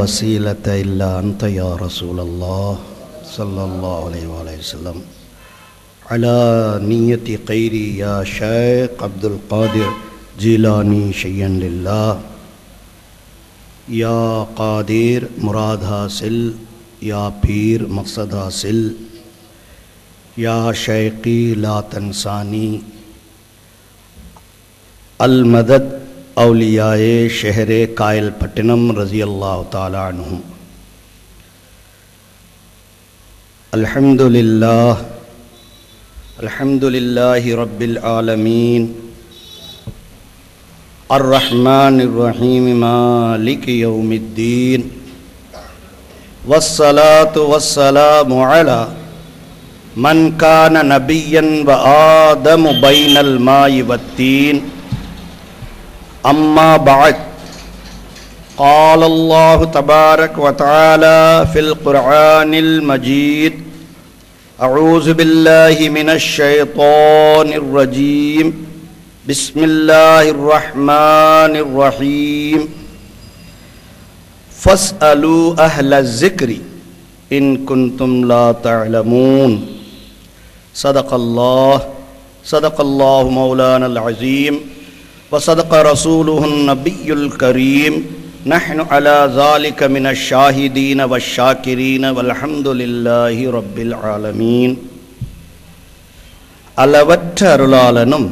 وسيلة إلا أنت يا رسول الله صلى الله عليه وسلم على نية خيري يا شيخ عبد القادر جيلاني شيئا لله या कादिर मुराद हासिल या पीर मकसद हासिल या शैक़ी ला तंसानी अल मदद औलियाए शहर कायल पट्टनम रज़ी अल्लाह ताला अन्हुम। अल्हम्दुलिल्लाहि रब्बिल आलमीन अर्रहमानिर्रहीम मालिकि यौमिद्दीन वस्सलातु वस्सलामु अला मन कान नबिय्यन व आदम बैनल माइ वत्तीन अम्मा बअद क़ाल अल्लाहु तबारक व तआला फिल क़ुरआनिल मजीद अऊज़ु बिल्लाहि मिनश शैतानिर रजीम बिस्मिल्लाहिर्रहमानिर्रहीम फ़स्अलू अहलज़्ज़िक्रि इन कुन्तुम ला तअलमून। सदक़ल्लाहु मौलानल अज़ीम व सदक़ रसूलुहुन नबियुल करीम। नहनु अला ज़ालिक मिनश शाहिदीन वश्शाकिरीन वल्हम्दुलिल्लाहि रब्बिल आलमीन। அளவற்ற அருளாளனும்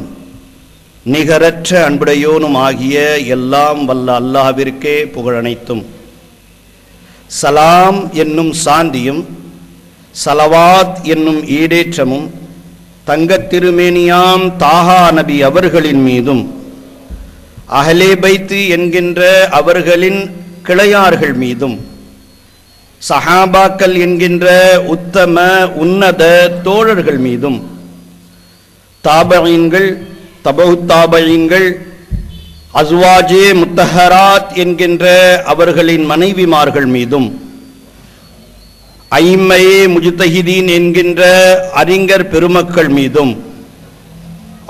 நிகரற்ற அன்புடையோனும் ஆகிய எல்லாம் வல்ல அல்லாஹ்விற்கே புகழனைத்தும், சலாம் என்னும் சாந்தியும் சலவாத் என்னும் ஈடேற்றமும் தங்கத் திருமேனியாம் தாஹா நபி அவர்களின் மீதும் அஹ்லே பைத் என்கின்ற அவர்களின் கிளையார்கள் மீதும் சஹாபாக்கள் என்கின்ற உத்தம உன்னத தோழர்கள் மீதும் தாபஈன்கள் தபவுத் தாபஈன்கள் அஸ்வாஜே முத்தஹராத் என்கின்ற அவர்களின் மனைவிமார்கள் மீதும் ஐம்மையே முஜ்தஹிதீன் என்கின்ற அறிஞர் பெருமக்கள் மீதும்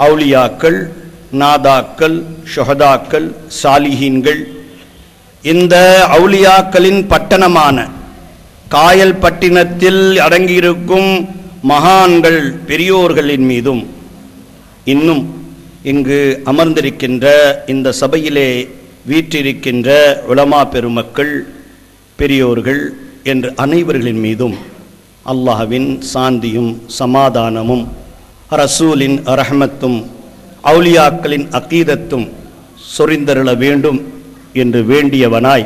அவுலியாக்கள் நாதாக்கள் ஷுஹதாக்கள் சாலிஹீன்கள் இந்த அவுலியாக்களின் பட்டணமான காயல் பட்டினத்தில் அடங்கியிருக்கும் மகான்கள் பெரியோர்களின் மீதும் இன்னும் இங்கு அமர்ந்திருக்கின்ற இந்த சபையிலே வீற்றிருக்கின்ற உலமா பெருமக்கள் பெரியோர்கள் என்று அனைவர்களின் மீதும் அல்லாஹ்வின் சாந்தியும் சமாதானமும் ரசூலின் ரஹ்மத்தும் அவுலியாக்களின் அகீதத்தும் சொரிந்தருள வேண்டும் என்று வேண்டியவனாய்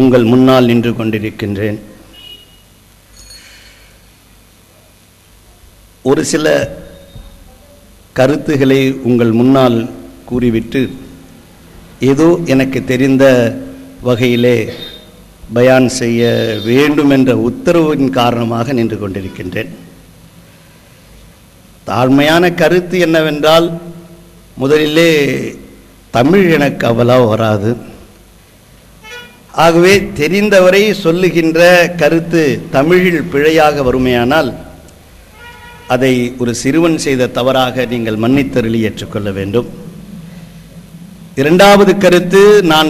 உங்கள் முன்னால் நின்று கொண்டிருக்கின்றேன். ஒரு சில கருத்துக்களை உங்கள் முன்னால் கூறிவிட்டு ஏதோ எனக்கு தெரிந்த வகையிலே பயான் செய்ய வேண்டும் என்ற உத்தரவின் காரணமாக நின்று கொண்டிருக்கின்றேன். தாழ்மையான கருத்து என்னவென்றால், முதலிலே தமிழ் எனக்கு அவ்வளவு வராது. ஆகவே தெரிந்தவரை சொல்லுகின்ற கருத்து தமிழில் பிழையாக வருமையானால் அதை ஒரு சிறுவன் செய்த தவறாக நீங்கள் மன்னித்தருளி ஏற்றுக்கொள்ள வேண்டும். இரண்டாவது கருத்து, நான்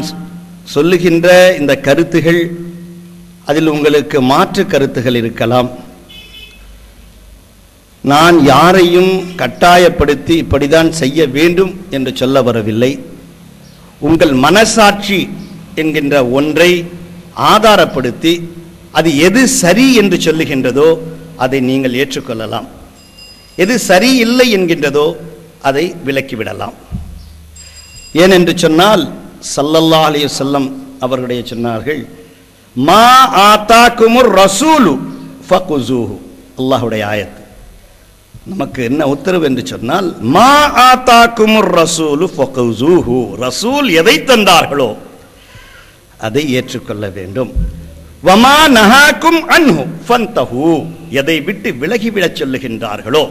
சொல்லுகின்ற இந்த கருத்துகள் அதில் உங்களுக்கு மாற்று கருத்துகள் இருக்கலாம். நான் யாரையும் கட்டாயப்படுத்தி இப்படிதான் செய்ய வேண்டும் என்று சொல்ல வரவில்லை. உங்கள் மனசாட்சி என்கின்ற ஒன்றை ஆதாரப்படுத்தி அது எது சரி என்று சொல்லுகின்றதோ அதை நீங்கள் ஏற்றுக்கொள்ளலாம். எது சரியில்லை என்கின்றதோ அதை விலக்கிவிடலாம். ஏனென்று சொன்னால் ஸல்லல்லாஹு அலைஹி வஸல்லம் அவர்களுடைய சொன்னார்கள், மா ஆதாக்குமுர் ரசூலு ஃபகுஸூஹு. அல்லாஹ்வுடைய ஆயத். நமக்கு என்ன உத்தரவு என்று சொன்னால், மா ஆதாக்குமுர் ரசூலு ஃபகுஸூஹு. ரசூல் எதை தந்தார்களோ அதை ஏற்றுக்கொள்ள வேண்டும். வமா நஹாக்கும் அன்ஹு ஃபன்தஹு. எதை விட்டு விலகிவிடச் சொல்லுகின்றார்களோ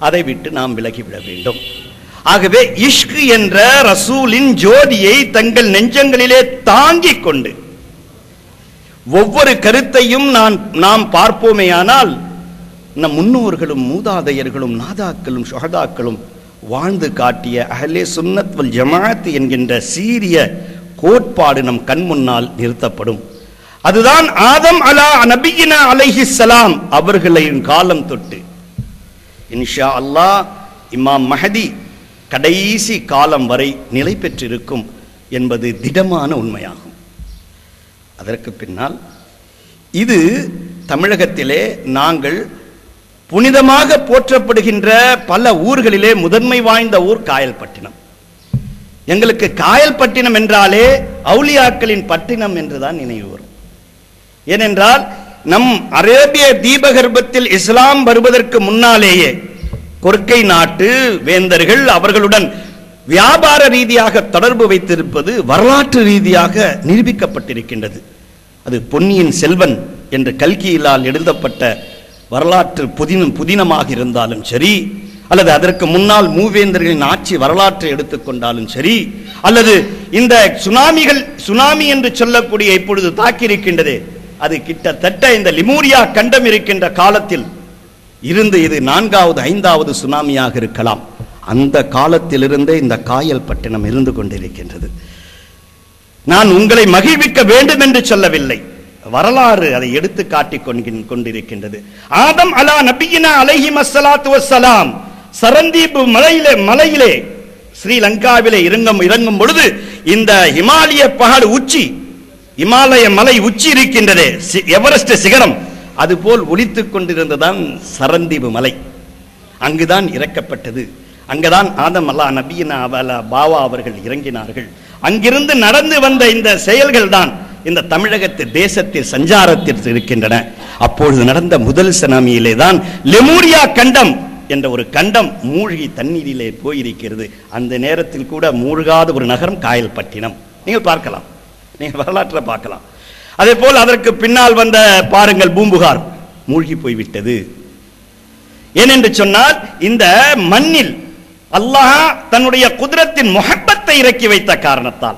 அதை விட்டு நாம் விலகிவிட வேண்டும். ஆகவே இஷ்க் என்ற ரசூலின் ஜோதியை தங்கள் நெஞ்சங்களிலே தாங்கிக் கொண்டு ஒவ்வொரு கருத்தையும் நாம் பார்ப்போமேயானால், நம் முன்னோர்களும் மூதாதையர்களும் நாதாக்களும் ஷுஹதாக்களும் வாழ்ந்து காட்டிய அஹ்லே சுன்னத் வல் ஜமாஅத் என்கின்ற சீரிய கோட்பாடு நம் கண் முன்னால் நிறுத்தப்படும். அதுதான் ஆதம் அலா நபியினா அலைஹிஸ்ஸலாம் அவர்களின் காலம் தொட்டு இன்ஷா அல்லாஹ் இமாம் மஹதி கடைசி காலம் வரை நிலை பெற்றிருக்கும் என்பது திடமான உண்மையாகும். அதற்கு பின்னால் இது தமிழகத்திலே நாங்கள் புனிதமாக போற்றப்படுகின்ற பல ஊர்களிலே முதன்மை வாய்ந்த ஊர் காயல்பட்டினம். எங்களுக்கு காயல்பட்டினம் என்றாலே அவுலியாக்களின் பட்டினம் என்றுதான் நினைவு வரும். ஏனென்றால் நம் அரேபிய தீபகற்பத்தில் இஸ்லாம் வருவதற்கு முன்னாலேயே கொர்க்கை நாட்டு வேந்தர்கள் அவர்களுடன் வியாபார ரீதியாக தொடர்பு வைத்திருப்பது வரலாற்று ரீதியாக நிரூபிக்கப்பட்டிருக்கின்றது. அது பொன்னியின் செல்வன் என்று கல்கியிலால் எழுதப்பட்ட வரலாற்று புதினமாக இருந்தாலும் சரி, அல்லது அதற்கு முன்னால் மூவேந்தர்களின் ஆட்சி வரலாற்றை எடுத்துக்கொண்டாலும் சரி, அல்லது இந்த சுனாமி என்று சொல்லக்கூடிய இப்பொழுது தாக்கியிருக்கின்றதே, அது கிட்டத்தட்ட இந்த லிமூரியா கண்டம் இருக்கின்ற காலத்தில் இருந்து இது 4வது 5வது சுனாமியாக இருக்கலாம். அந்த காலத்திலிருந்தே இந்த காயல்பட்டினம் இருந்து கொண்டிருக்கின்றது. நான் உங்களை மகிழ்விக்க வேண்டும் என்று சொல்லவில்லை, வரலாறு அதை எடுத்து காட்டிக் கொண்டிருக்கின்றது. ஆதம் அலா நபியினா அலைஹி மஸ்ஸலாத்து வஸ்ஸலாம் சரந்தீபு மலையிலே ஸ்ரீலங்காவிலே இறங்கும் பொழுது இந்த இமாலய பகாடு உச்சி, இமாலய மலை உச்சி இருக்கின்றதே, எவரெஸ்ட் சிகரம், அதுபோல் ஒலித்துக் கொண்டிருந்ததான் சரந்தீபு மலை. அங்குதான் இறக்கப்பட்டது. அங்குதான் ஆதம் அலா நபியினா பாவா அவர்கள் இறங்கினார்கள். அங்கிருந்து நடந்து வந்த இந்த செயல்கள் தான் இந்த தமிழகத்து தேசத்தில் சஞ்சாரத்தில் இருக்கின்றன. அப்பொழுது நடந்த முதல் சுனாமியிலே தான் லெமூரியா கண்டம் என்ற ஒரு கண்டம் மூழ்கி தண்ணீரிலே போயிருக்கிறது. அந்த நேரத்தில் கூட மூழ்காத ஒரு நகரம் காயல்பட்டினம். நீங்கள் பார்க்கலாம், நீங்கள் வரலாற்றை பார்க்கலாம். அதே போல் அதற்கு பின்னால் வந்த பாருங்கள் பூம்புகார் மூழ்கி போய்விட்டது. ஏனென்று சொன்னால் இந்த மண்ணில் அல்லாஹ் தன்னுடைய குத்ரத்தின் முஹப்பத்தை இறக்கி வைத்த காரணத்தால்,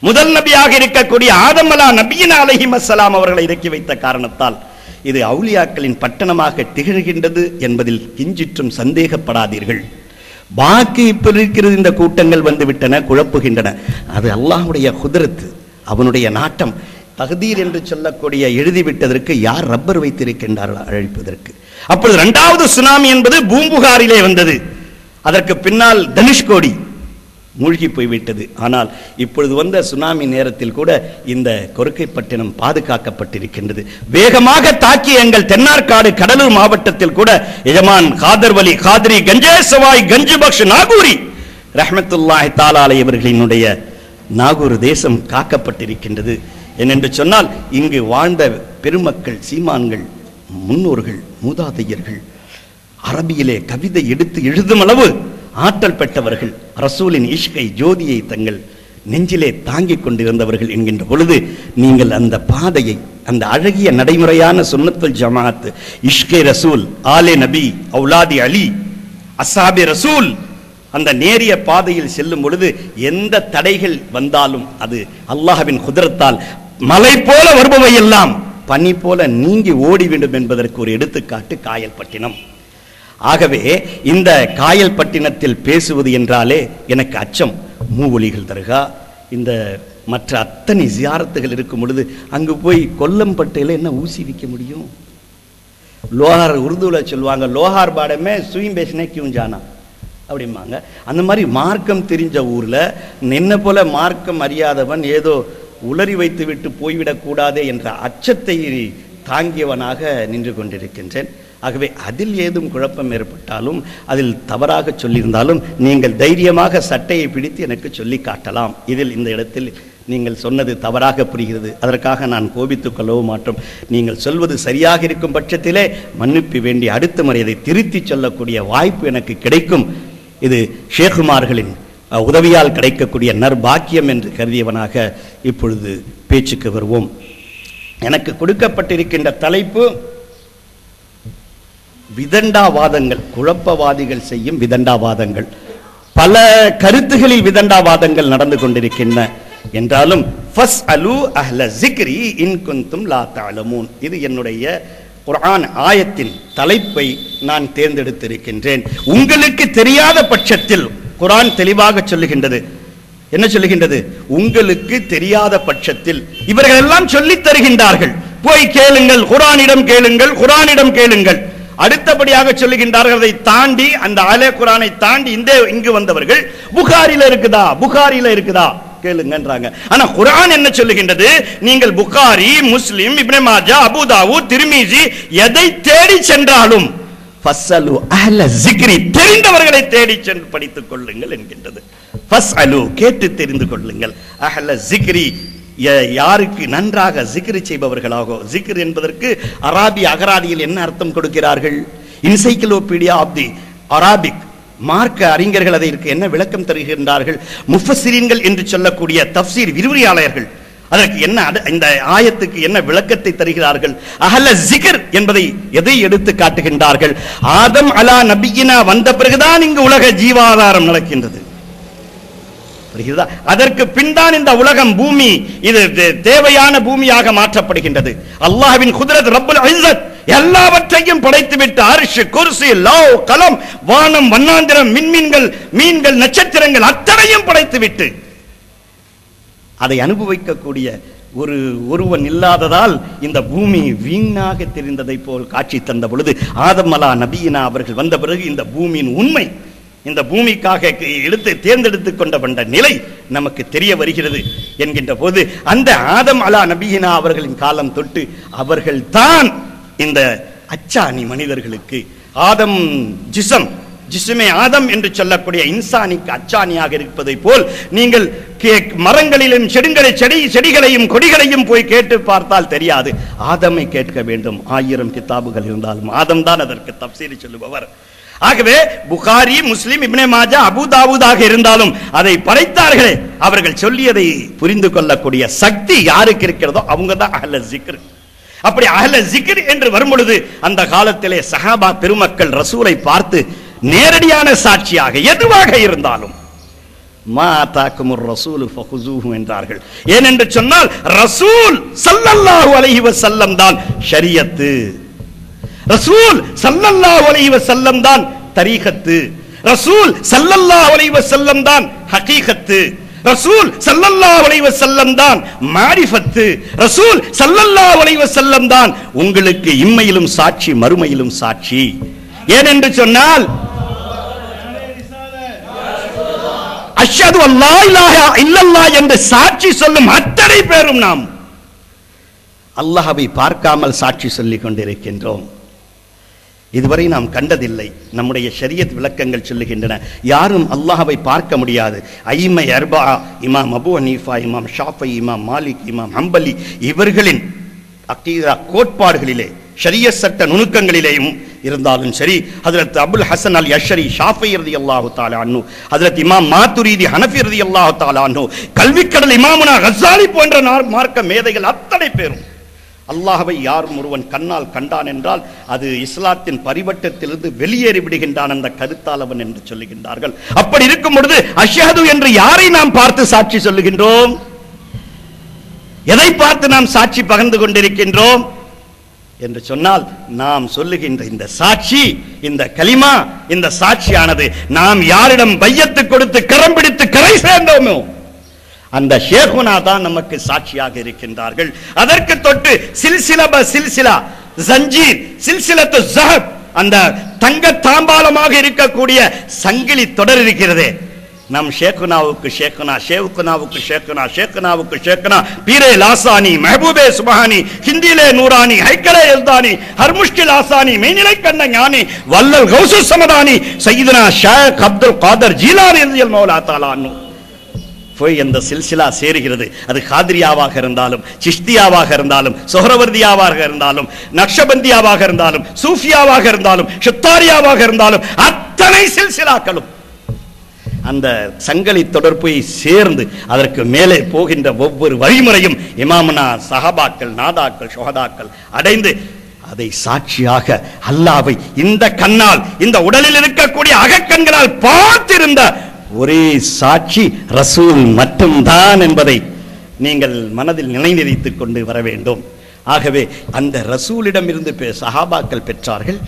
முதல் நபியாக இருக்கக்கூடிய ஆதம் அலா நபியினா அலைஹி மஸ்ஸலாம் அவர்களை இறக்கி வைத்த காரணத்தால் இது அவுலியாக்களின் பட்டணமாக திகழ்கின்றது என்பதில் கிஞ்சிற்றும் சந்தேகப்படாதீர்கள். பாக்கி இப்ப இருக்கிறது, இந்த கூட்டங்கள் வந்துவிட்டன, குழப்புகின்றன. அது அல்லாஹ்வுடைய குத்ரத், அவனுடைய நாட்டம். தக்தீர் என்று சொல்லக்கூடிய எழுதிவிட்டதற்கு யார் ரப்பர் வைத்திருக்கின்றார்கள் அழைப்பதற்கு? அப்பொழுது 2வது சுனாமி என்பது பூம்புகாரிலே வந்தது. அதற்கு பின்னால் தனுஷ்கோடி மூழ்கி போய்விட்டது. ஆனால் இப்பொழுது வந்த சுனாமி நேரத்தில் கூட இந்த கொர்க்கைப்பட்டினம் பாதுகாக்கப்பட்டிருக்கின்றது. வேகமாக தாக்கிய எங்கள் தென்னார்காடு கடலூர் மாவட்டத்தில் கூட எஜமான் காதர்வலி காதிரி கஞ்சேசவாய் கஞ்சுபக்ஷ் நாகூரி ரஹ்மத்துல்லாஹி தஆலா அலைஹி அவர்களினுடைய நாகூர் தேசம் காக்கப்பட்டிருக்கின்றது. ஏனென்று சொன்னால் இங்கு வாழ்ந்த பெருமக்கள், சீமான்கள், முன்னோர்கள், மூதாதையர்கள் அரபியிலே கவிதை எடுத்து எழுதும் அளவு ஆற்றல் பெற்றவர்கள், ரசூலின் இஷ்கை ஜோதியை தங்கள் நெஞ்சிலே தாங்கிக் கொண்டிருந்தவர்கள் என்கின்ற பொழுது நீங்கள் அந்த பாதையை, அந்த அழகிய நடைமுறையான சுன்னத்துல் ஜமாத், இஷ்கே ரசூல், ஆலே நபி, அவுலாதி அலி, அஸ்ஹாபே ரசூல், அந்த நேரிய பாதையில் செல்லும் பொழுது எந்த தடைகள் வந்தாலும் அது அல்லாஹ்வின் குத்ரத்தால் மலை போல வருபவை எல்லாம் பனி போல நீங்கி ஓடி வேண்டும் என்பதற்கு ஒரு எடுத்துக்காட்டு காயல்பட்டினம். ஆகவே இந்த காயல்பட்டினத்தில் பேசுவது என்றாலே எனக்கு அச்சம். மூவொலிகள் தர்கா, இந்த மற்ற அத்தனை ஜியாரத்துகள் இருக்கும் பொழுது அங்கு போய் கொல்லம்பட்டையில் என்ன ஊசி விற்க முடியும்? லோஹார், உருதுல சொல்லுவாங்க, லோஹார் பாடமே சுயம் பேசினே கியூ ஜானா அப்படிம்பாங்க. அந்த மாதிரி மார்க்கம் தெரிஞ்ச ஊர்ல என்ன போல மார்க்கம் அறியாதவன் ஏதோ உளறி வைத்து விட்டு போய்விடக்கூடாதே என்ற அச்சத்தை தாங்கியவனாக நின்று கொண்டிருக்கின்றேன். ஆகவே அதில் ஏதும் குழப்பம் ஏற்பட்டாலும், அதில் தவறாக சொல்லியிருந்தாலும் நீங்கள் தைரியமாக சட்டையை பிடித்து எனக்கு சொல்லி காட்டலாம். இதில் இந்த இடத்தில் நீங்கள் சொன்னது தவறாக புரிகிறது, அதற்காக நான் கோபித்துக் கொள்ளவும் மாட்டோம். நீங்கள் சொல்வது சரியாக இருக்கும் பட்சத்திலே மன்னிப்பு வேண்டி அடுத்த முறை அதை திருத்தி சொல்லக்கூடிய வாய்ப்பு எனக்கு கிடைக்கும். இது ஷேகுமார்களின் உதவியால் கிடைக்கக்கூடிய நற்பாக்கியம் என்று கருதியவனாக இப்பொழுது பேச்சுக்கு வருவோம். எனக்கு கொடுக்கப்பட்டிருக்கின்ற தலைப்பு விதண்டாவாதங்கள், குழப்பவாதிகள் செய்யும் விதண்டாவாதங்கள். பல கருத்துகளில் விதண்டாவாதங்கள் நடந்து கொண்டிருக்கின்றன என்றாலும் ஃபஸ்அலு அஹ்ல ஸிக்ரி இன் குன்தும் லா தஅலமூன், இது என்னுடைய குர்ஆன் ஆயத்தின் தலைப்பை நான் தேர்ந்தெடுத்திருக்கின்றேன். உங்களுக்கு தெரியாத பட்சத்தில் குர்ஆன் தெளிவாக சொல்லுகின்றது, என்ன சொல்லுகின்றது? உங்களுக்கு தெரியாத பட்சத்தில் இவர்கள் எல்லாம் சொல்லித் தருகின்றார்கள், போய் கேளுங்கள், குர்ஆனிடம் கேளுங்கள், குர்ஆனிடம் கேளுங்கள். அடுத்தபடியாக சொல்லுகின்றார்கள், அதை தாண்டி அந்த அலே குர்ஆனை தாண்டி இங்கு வந்தவர்கள் புகாரில இருக்குதா, புகாரில இருக்குதா கேளுங்கன்றாங்க. ஆனா குர்ஆன் என்ன சொல்லுகின்றது? நீங்கள் புகாரி, முஸ்லிம், இப்னு மாஜா, அபூ தாவூத், திர்மிஸி எதை தேடி சென்றாலும் ஃபஸ்அலு அஹ்ல ஸிக்ரி, தெரிந்தவர்களை தேடி சென்று படித்துக் கொள்ளுங்கள் என்கின்றது. ஃபஸ்அலு, கேட்டு தெரிந்து கொள்ளுங்கள். அஹ்ல ஸிக்ரி, யாருக்கு நன்றாக ஜிக்ர் செய்பவர்களாக. ஜிக்ர் என்பதற்கு அராபி அகராதியில் என்ன அர்த்தம் கொடுக்கிறார்கள்? என்சைக்ளோபீடியா ஆஃப் தி அரபிக், மார்க்க அறிஞர்கள் அதற்கு என்ன விளக்கம் தருகின்றார்கள்? முஃபஸ்ஸிரீன்கள் என்று சொல்லக்கூடிய தஃப்சீர் விரிவுரையாளர்கள் அதற்கு என்ன, இந்த ஆயத்துக்கு என்ன விளக்கத்தை தருகிறார்கள்? அஹ்ல ஸிக்ர் என்பதை எதை எடுத்து காட்டுகின்றார்கள்? ஆதம் அலா நபியினா வந்த பிறகுதான் இங்கு உலக ஜீவாதாரம் நடக்கின்றது. அதற்கு பின் தான் இந்த உலகம், பூமி, இது தேவையான பூமியாக மாற்றப்படுகின்றது. அல்லாஹ்வின் குத்ரத், ரப்புல் இஸ்ஸத் எல்லாவற்றையும் படைத்துவிட்டு அர்ஷ், குர்சி, லௌஹ், கலம், வானம், வண்ணாந்திரம், மின்மீன்கள், மீன்கள், நட்சத்திரங்கள் அத்தனையும் படைத்துவிட்டு அதை அனுபவிக்கக்கூடிய ஒருவன் இல்லாததால் இந்த பூமி வீணாக தெரிந்ததை போல் காட்சி தந்த பொழுது ஆதம் அலா நபியினா அவர்கள் வந்த பிறகு இந்த பூமியின் உண்மை, இந்த பூமிக்காக எடுத்து தேர்ந்தெடுத்துக் கொண்ட நிலை நமக்கு தெரிய வருகிறது என்கின்ற போது, அந்த ஆதம் அலா நபியினா அவர்களின் காலம் தொட்டு அவர்கள் தான் இந்த அச்சாணி மனிதர்களுக்கு, ஆதம் ஜிஸ்மே ஆதம் என்று சொல்லக்கூடிய இன்சானிக்கு அச்சாணியாக இருப்பதை போல் நீங்கள் மரங்களிலும் செடிகளையும் கொடிகளையும் போய் கேட்டு பார்த்தால் தெரியாது. ஆதமை கேட்க வேண்டும். 1000 கிதாபுகள் இருந்தாலும் ஆதம் தான் அதற்கு தப்சீர் சொல்லுபவர். ஆகவே புகாரி, முஸ்லிம், இப்னு மாஜா, அபூ தாவூதாக இருந்தாலும் அதை படைத்தார்களே, அவர்கள் சொல்லியதை புரிந்து கொள்ளக்கூடிய சக்தி யாருக்கு இருக்கிறதோ அவங்க தான் அஹ்ல ஸிக்ர். அப்படி அஹ்ல ஸிக்ர் என்று வரும் பொழுது அந்த காலத்திலே சஹாபா பெருமக்கள் ரசூலை பார்த்து நேரடியான சாட்சியாக எதுவாக இருந்தாலும் மா தாக்குமுர் ரசூல் ஃபகுஸூஹு என்றார்கள். ஏனென்று சொன்னால் ரசூல் ஸல்லல்லாஹு அலைஹி வஸல்லம் தான் ஷரியத்து, ரசூல் ஸல்லல்லாஹு அலைஹி வஸல்லம் தான் தரீகத்து, ரசூல் ஸல்லல்லாஹு அலைஹி வஸல்லம் தான் ஹகீகத்து, ரசூல் ஸல்லல்லாஹு அலைஹி வஸல்லம் தான் மாரிஃபத்து, ரசூல் ஸல்லல்லாஹு அலைஹி வஸல்லம் தான் உங்களுக்கு இம்மையிலும் சாட்சி, மறுமையிலும் சாட்சி. ஏனென்று சொன்னால் அஷ்ஹது அல்லா இலாஹா இல்லல்லாஹ் என்று சாட்சி சொல்லும் அத்தனை பேரும் நாம் அல்லாஹ்வை பார்க்காமல் சாட்சி சொல்லிக் கொண்டிருக்கின்றோம். இதுவரை நாம் கண்டதில்லை. நம்முடைய ஷரியத் விளக்கங்கள் சொல்லுகின்றன, யாரும் அல்லாஹ்வை பார்க்க முடியாது. ஐமை அர்பா, இமாம் அபூ ஹனீஃபா, இமாம் ஷாஃபி, இமாம் மாலிக், இமாம் ஹம்பலி, இவர்களின் அகீதா கோட்பாடுகளிலே, ஷரியத் சட்ட நுணுக்கங்களிலேயும் இருந்தாலும் சரி, ஹஜ்ரத் அபுல் ஹசன் அல் யஷ்ரி ஷாஃபி ரலியல்லாஹு தஆலா அன்ஹு, ஹஜ்ரத் இமாம் மாத்துரிதி ஹனஃபி ரலியல்லாஹு தஆலா அன்ஹு, கல்விக்கடல் இமாமுனா கஸாலி போன்ற மார்க்க மேதைகள் அத்தனை பேரும் அல்லாஹ்வை யார் ஒருவன் கண்ணால் கண்டான் என்றால் அது இஸ்லாத்தின் பரிவட்டத்திலிருந்து வெளியேறி விடுகின்றான் அந்த கருத்தால் அவன் என்று சொல்லுகின்றார்கள். அப்படி இருக்கும் பொழுது அஷ்ஹது என்று யாரை நாம் பார்த்து சாட்சி சொல்லுகின்றோம்? எதை பார்த்து நாம் சாட்சி பகிர்ந்து கொண்டிருக்கின்றோம் என்று சொன்னால், நாம் சொல்லுகின்ற இந்த சாட்சி, இந்த கலிமா, இந்த சாட்சியானது நாம் யாரிடம் பையத்து கொடுத்து கரம் பிடித்து கரை சேர்ந்தோமோ அந்த ஷேகுனா தான் நமக்கு சாட்சியாக இருக்கின்றார்கள். அதற்கு தொட்டு சில்சிலா ஜஞ்சீர், சில்சிலத்து ஸஹப், அந்த தங்க தாம்பாலமாக இருக்கக்கூடிய சங்கிலி தொடர் இருக்கிறதே, நம் ஷேகுனாவுக்கு ஷேகுனா, ஷேகுனாவுக்கு ஷேகுனா, ஷேகுனாவுக்கு ஷேகுனா, பீரே லாசானி, மெஹபூபே சுபஹானி, ஹிந்திலே நூரானி, ஹைக்கலே எல்தானி, ஹர்முஷ்கில் ஆசானி, மெய்நிலை கண்ட ஞானி, வல்லல் கௌசு சமதானி, சையதுனா ஷேக் அப்துல் காதர் ஜீலானி ரலியல் மௌலா தஆலா அன்ஹு போய் அந்த சில்சிலா சேருகிறது. அது காதிரியாவாக இருந்தாலும், சிஷ்தியாவாக இருந்தாலும், சொஹரவர்தியாவாக இருந்தாலும், நக்ஷபந்தியாவாக இருந்தாலும், சூஃபியாவாக இருந்தாலும், ஷுத்தாரியாவாக இருந்தாலும், அத்தனை சில்சிலாக்களும் அந்த சங்கிலி தொடர்பை சேர்ந்து அதற்கு மேலே போகின்ற ஒவ்வொரு வழிமுறையும் இமாமுனா, சஹாபாக்கள், நாதாக்கள், ஷுஹதாக்கள் அடைந்து அதை சாட்சியாக அல்லாஹ்வை இந்த கண்ணால், இந்த உடலில் இருக்கக்கூடிய அகக்கண்களால் பார்த்திருந்த ஒரே சாட்சி ரசூல் மட்டும்தான் என்பதை நீங்கள் மனதில் நிலைநிறுத்திக் கொண்டு வர வேண்டும். ஆகவே அந்த ரசூலிடம் இருந்து சஹாபாக்கள் பெற்றார்கள்.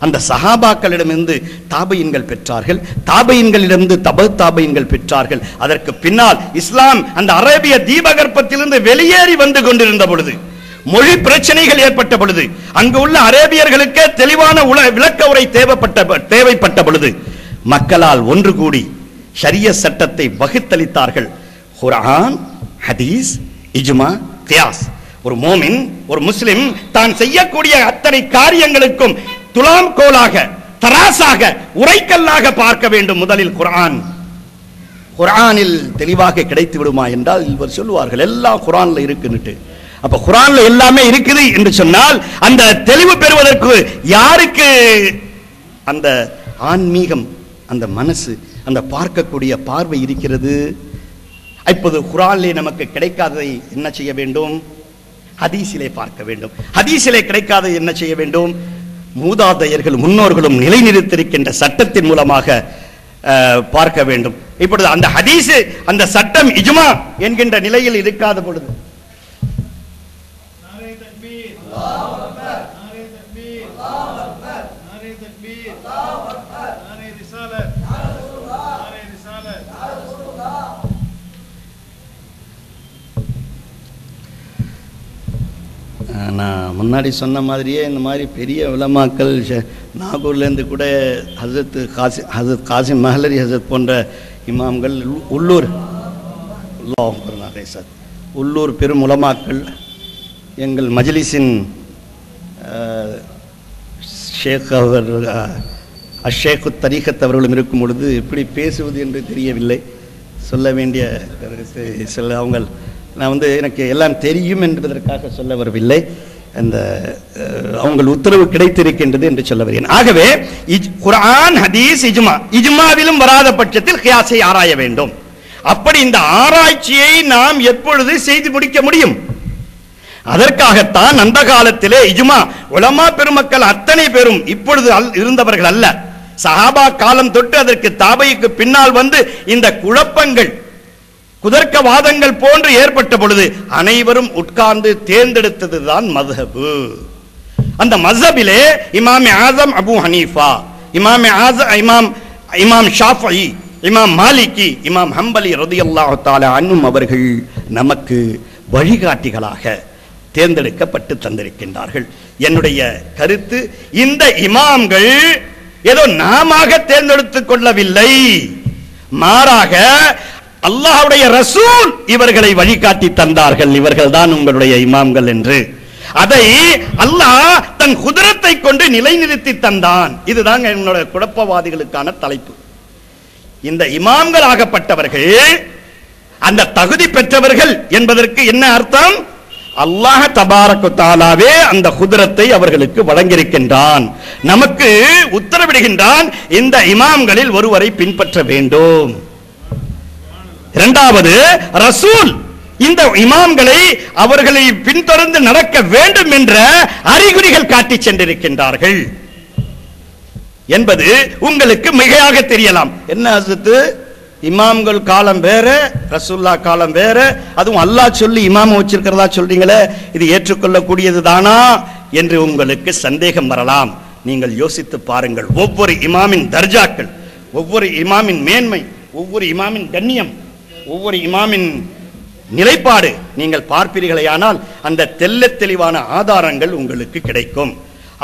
அந்த சஹாபாக்களிடமிருந்து தாபையின்கள் பெற்றார்கள், தாபையின்களிடமிருந்து தாபையின்கள் பெற்றார்கள். அதற்கு பின்னால் இஸ்லாம் அந்த அரேபிய தீபகற்பத்திலிருந்து வெளியேறி வந்து கொண்டிருந்த பொழுது, மொழி பிரச்சனைகள் ஏற்பட்ட பொழுது, அங்கு உள்ள அரேபியர்களுக்கு தெளிவான விளக்க உரை தேவைப்பட்ட பொழுது மக்களால் ஒன்று கூடி ஷரியத் சட்டத்தை வகுத்தளித்தார்கள். குர்ஆன், ஹதீஸ், இஜ்மா, கியாஸ். ஒரு மோமின், ஒரு முஸ்லிம் தான் செய்யக்கூடிய அத்தனை காரியங்களுக்கும் துலாம் கோலாக, தராசாக, உரைக்கல்லாக பார்க்க வேண்டும். முதலில் குர்ஆன். குர்ஆனில் தெளிவாக கிடைத்து விடுமா என்றால் இவர் சொல்லுவார்கள் எல்லாம் குர்ஆன்ல இருக்குன்னு. அப்ப குர்ஆன்ல எல்லாமே இருக்குது என்று சொன்னால் அந்த தெளிவு பெறுவதற்கு யாருக்கு அந்த ஆன்மீகம், அந்த மனசு, அந்த பார்க்கக்கூடிய பார்வை இருக்கிறது? இப்போது குர்ஆனிலே நமக்கு கிடைக்காததை என்ன செய்ய வேண்டும்? ஹதீஸிலே பார்க்க வேண்டும். ஹதீஸிலே கிடைக்காததை என்ன செய்ய வேண்டும்? மூதாதையர்கள் முன்னோர்களும் நிலைநிறுத்திருக்கின்ற சட்டத்தின் மூலமாக பார்க்க வேண்டும். இப்பொழுது அந்த ஹதீஸ், அந்த சட்டம் இஜ்மா என்கின்ற நிலையில் இருக்காத பொழுது நான் முன்னாடி சொன்ன மாதிரியே இந்த மாதிரி பெரிய உலமாக்கள் நாகூர்லேருந்து கூட ஹசரத் காசிம் மஹலரி ஹசரத் போன்ற இமாம்கள், உள்ளூர் பெரும் உலமாக்கள் எங்கள் மஜ்லிஸின் ஷேக் அவர் அஷேக்கு தரீகத் அவர்களும் இருக்கும் பொழுது எப்படி பேசுவது என்று தெரியவில்லை. சொல்ல வேண்டிய சொல்ல அவங்க நான் எனக்கு எல்லாம் தெரியும் என்பதற்காக சொல்ல வரவில்லை. அந்த அவங்க உத்தரவு கிடைத்திருக்கின்றது என்று சொல்ல வருகிறேன். ஆகவே குர்ஆன், ஹதீஸ், இஜ்மாவிலும் வராத பட்சத்தில் கியாஸை ஆராய வேண்டும். அப்படி இந்த ஆராய்ச்சியை நாம் எப்பொழுது செய்து முடிக்க முடியும்? அதற்காகத்தான் அந்த காலத்திலே இஜ்மா உலமா பெருமக்கள் அத்தனை பேரும் இப்பொழுது இருந்தவர்கள் அல்ல, சஹாபா காலம் தொட்டு அதற்கு தாபைக்கு பின்னால் வந்து இந்த குழப்பங்கள், குதர்க்கவாதங்கள் போன்று ஏற்பட்ட பொழுது அனைவரும் உட்கார்ந்து தேர்ந்தெடுத்ததுதான் மذஹபு. அந்த மذஹபிலே இமாம் ஆஸம் அபூ ஹனீஃபா, இமாம் ஷாஃபிஈ, இமாம் மாலிகி, இமாம் ஹம்பலி ரலியல்லாஹு தஆலா அன்ஹும் அவர்கள் நமக்கு வழிகாட்டிகளாக தேர்ந்தெடுக்கப்பட்டு தந்திருக்கின்றார்கள். என்னுடைய கருத்து, இந்த இமாம்கள் ஏதோ நாமாக தேர்ந்தெடுத்துக் கொள்ளவில்லை, மாறாக அல்லாஹ்வுடைய ரசூல் இவர்களை வழிகாட்டி தந்தார்கள். இவர்கள் தான் உங்களுடைய இமாம்கள் என்று அதை அல்லாஹ் தன் குதிரத்தை கொண்டு நிலைநிறுத்தி தந்தான். இதுதான் என்னுடைய குழப்பவாதிகளுக்கான தலைப்பு. இந்த இமாம்கள் ஆகப்பட்டவர்கள் அந்த தகுதி பெற்றவர்கள் என்பதற்கு என்ன அர்த்தம்? அல்லாஹ் தபாரக வ தஆலாவே அந்த குதிரத்தை அவர்களுக்கு வழங்கியிருக்கின்றான், நமக்கு உத்தரவிடுகின்றான் இந்த இமாம்களில் ஒருவரை பின்பற்ற வேண்டும். இரண்டாவது, ரசூல் இந்த இமாம்களை அவர்களை பின்தொடர்ந்து நடக்க வேண்டும் என்ற அறிகுறிகள் காட்டி சென்றிருக்கின்றார்கள் என்பது உங்களுக்கு மிகையாக தெரியலாம். என்ன ஹஸ்ரத், இமாம்கள் காலம் வேற, ரசூல்லா காலம் வேற, அதுவும் அல்லாஹ் சொல்லி இமாம் வச்சிருக்கிறதா சொல்றீங்களே, இது ஏற்றுக்கொள்ளக்கூடியது தானா என்று உங்களுக்கு சந்தேகம் வரலாம். நீங்கள் யோசித்து பாருங்கள். ஒவ்வொரு இமாமின் தர்ஜாக்கள், ஒவ்வொரு இமாமின் மேன்மை, ஒவ்வொரு இமாமின் கண்ணியம், ஒவ்வொரு இமாமின் நிலைப்பாடு நீங்கள் பார்ப்பீர்களேயானால் அந்த தெள்ளத் தெளிவான ஆதாரங்கள் உங்களுக்கு கிடைக்கும்.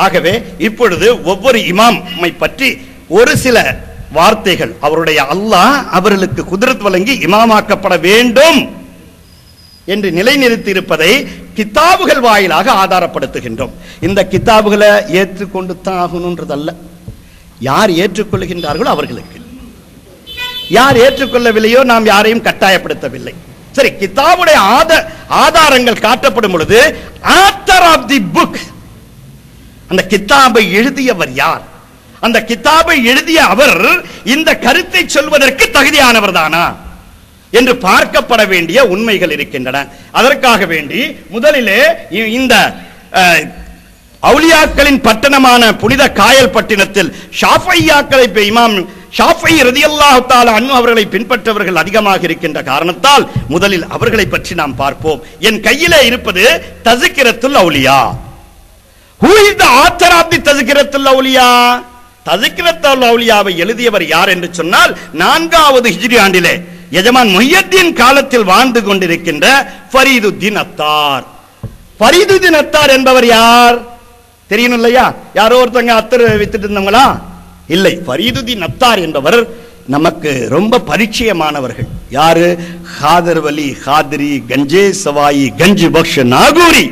ஆகவே இப்பொழுது ஒவ்வொரு இமாமை பற்றி ஒரு சில வார்த்தைகள், அவருடைய அல்லாஹ் அவர்களுக்கு குதிரத் வழங்கி இமாமாக்கப்பட வேண்டும் என்று நிலைநிறுத்தி இருப்பதை கிதாபுகள் வாயிலாக ஆதாரப்படுத்துகின்றோம். இந்த கிதாபுகளை ஏற்றுக்கொண்டு தான் ஆகணும்ன்றதல்ல, யார் ஏற்றுக்கொள்கின்றார்களோ அவர்களுக்கு. யார் ஏற்றுக்கொள்ளவில்லையோ நாம் யாரையும் கட்டாயப்படுத்தவில்லை. சரி, கிதாபுடைய ஆதாரங்கள் காட்டப்படும் பொழுது ஆத்தர் ஆஃப் தி புக், அந்த கிதாபை எழுதியவர் யார், அந்த கிதாபை எழுதிய அவர் இந்த கருத்தை சொல்வதற்கு தகுதியானவர் தானா என்று பார்க்கப்பட வேண்டிய உண்மைகள் இருக்கின்றன. அதற்காக வேண்டி முதலிலே இந்த அவுலியாக்களின் பட்டணமான புனித காயல் பட்டினத்தில் ஷாஃபிய்யாக்களை இமாம் ஷாஃபிஈ ரலியல்லாஹு தஆலா அன்ஹு அவர்களை பின்பற்றவர்கள் அதிகமாக இருக்கின்ற காரணத்தால் முதலில் அவர்களை பற்றி நாம் பார்ப்போம். என் கையிலே இருப்பது தஸ்கிரத்துல் அவுலியா, Who is the author of the Tazkiratul Awliya? Tazkiratul Awliyaவை எழுதியவர் யார் என்று சொன்னால் 4வது ஹிஜ்ரி ஆண்டிலே எஜமான் முஹியத்தீன் காலத்தில் வாழ்ந்து கொண்டிருக்கின்ற ஃபரீதுத்தீன் அத்தார். ஃபரீதுத்தீன் அத்தார் என்பவர் யார் தெரியும் இல்லையா? யாரோ ஒருத்தங்க அத்தர் வித்துட்டு இருந்தவங்களா? இல்லை. ஃபரீதுத்தீன் அத்தார் என்பவர் நமக்கு ரொம்ப பரிச்சயமானவர்கள். யாரு? காதர் வலி காதிரி கஞ்சே சவாயி கஞ்சி பக்ஷ நாகூரி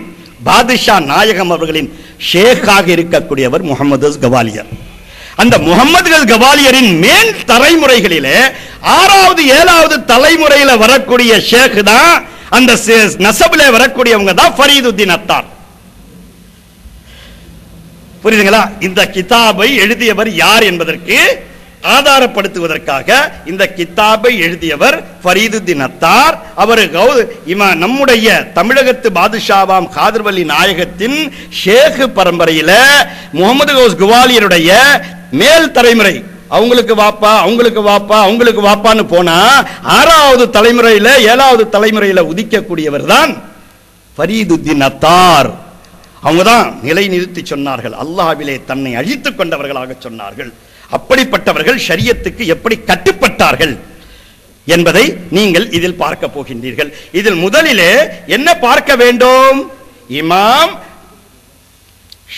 பாதுஷா நாயகம் அவர்களின் ஷேக்காக இருக்கக்கூடியவர் முகமது கவாலியர். அந்த முகமது கவாலியரின் மேல் தலைமுறைகளிலே 6வது 7வது தலைமுறையில வரக்கூடிய ஷேக் தான், அந்த நசபிலே வரக்கூடியவங்க தான் ஃபரீதுத்தீன் அத்தார். புரியுதுங்களா? இந்த கிதாபை எழுதியவர் யார் என்பதற்கு ஆதாரப்படுத்துவதற்காக இந்த கிதாபை எழுதியவர் ஃபரீதுத்தீன் அத்தார். அவர் நம்முடைய தமிழகத்து பாதுஷாவாம் காதர்வலி நாயகத்தின் ஷேக் பரம்பரையில முகமது கௌஸ் குவாலியருடைய மேல் தலைமுறை, அவங்களுக்கு வாப்பா அவங்களுக்கு வாப்பா அவங்களுக்கு வாப்பான்னு போனா 6வது தலைமுறையில 7வது தலைமுறையில உதிக்கக்கூடியவர் தான் ஃபரீதுத்தீன் அத்தார். அவங்க தான் நிலை நிறுத்தி சொன்னார்கள், அல்லாஹ்விலே தன்னை அழித்துக் கொண்டவர்களாக சொன்னார்கள். அப்படிப்பட்டவர்கள் ஷரியத்துக்கு எப்படி கட்டுப்பட்டார்கள் என்பதை நீங்கள் இதில் பார்க்க போகின்றீர்கள். இதில் முதலிலே என்ன பார்க்க வேண்டும்? இமாம்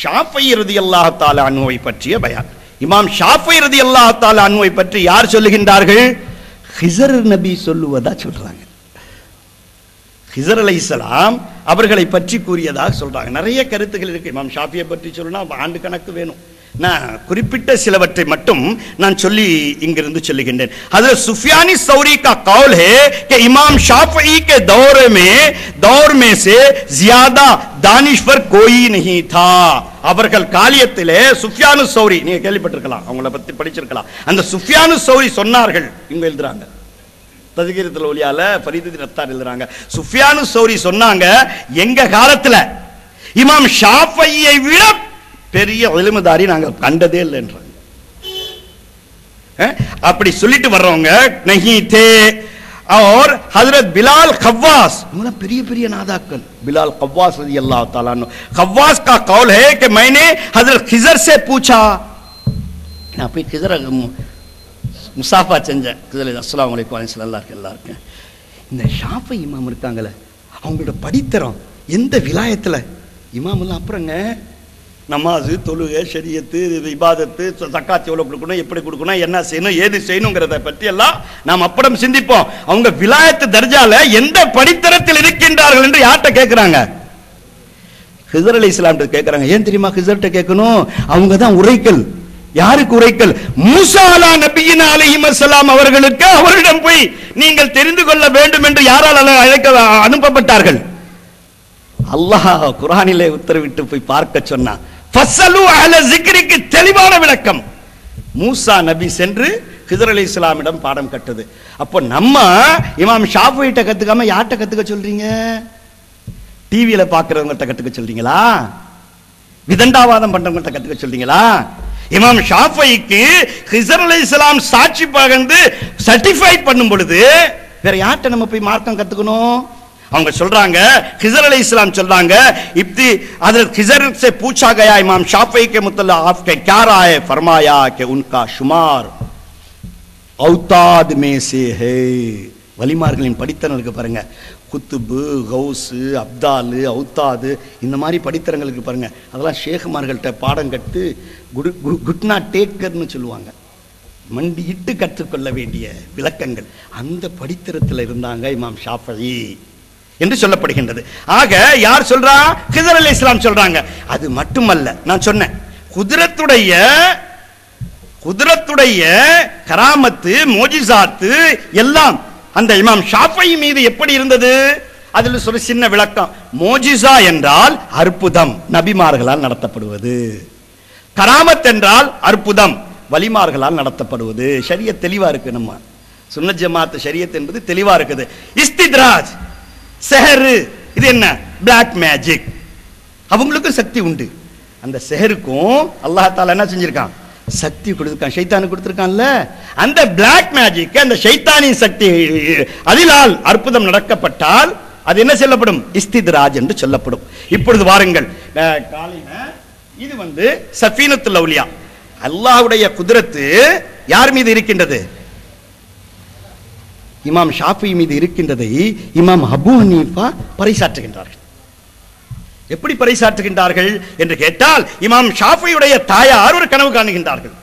ஷாஃபி ரலியல்லாஹு தஆலா அன்ஹுவை பற்றிய பயான். இமாம் ஷாஃபி ரலியல்லாஹு தஆலா அன்ஹுவை பற்றி யார் சொல்லுகின்றார்கள்? ஹிஸர் நபி சொல்லுவதா சொல்றாங்க. ஹிஸர் அலைஹிஸ்ஸலாம் அவர்களை பற்றி கூறியதாக சொல்றாங்க. நிறைய கருத்துக்கள் இருக்கு. இமாம் ஷாஃபியை பற்றி சொல்லணும்னா ஆண்டு கணக்கு வேணும். நான் குறிப்பிட்ட சிலவற்றை மட்டும் நான் சொல்லி இங்கிருந்து சொல்லுகின்றேன். हज़रत सुफियानी सौरी का कौल है कि इमाम शाफई के दौर में से ज्यादा दानिश्वर कोई नहीं था. அவர்கள் காலியத்திலே சுஃபியானு சௌரி, நீங்க கேள்விப்பட்டிருக்கலாம், அவங்கள பத்தி படிச்சிருக்கலாம். அந்த சுஃபியானு சௌரி சொன்னார்கள், இங்க எழுதுறாங்க தஸ்கிரத்துல் அவுலியால ஃபரீதுத்தீன் அத்தார் எழுதுறாங்க. சுஃபியானு சௌரி சொன்னாங்க, எங்க காலத்துல இமாம் ஷாஃபியை விட பெரிய இல்முதாரி நாங்க கண்டதே இல்லை என்றாங்க. அப்படி சொல்லிட்டு வர்றவங்க नहीं थे. और हजरत बिलाल खव्वास, பெரிய பெரிய நாதாக்கள், बिलाल खव्वास रज़ियल्लाहु ताला अन्हु, खव्वास का कौल है कि मैंने हजरत खिजर से पूछा. நான் போய் खिजर முசாஃபா செஞ்சேன். அஸ்ஸலாமு அலைக்கும் எல்லாருக்கும். இந்த ஷாஃபி இமாம் இருக்காங்களே, அவங்களோட படித்தரம் எந்த விலாயத்துல இமாம் அப்புறங்க நமாசு தொழுகை ஷரியத்து இபாதத்து ஜக்காத் எவ்வளவு கொடுக்கணும், எப்படி கொடுக்கணும், என்ன செய்யணும், ஏது செய்யணுங்கிறத பற்றி எல்லாம் நாம் அப்புறம் சிந்திப்போம். அவங்க விலாயத்து தர்ஜால எந்த படித்தரத்தில் இருக்கின்றார்கள் என்று யார்கிட்ட கேட்கிறாங்க? ஹிஸர் அலைஹிஸ்ஸலாம் கேட்கிறாங்க. ஏன் தெரியுமா ஹிஸர்ட்ட கேட்கணும்? அவங்க தான் உரைக்கல். யாருக்கு உரைக்கல்? மூசா நபியினா அலைஹிஸ்ஸலாம் அவர்களுக்கு அவரிடம் போய் நீங்கள் தெரிந்து கொள்ள வேண்டும் என்று யாரால் அனுப்பப்பட்டார்கள்? அல்லாஹ் குர்ஆனிலே உத்தரவிட்டு போய் பார்க்க சொன்னா. ஃபஸலு அஹ்ல ஸிக்ரிக்கு தெளிவான விளக்கம். மூசா நபி சென்று ஹிஸர் அலைஹிஸ்ஸலாமிடம் பாடம் கட்டது. அப்போ நம்ம இமாம் ஷாஃபியிட்ட கத்துக்காம யார்ட்ட கத்துக்க சொல்றீங்க? டிவியில பாக்குறவங்கள்ட்ட கத்துக்க சொல்றீங்களா? விதண்டாவாதம் பண்றவங்கள்ட்ட கத்துக்க சொல்றீங்களா? இமாம் ஷாஃபிக்கு ஹிஸர் அலைஹிஸ்ஸலாம் சாட்சி பகர்ந்து சர்டிஃபை பண்ணும் பொழுது வேற யார்ட்ட நம்ம போய் மார்க்கம் கத்துக்கணும்? அவங்க சொல்றாங்க, खिजर अलैहिस्सलाम சொல்றாங்க, इब्ती हजरत खिजर से पूछा गया इमाम शाफी के मुतल्ला आपके क्या राय है? फरमाया कि उनका शुमार औताद में से है. வலிமார்களின் படித்தரங்களுக்கு பாருங்க, குத்துபு கௌசு அப்தாலு அவுத்தாது இந்த மாதிரி படித்தரங்களுக்கு பாருங்க, அதெல்லாம் ஷேகுமார்கள்ட்ட பாடம் கட்டு குட்னா டேக்கர்னு சொல்லுவாங்க, மண்டியிட்டு கற்றுக்கொள்ள வேண்டிய விளக்கங்கள். அந்த படித்தரத்தில் இருந்தாங்க இமாம் ஷாஃபி என்று சொல்லப்படுகின்றது. ஆக யார் சொல்றா? ஹிஸர் அலைஹிஸ்ஸலாம் சொல்றாங்க. அது மட்டுமல்ல, நான் சொன்னேன் குதிரத்துடைய கராமத்து மோஜிசாத்து எல்லாம் அந்த இமாம் ஷாஃபி மீது எப்படி இருந்தது? அதில் ஒரு சின்ன விளக்கம். மோஜிசா என்றால் அற்புதம், நபிமார்களால் நடத்தப்படுவது. கராமத் என்றால் அற்புதம், வலிமார்களால் நடத்தப்படுவது. ஷரியத் தெளிவா இருக்கு. நம்ம சுன்னத் ஜமாத் ஷரியத் என்பது தெளிவா இருக்குது. இஸ்தித்ராஜ் செஹரு, இது என்ன? Black magic. அவங்களுக்கு சக்தி உண்டு. அந்த செஹருக்கும் அல்லாஹ் தஆலா என்ன செஞ்சிருக்கான்? சக்தி கொடுத்திருக்கான். ஷைத்தானுக்கு கொடுத்திருக்கான்ல, அந்த பிளாக் மேஜிக், அந்த ஷைத்தானின் சக்தி, அதிலால் அற்புதம் நடக்கப்பட்டால் அது என்ன சொல்லப்படும்? இஸ்தித்ராஜ் என்று சொல்லப்படும். இப்பொழுது வாருங்கள், காலையில இது சஃபீனத்துல் அவுலியா. அல்லாஹ்வுடைய குதிரத்து யார் மீது இருக்கின்றது? இமாம் ஷாஃபி மீது இருக்கின்றதை இமாம் அபூ ஹனீஃபா பறைசாற்றுகின்றார்கள். எப்படி பறைசாற்றுகின்றார்கள் என்று கேட்டால், இமாம் ஷாஃபியுடைய தாயார் ஒரு கனவு காணுகின்றார்கள்.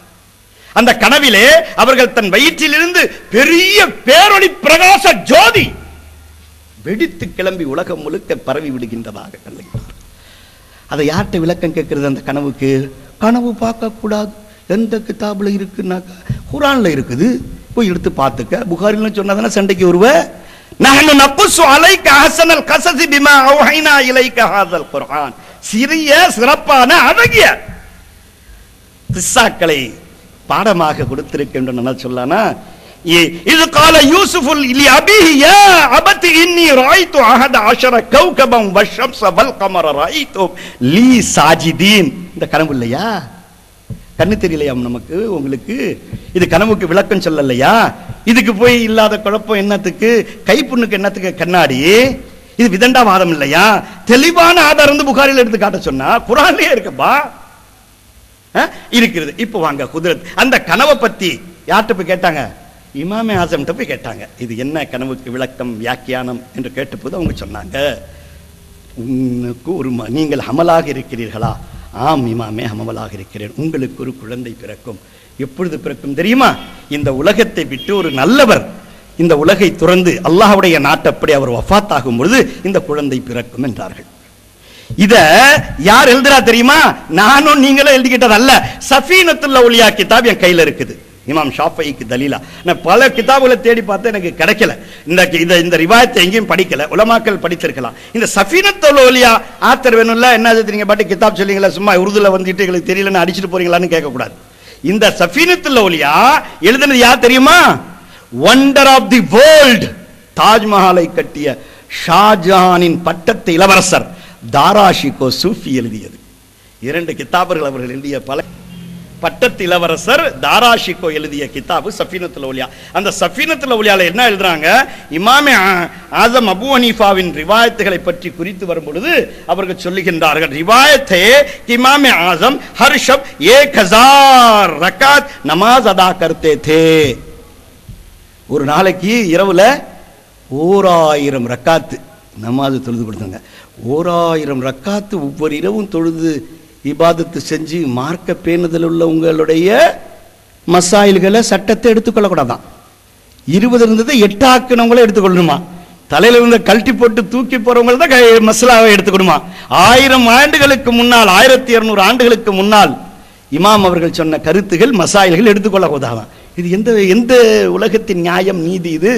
அந்த கனவிலே அவர்கள் தன் வயிற்றிலிருந்து பெரிய பேரொளி பிரகாச ஜோதி வெடித்து கிளம்பி உலகம் முழுக்க பரவி விடுகின்றதாக கண்டுகின்றார். அதை யார்கிட்ட விளக்கம் கேட்கிறது? அந்த கனவுக்கு கனவு பார்க்க கூடாது, எந்த கிதாபுல இருக்குன்னாக்கா குர்ஆன்ல இருக்குது, போய் எடுத்து பார்த்துக்க. புகாரில சொன்னதானே சண்டைக்கு வருவ. நஹ்னு நக்ஸு அலைக அஹ்ஸனல் கஸஸி பிமா அவ்ஹைனா இலைக ஹாஸல் குர்ஆன். சிறிய சிறப்பான அழகிய கிஸ்ஸாக்களை பாடமாக கொடுத்திருக்கின்றன. சொல்லானா, இது கால யூசுஃபுல் லி அபீஹி யா அபதி இன்னி ராய்து அஹத அஷர கௌகபம் வஷம்ஸ வல் கமர ராய்து லீ சாஜிதீன். இந்த கனவு இல்லையா? கண்ணு தெரியலையாம் நமக்கு, உங்களுக்கு இது கனவுக்கு விளக்கம் சொல்லலையா? இதுக்கு போய் இல்லாத குழப்பம் என்னத்துக்கு? கைப்புண்ணுக்கு என்னத்துக்கு கண்ணாடி? இது விதண்டாவாதம் இல்லையா? தெளிவான ஆதாரம் புகாரில் எடுத்து காட்ட சொன்னா குர்ஆன்லயே இருக்குப்பா, இருக்கிறது. இப்போ வாங்க குதிரத். அந்த கனவை பத்தி யார்கிட்ட போய் கேட்டாங்க? இமாமே ஆசம்கிட்ட போய் கேட்டாங்க. இது என்ன கனவுக்கு விளக்கம், வியாக்கியானம் என்று கேட்டபோது அவங்க சொன்னாங்க, நீங்கள் ஹமலாக இருக்கிறீர்களா? ஆம் இமாமே, ஹமலாக இருக்கிறேன். உங்களுக்கு ஒரு குழந்தை பிறக்கும். எப்பொழுது பிறக்கும் தெரியுமா? இந்த உலகத்தை விட்டு ஒரு நல்லவர் இந்த உலகை துறந்து அல்லாஹ்வுடைய நாட்டப்படி அவர் வஃபாத் ஆகும் பொழுது இந்த குழந்தை பிறக்கும் என்றார்கள். இத யார் எழுதுறா தெரியுமா? நானும் நீங்களும் எழுதிக்கிட்டது அல்ல. சஃபீனத்துல் அவுலியா கிதாப் என் கையில இருக்குது, இமாம் ஷாஃபிக்கு தலீலா. நான் பல கிதாபுகளை தேடி பார்த்தேன், எனக்கு கிடைக்கல. இந்த ரிவாயத்தை எங்கேயும் படிக்கல. உலமாக்கள் படித்திருக்கலாம். இந்த சஃபீனத்துல் அவுலியா ஆத்தர் வேணும்ல, என்ன நீங்க பாட்டு கிதாப் சொல்லிங்களா, சும்மா உருதுல வந்துட்டு எங்களுக்கு தெரியலன்னு அடிச்சுட்டு போறீங்களான்னு கேட்கக்கூடாது. இந்த சஃபீனத்துல் அவுலியா எழுதுனது யார் தெரியுமா? வண்டர் ஆஃப் தி வேர்ல்ட், தாஜ்மஹாலை கட்டிய ஷாஜஹானின் பட்டத்து இளவரசர் தாராஷிகோ சூஃபி எழுதியது. 2 கிதாபுகள் அவர்கள் எழுதிய. பல பட்டத்து இளவரசர் தாராஷிகோ எழுதிய கிதாபு சஃபீனத்துல் அவுலியா. அந்த சஃபீனத்துல் அவுலியால என்ன எழுதுறாங்க? இமாமே ஆசம் அபூ ஹனீஃபாவின் ரிவாயத்துகளை பற்றி குறித்து வரும் பொழுது அவர்கள் சொல்லுகின்றார்கள், ரிவாயத்தே இமாமே ஆசம் ஹர் ஷப் 1000 ரக்காத் நமாஸ் அதா கர்த்தே தே. ஒரு நாளைக்கு இரவுல 1000 ரக்காத்து நமாஸ் தொழுது கொடுத்தாங்க. 1000 ரக்காத்து ஒவ்வொரு இரவும் தொழுது இபாதத்து செஞ்சு மார்க்க பேணுதல் உள்ள உங்களுடைய மசாயில்களை சட்டத்தை எடுத்துக்கொள்ளக்கூடாதான். 20 இருந்தது 8 ஆக்கினவங்களே எடுத்துக்கொள்ளணுமா? தலையில இருந்த கழட்டி போட்டு தூக்கி போறவங்களை தான் மசாலாவை எடுத்துக்கணுமா? 1000 ஆண்டுகளுக்கு முன்னால், 1200 ஆண்டுகளுக்கு முன்னால் இமாம் அவர்கள் சொன்ன கருத்துகள் மசாயில்கள் எடுத்துக்கொள்ளக்கூடாதான். இது எந்த உலகத்தின் நியாயம், நீதி இது?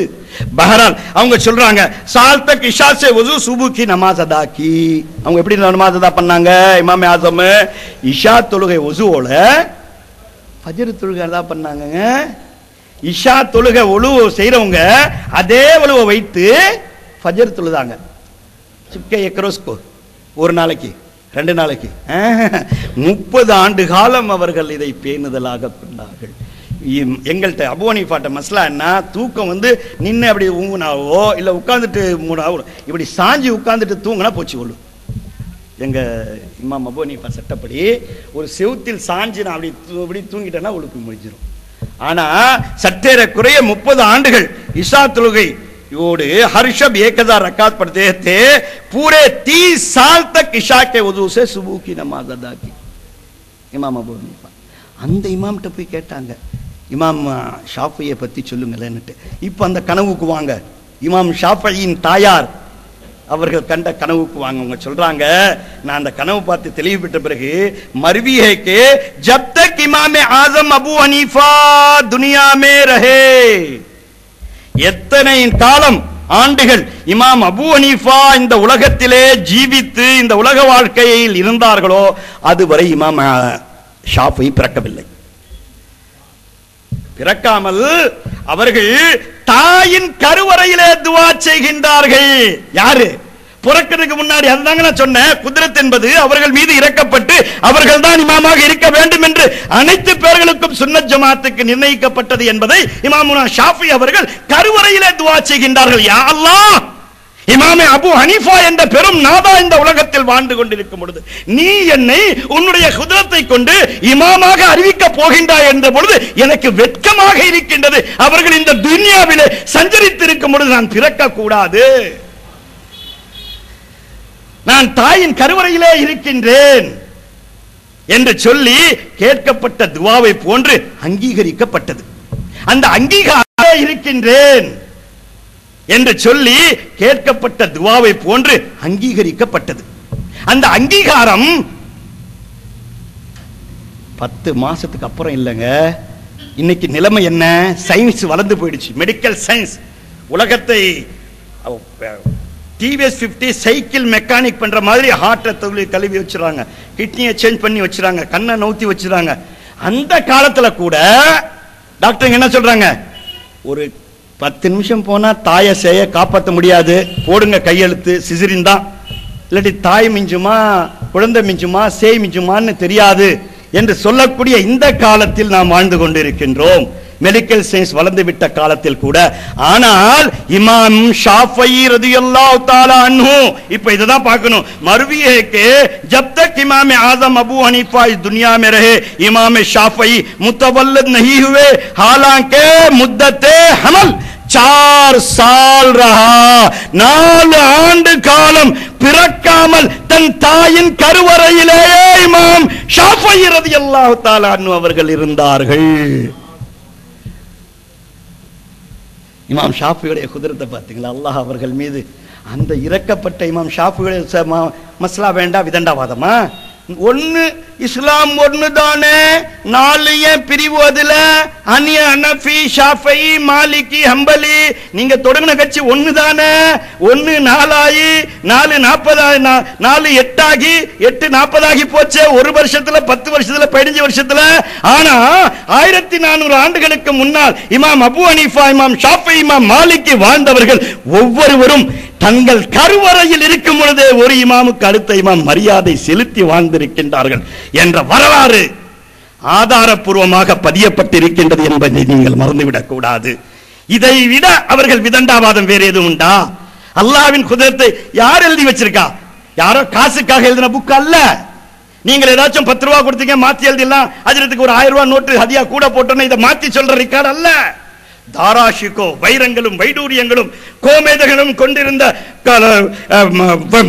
பஹரால் அவங்க சொல்றாங்க, சால் தக் இஷா சே வஜூ சுபஹ் கி நமாஸ் அதா கி. அவங்க எப்படி நமாஸ் அதா பண்ணாங்க? இமாம் ஆசம் இஷா தொழுகை வஜூவோட ஃபஜ்ர் தொழுகை அதா பண்ணாங்க. இஷா தொழுகை ஒழுவு செய்றவங்க அதே ஒழுவை வைத்து ஃபஜ்ர் தொழுதாங்க. சுக்கே எக்ரோஸ்கோ ஒரு நாளைக்கு 2 நாளைக்கு 30 ஆண்டு காலம் அவர்கள் இதை பேணுதலாக கொண்டார்கள். எங்கள்கிட்ட அபூ ஹனீஃபாட்ட மஸ்லா என்ன, தூக்கம் நின்று அப்படி ஊங்குனாவோ இல்லை உட்காந்துட்டு மூணாவோ, இப்படி சாஞ்சி உட்காந்துட்டு தூங்கினா போச்சு கொள்ளு. எங்க இமாம் அபூ ஹனீஃபா சட்டப்படி ஒரு செவுத்தில் சாஞ்சி நான் அப்படி தூங்கிட்டேன்னா ஒழுக்கு முடிஞ்சிடும். ஆனா சற்றேற குறைய 30 ஆண்டுகள் இஷா தொழுகை योड़ हर शब 1000 रकात पढ़ते थे, पूरे 30 साल तक इशा के वजू से सुबह की नमाज अदा की. இமாம் அபூ ஹனீஃபா அந்த இமாம்கிட்ட போய் கேட்டாங்க, இமாம் ஷாஃபியை பற்றி சொல்லுங்களேன்னுட்டு. இப்போ அந்த கனவுக்கு வாங்க, இமாம் ஷாஃபியின் தாயார் அவர்கள் கண்ட கனவுக்கு வாங்க. அவங்க சொல்றாங்க, நான் அந்த கனவு பார்த்து தெளிவு பெற்ற பிறகு மர்வி है कि जब तक इमाम आजम अबू हनीफा दुनिया में रहे, எத்தனை காலம் ஆண்டுகள் இமாம் அபூ ஹனீஃபா இந்த உலகத்திலே ஜீவித்து இந்த உலக வாழ்க்கையில் இருந்தார்களோ அதுவரை இமாம் ஷாஃபி பிறக்கவில்லை. பிறக்காமல் அவர்கள் தாயின் கருவறையிலே துஆ செய்கின்றார்கள். யாரு பிறக்கிறதுக்கு முன்னாடி? அதுதாங்க நான் சொன்னேன், குத்ரத் என்பது அவர்கள் மீது இறக்கப்பட்டு அவர்கள் தான் இமாமாக இருக்க வேண்டும் என்று அனைத்து பேர்களுக்கும் சுன்னத் ஜமாத்துக்கு நிர்ணயிக்கப்பட்டது என்பதை இமாமுனா ஷாஃபி அவர்கள் கருவறையிலே துஆ செய்கின்றார்கள். யா அல்லாஹ், இமாமே அபு ஹனீஃபா என்ற பெரும் நாதா இந்த உலகத்தில் வாழ்ந்து கொண்டிருக்கும் பொழுது நீ என்னை உன்னுடைய குதிரத்தை கொண்டு இமாமாக அறிவிக்க போகின்றாய் என்ற பொழுது எனக்கு வெட்கமாக இருக்கின்றது. அவர்கள் இந்த துன்யாவிலே சஞ்சரித்திருக்கும் பொழுது நான் பிறக்க கூடாது, நான் தாயின் கருவறையிலே இருக்கின்றேன் என்று சொல்லி கேட்கப்பட்ட துவாவை போன்று அங்கீகரிக்கப்பட்டது. அந்த அங்கீகாரம் இருக்கின்றேன் என்று சொல்லி கேட்கப்பட்ட துவாவை போன்று அங்கீகரிக்கப்பட்டது. அந்த அங்கீகாரம் 10 மாசத்துக்கு அப்புறம் இல்லைங்க. இன்னைக்கு நிலைமை என்ன? சயின்ஸ் வளர்ந்து போயிடுச்சு, மெடிக்கல் சயின்ஸ் உலகத்தை டிவிஎஸ் 50 சைக்கிள் மெக்கானிக் பண்ற மாதிரி ஹார்ட்டை கழுவி வச்சுறாங்க, கிட்னியை சேஞ்ச் பண்ணி வச்சுறாங்க, கண்ணை நவுத்தி வச்சுறாங்க. அந்த காலத்துல கூட டாக்டர் என்ன சொல்றாங்க, ஒரு 10 நிமிஷம் போனா தாயை சேய காப்பாற்ற முடியாது, போடுங்க கையெழுத்து, சிசிரின் தான், இல்லாட்டி தாய் மிஞ்சுமா குழந்தை மிஞ்சுமா சேய் மிஞ்சுமான்னு தெரியாது என்று சொல்லக்கூடிய இந்த காலத்தில் நாம் வாழ்ந்து கொண்டிருக்கின்றோம், மெடிக்கல் சயின்ஸ் வளர்ந்து விட்ட காலத்தில் கூட. ஆனால் இமாம் ஷாஃபி ரலியல்லாஹு தஆலா அன்ஹு இப்ப இததான் பார்க்கணும். மர்வி है कि जब तक इमाम आजम अबू हनीफा इस दुनिया में रहे इमाम शाफई मुतवल्लिद नहीं हुए, हालांकि मुद्दते हमल 4 साल रहा, 4 ஆண்டு காலம் பிறக்காமல் தன் தாயின் கருவறையிலேயே இமாம் ஷாஃபி ரலியல்லாஹு தஆலா அன்ஹு அவர்கள் இருந்தார்கள். இமாம் ஷாஃபியுடைய குதிரத்தை பார்த்தீங்களா? அல்லாஹ் அவர்கள் மீது அந்த இறக்கப்பட்ட இமாம் ஷாஃபியுடைய மஸ்லா வேண்டாம் விதண்டாவாதமா? ஒன்னு இஸ்லாம் ஒன்னு தானே, 4 பிரிவு, அதுல அனிய ஹனஃபி ஷாஃபி மாலிகி ஹம்பலி, நீங்க தொடங்கின கட்சி ஒன்னு தானே. 1 4 ஆகி 4 40 4 8 ஆகி 8 40 ஆகி போச்சு, ஒரு வருஷத்துல 10 வருஷத்துல 15 வருஷத்துல. ஆனா 1400 ஆண்டுகளுக்கு முன்னால் இமாம் அபு ஹனீஃபா, இமாம் ஷாஃபி, இமாம் மாலிகி வாழ்ந்தவர்கள் ஒவ்வொருவரும் தங்கள் கருவறையில் இருக்கும் பொழுதே ஒரு இமாமுக்கு அடுத்த இமாம் மரியாதை செலுத்தி வாழ்ந்திருக்கின்றார்கள் என்ற வரலாறு ஆதாரப்பூர்வமாக பதியப்பட்டிருக்கின்றது என்பதை நீங்கள் மறந்துவிடக் கூடாது. இதை விட அவர்கள் விதண்டாவாதம் வேறு எதுவும் உண்டா? அல்லாஹ்வின் குதிரத்தை யார் எழுதி வச்சிருக்கா? யாரோ காசுக்காக எழுதின புக் அல்ல. நீங்கள் ஏதாச்சும் 10 ரூபா கொடுத்தீங்க மாத்தி எழுதிடலாம், ஹஜ்ரத்துக்கு ஒரு 1000 ரூபாய் நோட்டு ஹதியா கூட போட்டோன்னு இதை மாத்தி சொல்ற ரெக்கார்ட் அல்ல. தாராஷிகோ வைரங்களும் வைடூரியங்களும் கோமேதகளும் கொண்டிருந்த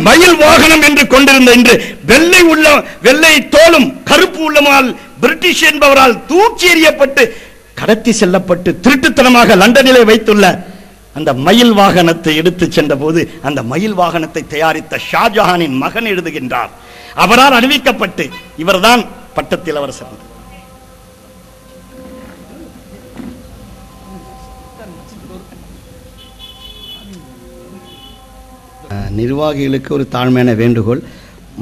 மயில் வாகனம் என்று கொண்டிருந்த இன்று வெள்ளை தோலும் கருப்பு உள்ளமால் பிரிட்டிஷ் என்பவரால் தூக்கி எறியப்பட்டு கடத்தி செல்லப்பட்டு திருட்டுத்தனமாக லண்டனிலே வைத்துள்ள அந்த மயில் வாகனத்தை எடுத்து சென்ற போது அந்த மயில் வாகனத்தை தயாரித்த ஷாஜஹானின் மகன் எழுதுகின்றார். அவரால் அறிவிக்கப்பட்டு இவர்தான் பட்டத்தில் அவர் சென்றார். நிர்வாகிகளுக்கு ஒரு தாழ்மையான வேண்டுகோள்,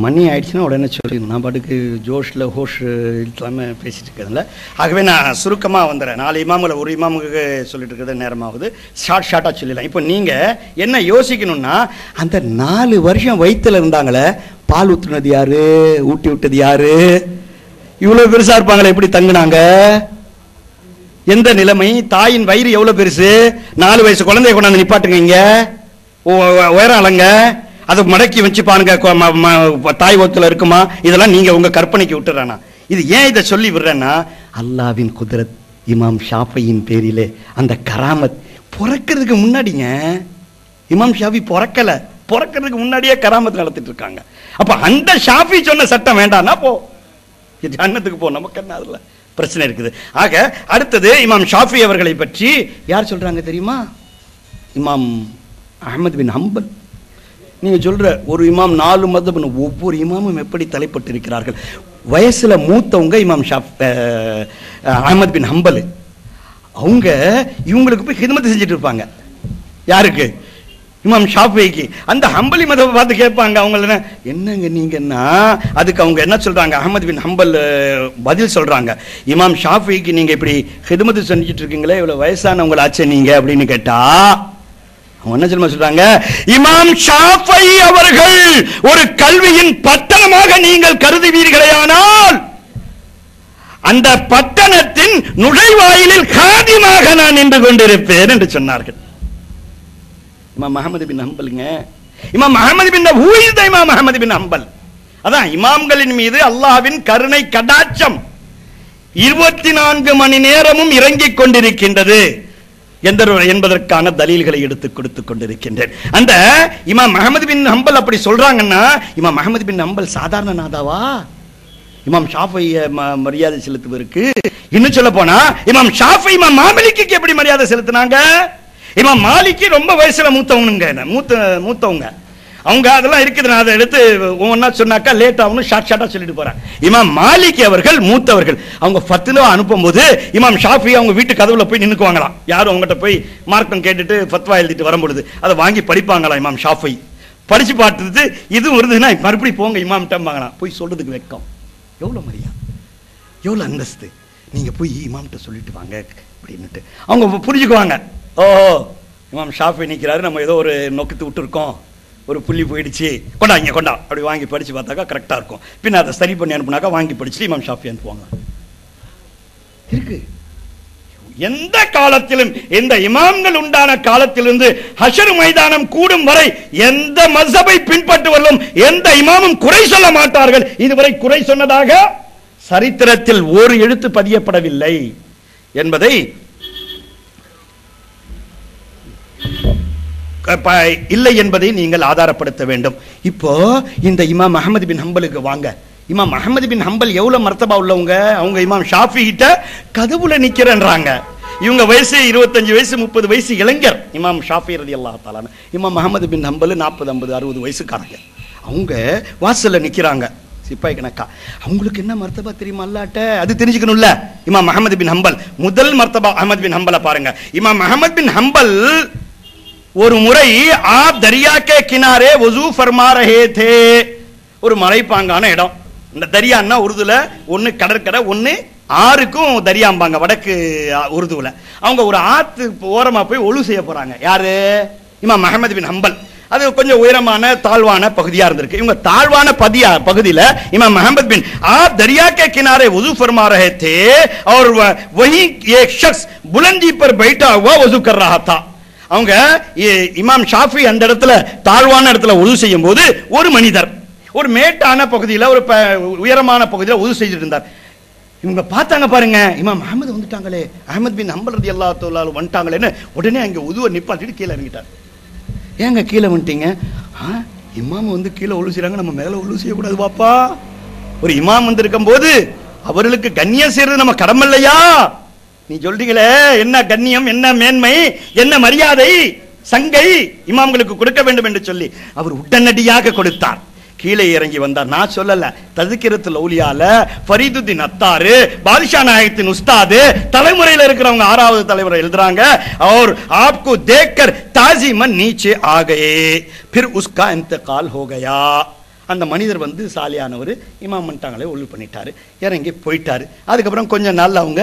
மணி ஆயிடுச்சுன்னா உடனே சொல்லி, நான் பாட்டுக்கு ஜோஷில் ஹோஷ் இல்லாமல் பேசிட்டு இருக்கிறதில்ல. ஆகவே நான் சுருக்கமாக வந்துடுறேன். 4 இமாமுல ஒரு இமாமுக்கு சொல்லிட்டு இருக்கிறது நேரமாகுது, ஷார்ட்டாக சொல்லிடலாம். இப்போ நீங்கள் என்ன யோசிக்கணும்னா, அந்த 4 வருஷம் வயிற்றில் இருந்தாங்களே, பால் ஊற்றுனது யாரு, ஊட்டி விட்டது யாரு, இவ்வளோ பெருசாக இருப்பாங்களே, எப்படி தங்குனாங்க, எந்த நிலைமை, தாயின் வயிறு எவ்வளோ பெருசு, 4 வயசு குழந்தைய கொண்டாந்து நிப்பாட்டுங்க, இங்கே உயரம் அளங்க, அதை மடக்கி வச்சு பாருங்க, தாய் ஓத்துல இருக்குமா, இதெல்லாம் நீங்க உங்க கற்பனைக்கு விட்டுறானா? இது ஏன் இதை சொல்லி விடுறேன்னா, அல்லாஹ்வின் குதிரத் இமாம் ஷாஃபியின் பேரிலே அந்த கராமத் பிறக்கிறதுக்கு முன்னாடிங்க, இமாம் ஷாஃபி பிறக்கிறதுக்கு முன்னாடியே கராமத் நடத்திட்டு இருக்காங்க. அப்ப அந்த ஷாஃபி சொன்ன சட்டம் வேண்டாம்னா போ, ஜன்னத்துக்கு போ, நமக்கு என்ன அதுல பிரச்சனை இருக்குது. ஆக அடுத்தது இமாம் ஷாஃபி அவர்களை பற்றி யார் சொல்றாங்க தெரியுமா? இமாம் அஹ்மத் பின் ஹம்பல். நீங்க சொல்ற ஒரு இமாம் 4 மதம், ஒவ்வொரு இமாமும் எப்படி தலைப்பட்டு இருக்கிறார்கள். வயசுல மூத்தவங்க இமாம் அஹ்மத் பின் ஹம்பல், அவங்க இவங்களுக்கு போய் ஹிதமத் செஞ்சுட்டு இருப்பாங்க. யாருக்கு? இமாம் ஷாஃபிக்கு. அந்த ஹம்பலி மதத்தை பார்த்து கேட்பாங்க, அவங்க என்னங்க நீங்கன்னா, அதுக்கு அவங்க என்ன சொல்றாங்க, அஹ்மத் பின் ஹம்பல் பதில் சொல்றாங்க, இமாம் ஷாஃபிக்கு நீங்க இப்படி ஹிதமத் செஞ்சுட்டு இருக்கீங்களே, இவ்வளவு வயசானவங்களை ஆச்சு நீங்க அப்படின்னு கேட்டா அவங்க என்ன சொல்றாங்க, இமாம் ஷாஃபி அவர்கள் ஒரு கல்வியின் பட்டணமாக நீங்கள் கருதுவீர்களேயானால் அந்த பட்டணத்தின் நுழைவாயிலில் காதிமாக நான் நின்று கொண்டிருப்பேன் என்று சொன்னார்கள். இமாம் அஹ்மத் பின் ஹம்பல்ங்க. இமாம் அஹ்மத் பின் ஹூ இஸ் தி இமாம் அஹ்மத் பின் ஹம்பல்? அதான் இமாம்களின் மீது அல்லாஹ்வின் கருணை கடாட்சம் 24 மணி நேரமும் இறங்கிக் கொண்டிருக்கின்றது என்பதற்கான தலீல்களை எடுத்து கொடுத்துக் கொண்டிருக்கின்றேன். அந்த இமாம் அஹ்மத் பின் ஹம்பல் அப்படி சொல்றாங்கன்னா, இமாம் அஹ்மத் பின் ஹம்பல் சாதாரண நாதாவா? இமாம் ஷாஃபி மரியாதை செலுத்துவதற்கு, இன்னும் சொல்ல போனா இமாம் ஷாஃபி இமாம் மாலிக்கு எப்படி மரியாதை செலுத்தினாங்க? இமாம் மாலிக்கு ரொம்ப வயசுல மூத்தவங்க அவங்க, அதெல்லாம் இருக்குது. நான் அதை எடுத்து ஒவ்வொன்னா சொன்னாக்கா லேட் ஆகணும், ஷார்ட்டா சொல்லிட்டு போறேன். இமாம் மாலிக் அவர்கள் மூத்தவர்கள். அவங்க ஃபத்வா அனுப்பும் போது இமாம் ஷாஃபி அவங்க வீட்டு கதவுல போய் நின்னுக்குவாங்களாம். யாரும் அவங்ககிட்ட போய் மார்க்கம் கேட்டுட்டு ஃபத்வா எழுதிட்டு வரும்பொழுது அதை வாங்கி படிப்பாங்களாம். இமாம் ஷாஃபி படிச்சு பார்த்துட்டு இது வருதுன்னா மறுபடியும் போங்க இமாம்ட்டாங்களாம். போய் சொல்றதுக்கு வெக்கம். எவ்வளவு மரியாதை, எவ்வளவு அந்தஸ்து. நீங்க போய் இமாம்கிட்ட சொல்லிட்டு வாங்க அப்படின்னுட்டு அவங்க புரிஞ்சுக்குவாங்க. ஓ, இமாம் ஷாஃபி நிற்கிறாரு, நம்ம ஏதோ ஒரு நோக்கத்தை விட்டு இருக்கோம், ஒரு புள்ளி போயிடுச்சு, கொண்டா இங்க கொண்டா அப்படி வாங்கி படிச்சு பார்த்தாக்கா கரெக்டா இருக்கும். பின்ன அதை சரி பண்ணி அனுப்புனாக்கா வாங்கி படிச்சுட்டு இமாம் ஷாஃபி அனுப்புவாங்க. இருக்கு. எந்த காலத்திலும் எந்த இமாம்கள் உண்டான காலத்திலிருந்து ஹஷர் மைதானம் கூடும் வரை எந்த மஸ்ஹபை பின்பற்றுவதும் எந்த இமாமும் குறை சொல்ல மாட்டார்கள். இதுவரை குறை சொன்னதாக சரித்திரத்தில் ஒரு எழுத்து பதியப்படவில்லை என்பதை இல்லை என்பதை நீங்கள் ஆதாரப்படுத்த வேண்டும். இப்போ இந்த இமாம் அஹ்மத் பின் ஹம்பலுக்கு வாங்க. இமாம் அஹ்மத் பின் ஹம்பல் எவ்வளவு மர்த்தபா உள்ளவங்க? அவங்க இமாம் ஷாஃபி கிட்ட கதவுல நிக்கிறேன்றாங்க. இவங்க வயசு 25 வயசு 30 வயசு இளைஞர். இமாம் ஷாஃபி ரலியல்லாஹு தஆலா. இமாம் அஹ்மத் பின் ஹம்பல் 40 50 60 வயசுக்காரங்க. அவங்க வாசல்ல நிக்கிறாங்க சிப்பாய் கணக்கா. அவங்களுக்கு என்ன மர்த்தபா தெரியுமா அல்லாட்ட? அது தெரிஞ்சுக்கணும்ல. இமாம் அஹ்மத் பின் ஹம்பல் முதல் மர்த்தபா அஹ்மத் பின் ஹம்பலை பாருங்க. இமாம் அஹ்மத் பின் ஹம்பல் ஒரு முறை ஆப் தரியா கே கினாரே வஜூ ஃபர்மா ரஹே தே. ஒரு மலைப்பாங்கான இடம். இந்த தரியான்னா உருதுல ஒன்னு கடற்கரை, ஒன்னு ஆறுக்கும் தரியாம்பாங்க வடக்கு உருதுல. அவங்க ஒரு ஆத்து ஓரமா போய் ஒழு செய்ய போறாங்க. யாரு? இமாம் அஹ்மத் பின் ஹம்பல். அது கொஞ்சம் உயரமான தாழ்வான பகுதியா இருந்திருக்கு. இவங்க தாழ்வான பகுதியில இமாம் அஹ்மத் பின் आप दरिया के किनारे वजू फरमा रहे थे और वहीं एक शख्स बुलंदी पर बैठा हुआ वजू कर रहा था. அவங்க இமாம் ஷாஃபி அந்த இடத்துல தாழ்வான இடத்துல உது செய்யும் போது ஒரு மனிதர் ஒரு மேட்டான பகுதியில் ஒரு உயரமான பகுதியில் உது செய்துட்டு இருந்தார். இவங்க பார்த்தாங்க பாருங்க, இமாம் அஹ்மத் வந்துட்டாங்களே, அஹ்மத் பின் ஹம்பல் ரலியல்லாஹு தஆலா வந்துட்டாங்களேன்னு உடனே அங்க உதுவை நிப்பாட்டிட்டு கீழே இறங்கிட்டார். ஏங்க கீழே வந்துட்டீங்க? இமாம் வந்து கீழே உழு செய்யறாங்க, நம்ம மேல உழு செய்யக்கூடாது பாப்பா. ஒரு இமாம் வந்து இருக்கும் போது அவர்களுக்கு கண்ணியம் செய்யறது நம்ம கடமை இல்லையா? நீ சொல்றீங்களே, என்ன கண்ணியம், என்ன மேன்மை, என்ன மரியாதை, சங்கை இமாம்களுக்கு கொடுக்க வேண்டும் என்று சொல்லி அவர் உடனடியாக கொடுத்தார். கீழே இறங்கி வந்தார். நான் சொல்லல, தஸ்கிரத்துல் அவுலியால ஃபரீதுத்தீன் அத்தாரு பாதுஷா நாயகத்தின் உஸ்தாது தலைமுறையில் இருக்கிறவங்க 6வது தலைமுறை எழுதுறாங்க. और आपको देखकर ताजीमन नीचे आ गए फिर उसका इंतकाल हो गया. அந்த மனிதர் வந்து சாலியானவர், இமாம் பண்ணிட்டாங்களே ஒழு பண்ணிட்டாரு, இறங்கி போயிட்டாரு. அதுக்கப்புறம் கொஞ்ச நாள் அவங்க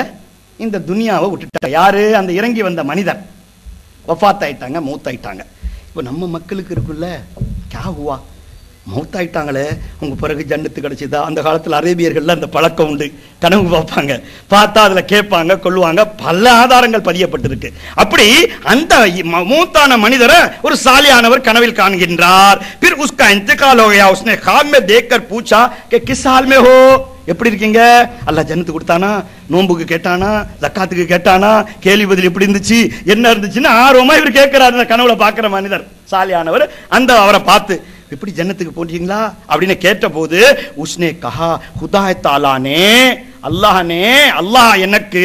இந்த துனியாவை விட்டுட்டாங்க. யாரு? அந்த இறங்கி வந்த மனிதர் வஃபாத் ஆயிட்டாங்க, மௌத்தாயிட்டாங்க. இப்போ நம்ம மக்களுக்கு இருக்குல்ல, கா ஹுவா, மௌத்தாயிட்டாங்களே, அவங்க பிறகு ஜன்னத்து கிடைச்சதா? அந்த காலத்தில் அரேபியர்கள் அந்த பழக்கம் உண்டு. கனவு பார்ப்பாங்க, பார்த்தா அதுல கேட்பாங்க, கொள்ளுவாங்க. பல ஆதாரங்கள் பதியப்பட்டிருக்கு. அப்படி அந்த மூத்தான மனிதரை ஒரு சாலியானவர் கனவில் காண்கின்றார். फिर उसका इंतकाल हो गया. उसने ख्वाब में देखकर पूछा कि किस हाल में हो, எப்படி இருக்கீங்க? அல்லாஹ் ஜன்னத்து கொடுத்தானா? நோன்புக்கு கேட்டானா? ஜக்காத்துக்கு கேட்டானா? கேள்வி பதில் எப்படி இருந்துச்சு, என்ன இருந்துச்சுன்னு ஆர்வமா இவர் கேட்கிறார். அந்த கனவுல பாக்குற மனிதர் சாலியானவர் அந்த அவரை பார்த்து, எப்படி ஜன்னத்துக்கு போன்றீங்களா அப்படின்னு கேட்ட போது, உஸ்னே கஹா खुदा ताला ने, அல்லாஹ் ने, அல்லாஹ் எனக்கு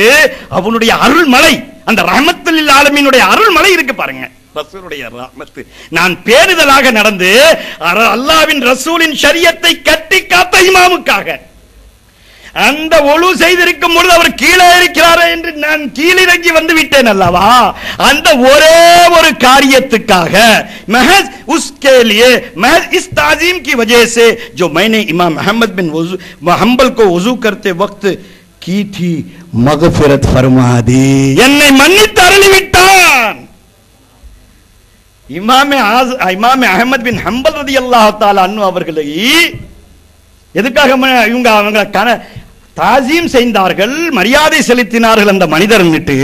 அவனுடைய அருள்மலை, அந்த ரஹ்மத்துல் ஆலமீனுடைய அருள்மலை இருக்கு பாருங்க, ரசூலுடைய ரஹ்மத். நான் பேணுதலாக நடந்து அல்லாஹ்வின் ரசூலின் ஷரியத்தை கட்டி காத்த இமாமுக்காக அந்த ஒழு செய்திருக்கும் பொழுது அவர் கீழே இருக்கிறாரே என்று நான் கீழிறங்கி வந்து விட்டேன் அல்லவா? அந்த ஒரே ஒரு காரியத்துக்காக महज उसके लिए महज इस ताजीम की वजह से जो मैंने इमाम अहमद बिन हंबल को वजू करते वक्त की थी, मगफिरत फरमा दी, என்னை மன்னித்து அருளிவிட்டான். இமாம் அஹ்மத் பின் ஹம்பல் ரலியல்லாஹு தஆலா அன்ஹு அவர்களை எதுக்காக இவங்க அவங்க தாசீம் செய்தார்கள், மரியாதை செலுத்தினார்கள் அந்த மனிதர்ன்னுட்டு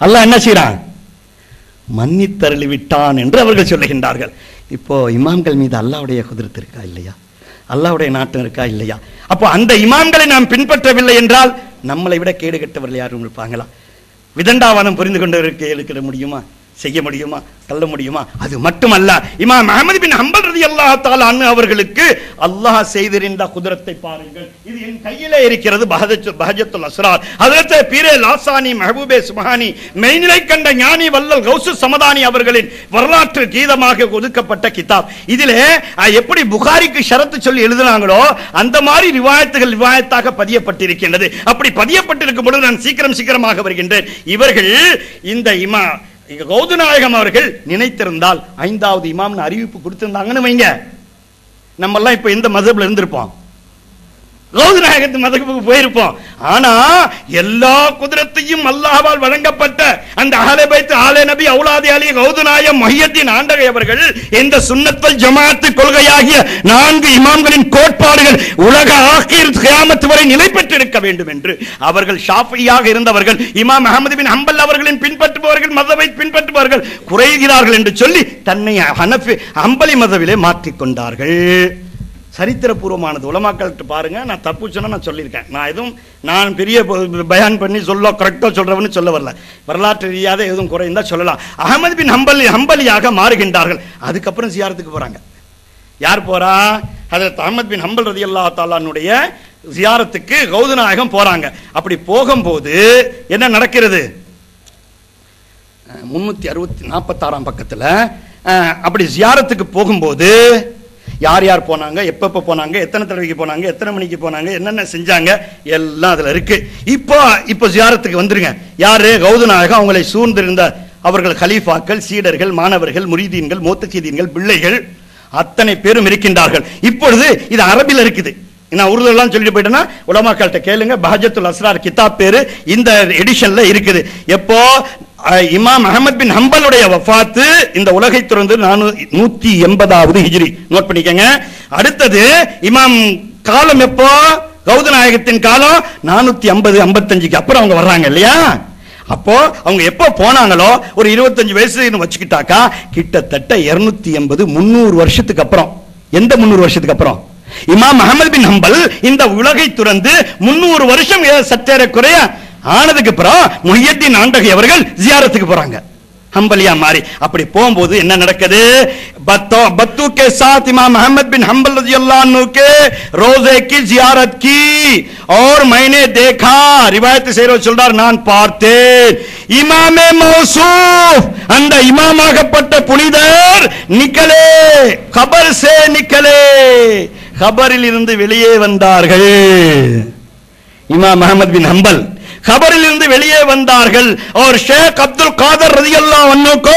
அல்லாஹ் என்ன செய்றான்? மன்னித்தருளி விட்டான் என்று அவர்கள் சொல்லுகின்றார்கள். இப்போ இமாம்கள் மீது அல்லாஹ்வுடைய குதிரத் இருக்கா இல்லையா? அல்லாஹ்வுடைய நாட்டம் இருக்கா இல்லையா? அப்போ அந்த இமாம்களை நாம் பின்பற்றவில்லை என்றால் நம்மளை விட கேடு கெட்டவர்கள் யாரும் இருப்பாங்களா? விதண்டாவாதம் புரிந்து கொண்டு இருக்க முடியுமா? செய்ய முடியுமா? தள்ள முடியுமா? அது மட்டுமல்ல, இமாம் அஹ்மத் பின் ஹம்பல் ரலியல்லாஹு தஆலா அன்ஹு அவர்களுக்கு அல்லாஹ் செய்திருந்த குதிரத்தை பாருங்கள். இது என் கையிலே இருக்கிறது. பஹஜத்துல் அஸ்ரார் ஹஜ்ரத் பீரே லாசானி மஹபூபே சுப்ஹானி மெய்நிலை கண்ட ஞானி வல்லல் கௌசு சமதானி அவர்களின் வரலாற்று கீதமாக ஒதுக்கப்பட்ட கிதாப். இதிலே எப்படி புகாரிக்கு ஷரத்து சொல்லி எழுதினாங்களோ அந்த மாதிரி ரிவாயத்தாக பதியப்பட்டிருக்கின்றது. அப்படி பதியப்பட்டிருக்கும் பொழுது நான் சீக்கிரமாக வருகின்றேன். இவர்கள் இந்த கௌது நாயகம் அவர்கள் நினைத்திருந்தால் 5வது இமாம்னு அறிவிப்பு கொடுத்திருந்தாங்கன்னு வைங்க, நம்ம எல்லாம் இப்ப எந்த மதப்ல இருந்திருப்போம்? கௌது நாயகத்தின் மதகுக்கு போயிருப்போம். ஆனா எல்லா குதிரத்தையும் அல்லாஹ்வால் வழங்கப்பட்ட அந்த அஹ்லே பைத் ஆலே நபி அவுலாதி அலி கௌது நாயகம் முஹியத்தீன் ஆண்டகை அவர்கள் இந்த சுன்னத்துல் ஜமாஅத் கொள்கையாகிய 4 இமாம்களின் கோட்பாடுகள் உலக ஆகிர் கியாமத் வரை நிலை பெற்றிருக்க வேண்டும் என்று அவர்கள் ஷாஃபியாக இருந்தவர்கள், இமாம் அஹ்மத் பின் ஹம்பல் அவர்களின் பின்பற்றுபவர்கள், மதவை பின்பற்றுபவர்கள் குறைகிறார்கள் என்று சொல்லி தன்னை ஹனஃபி ஹம்பலி மதவிலே மாற்றிக்கொண்டார்கள். சரித்திரபூர்வமானது. உலமாக்கள்கிட்ட பாருங்க, நான் தப்பு சொன்னா நான் சொல்லியிருக்கேன். நான் பெரிய பயான் பண்ணி கரெக்டா சொல்றவன்னு சொல்ல வரல. வரலாற்று ரீதியாக எதுவும் குறை இருந்தா சொல்லலாம். அஹ்மத் பின் ஹம்பலியாக மாறுகின்றார்கள். அதுக்கப்புறம் ஜியாரத்துக்கு போறாங்க. யார் போறா? ஹஜ்ரத் அஹ்மத் பின் ஹம்பல் ரலியல்லாஹு தஆலானுடைய ஜியாரத்துக்கு கௌது நாயகம் போறாங்க. அப்படி போகும்போது என்ன நடக்கிறது? 346 பக்கத்துல அப்படி ஜியாரத்துக்கு போகும்போது யார் யார் போனாங்க, எப்பப்ப போனாங்க, எத்தனை தடவைக்கு போனாங்க, எத்தனை மணிக்கு போனாங்க, என்னென்ன செஞ்சாங்க எல்லாம் அதுல இருக்கு. இப்போ ஜியாரத்துக்கு வந்துருங்க. யாரு? கௌது நாயகம், அவங்களை சூழ்ந்திருந்த அவர்கள் கலீஃபாக்கள், சீடர்கள், மாணவர்கள், முரீதீன்கள், மோத்தகீதீன்கள், பிள்ளைகள் அத்தனை பேரும் இருக்கின்றார்கள். இப்பொழுது இது அரபில இருக்குது. நான் உருது எல்லாம் சொல்லிட்டு போயிட்டேன்னா உலமாக்கள்கிட்ட கேளுங்க. பஹஜத்துல் அஸ்ரார் கிதாப் பேரு இந்த எடிஷன்ல இருக்குது. எப்போ இமாம் அஹ்மத் பின் ஹம்பலுடைய வஃபாத்து இந்த உலகை துறந்து 180வது ஹிஜ்ரி. நோட் பண்ணிக்கங்க. அடுத்தது இமாம் காலம் எப்போ? கௌது நாயகத்தின் காலம் 450-55க்கு அப்புறம் அவங்க வர்றாங்க இல்லையா? அப்போ அவங்க எப்போ போனாங்களோ ஒரு 25 வயசு வச்சுக்கிட்டாக்கா கிட்டத்தட்ட 280-300 வருஷத்துக்கு அப்புறம். எந்த 300 வருஷத்துக்கு அப்புறம்? இமாம் அஹ்மத் பின் ஹம்பல் இந்த உலகை துறந்து 300 வருஷம் சற்றேறக்குறைய ஆனதுக்கு அப்புறம் முஹியத்தீன் ஆண்டகை அவர்கள் ஜியாரத்துக்கு போறாங்க, ஹம்பலியா மாறி. அப்படி போகும்போது என்ன நடக்குது? बत्तू के साथ इमाम अहमद बिन हम्बल रज़ियल्लाहु अन्हु के रोजे की जियारत की और मैंने देखा. रिवायत से சொல்றார், நான் பார்த்தேன். இமாமே மௌசூஃப் அந்த இமாமாகப்பட்ட புனிதர் நிக்கலே, கபர் சே நிக்கலே, கபரில் இருந்து வெளியே வந்தார்கள். இமாம் அஹ்மத் பின் ஹம்பல் खबरिल इருந்து வெளியே வந்தார்கள். और शेख अब्दुल कादर रज़ियल्लाहु अन्हु को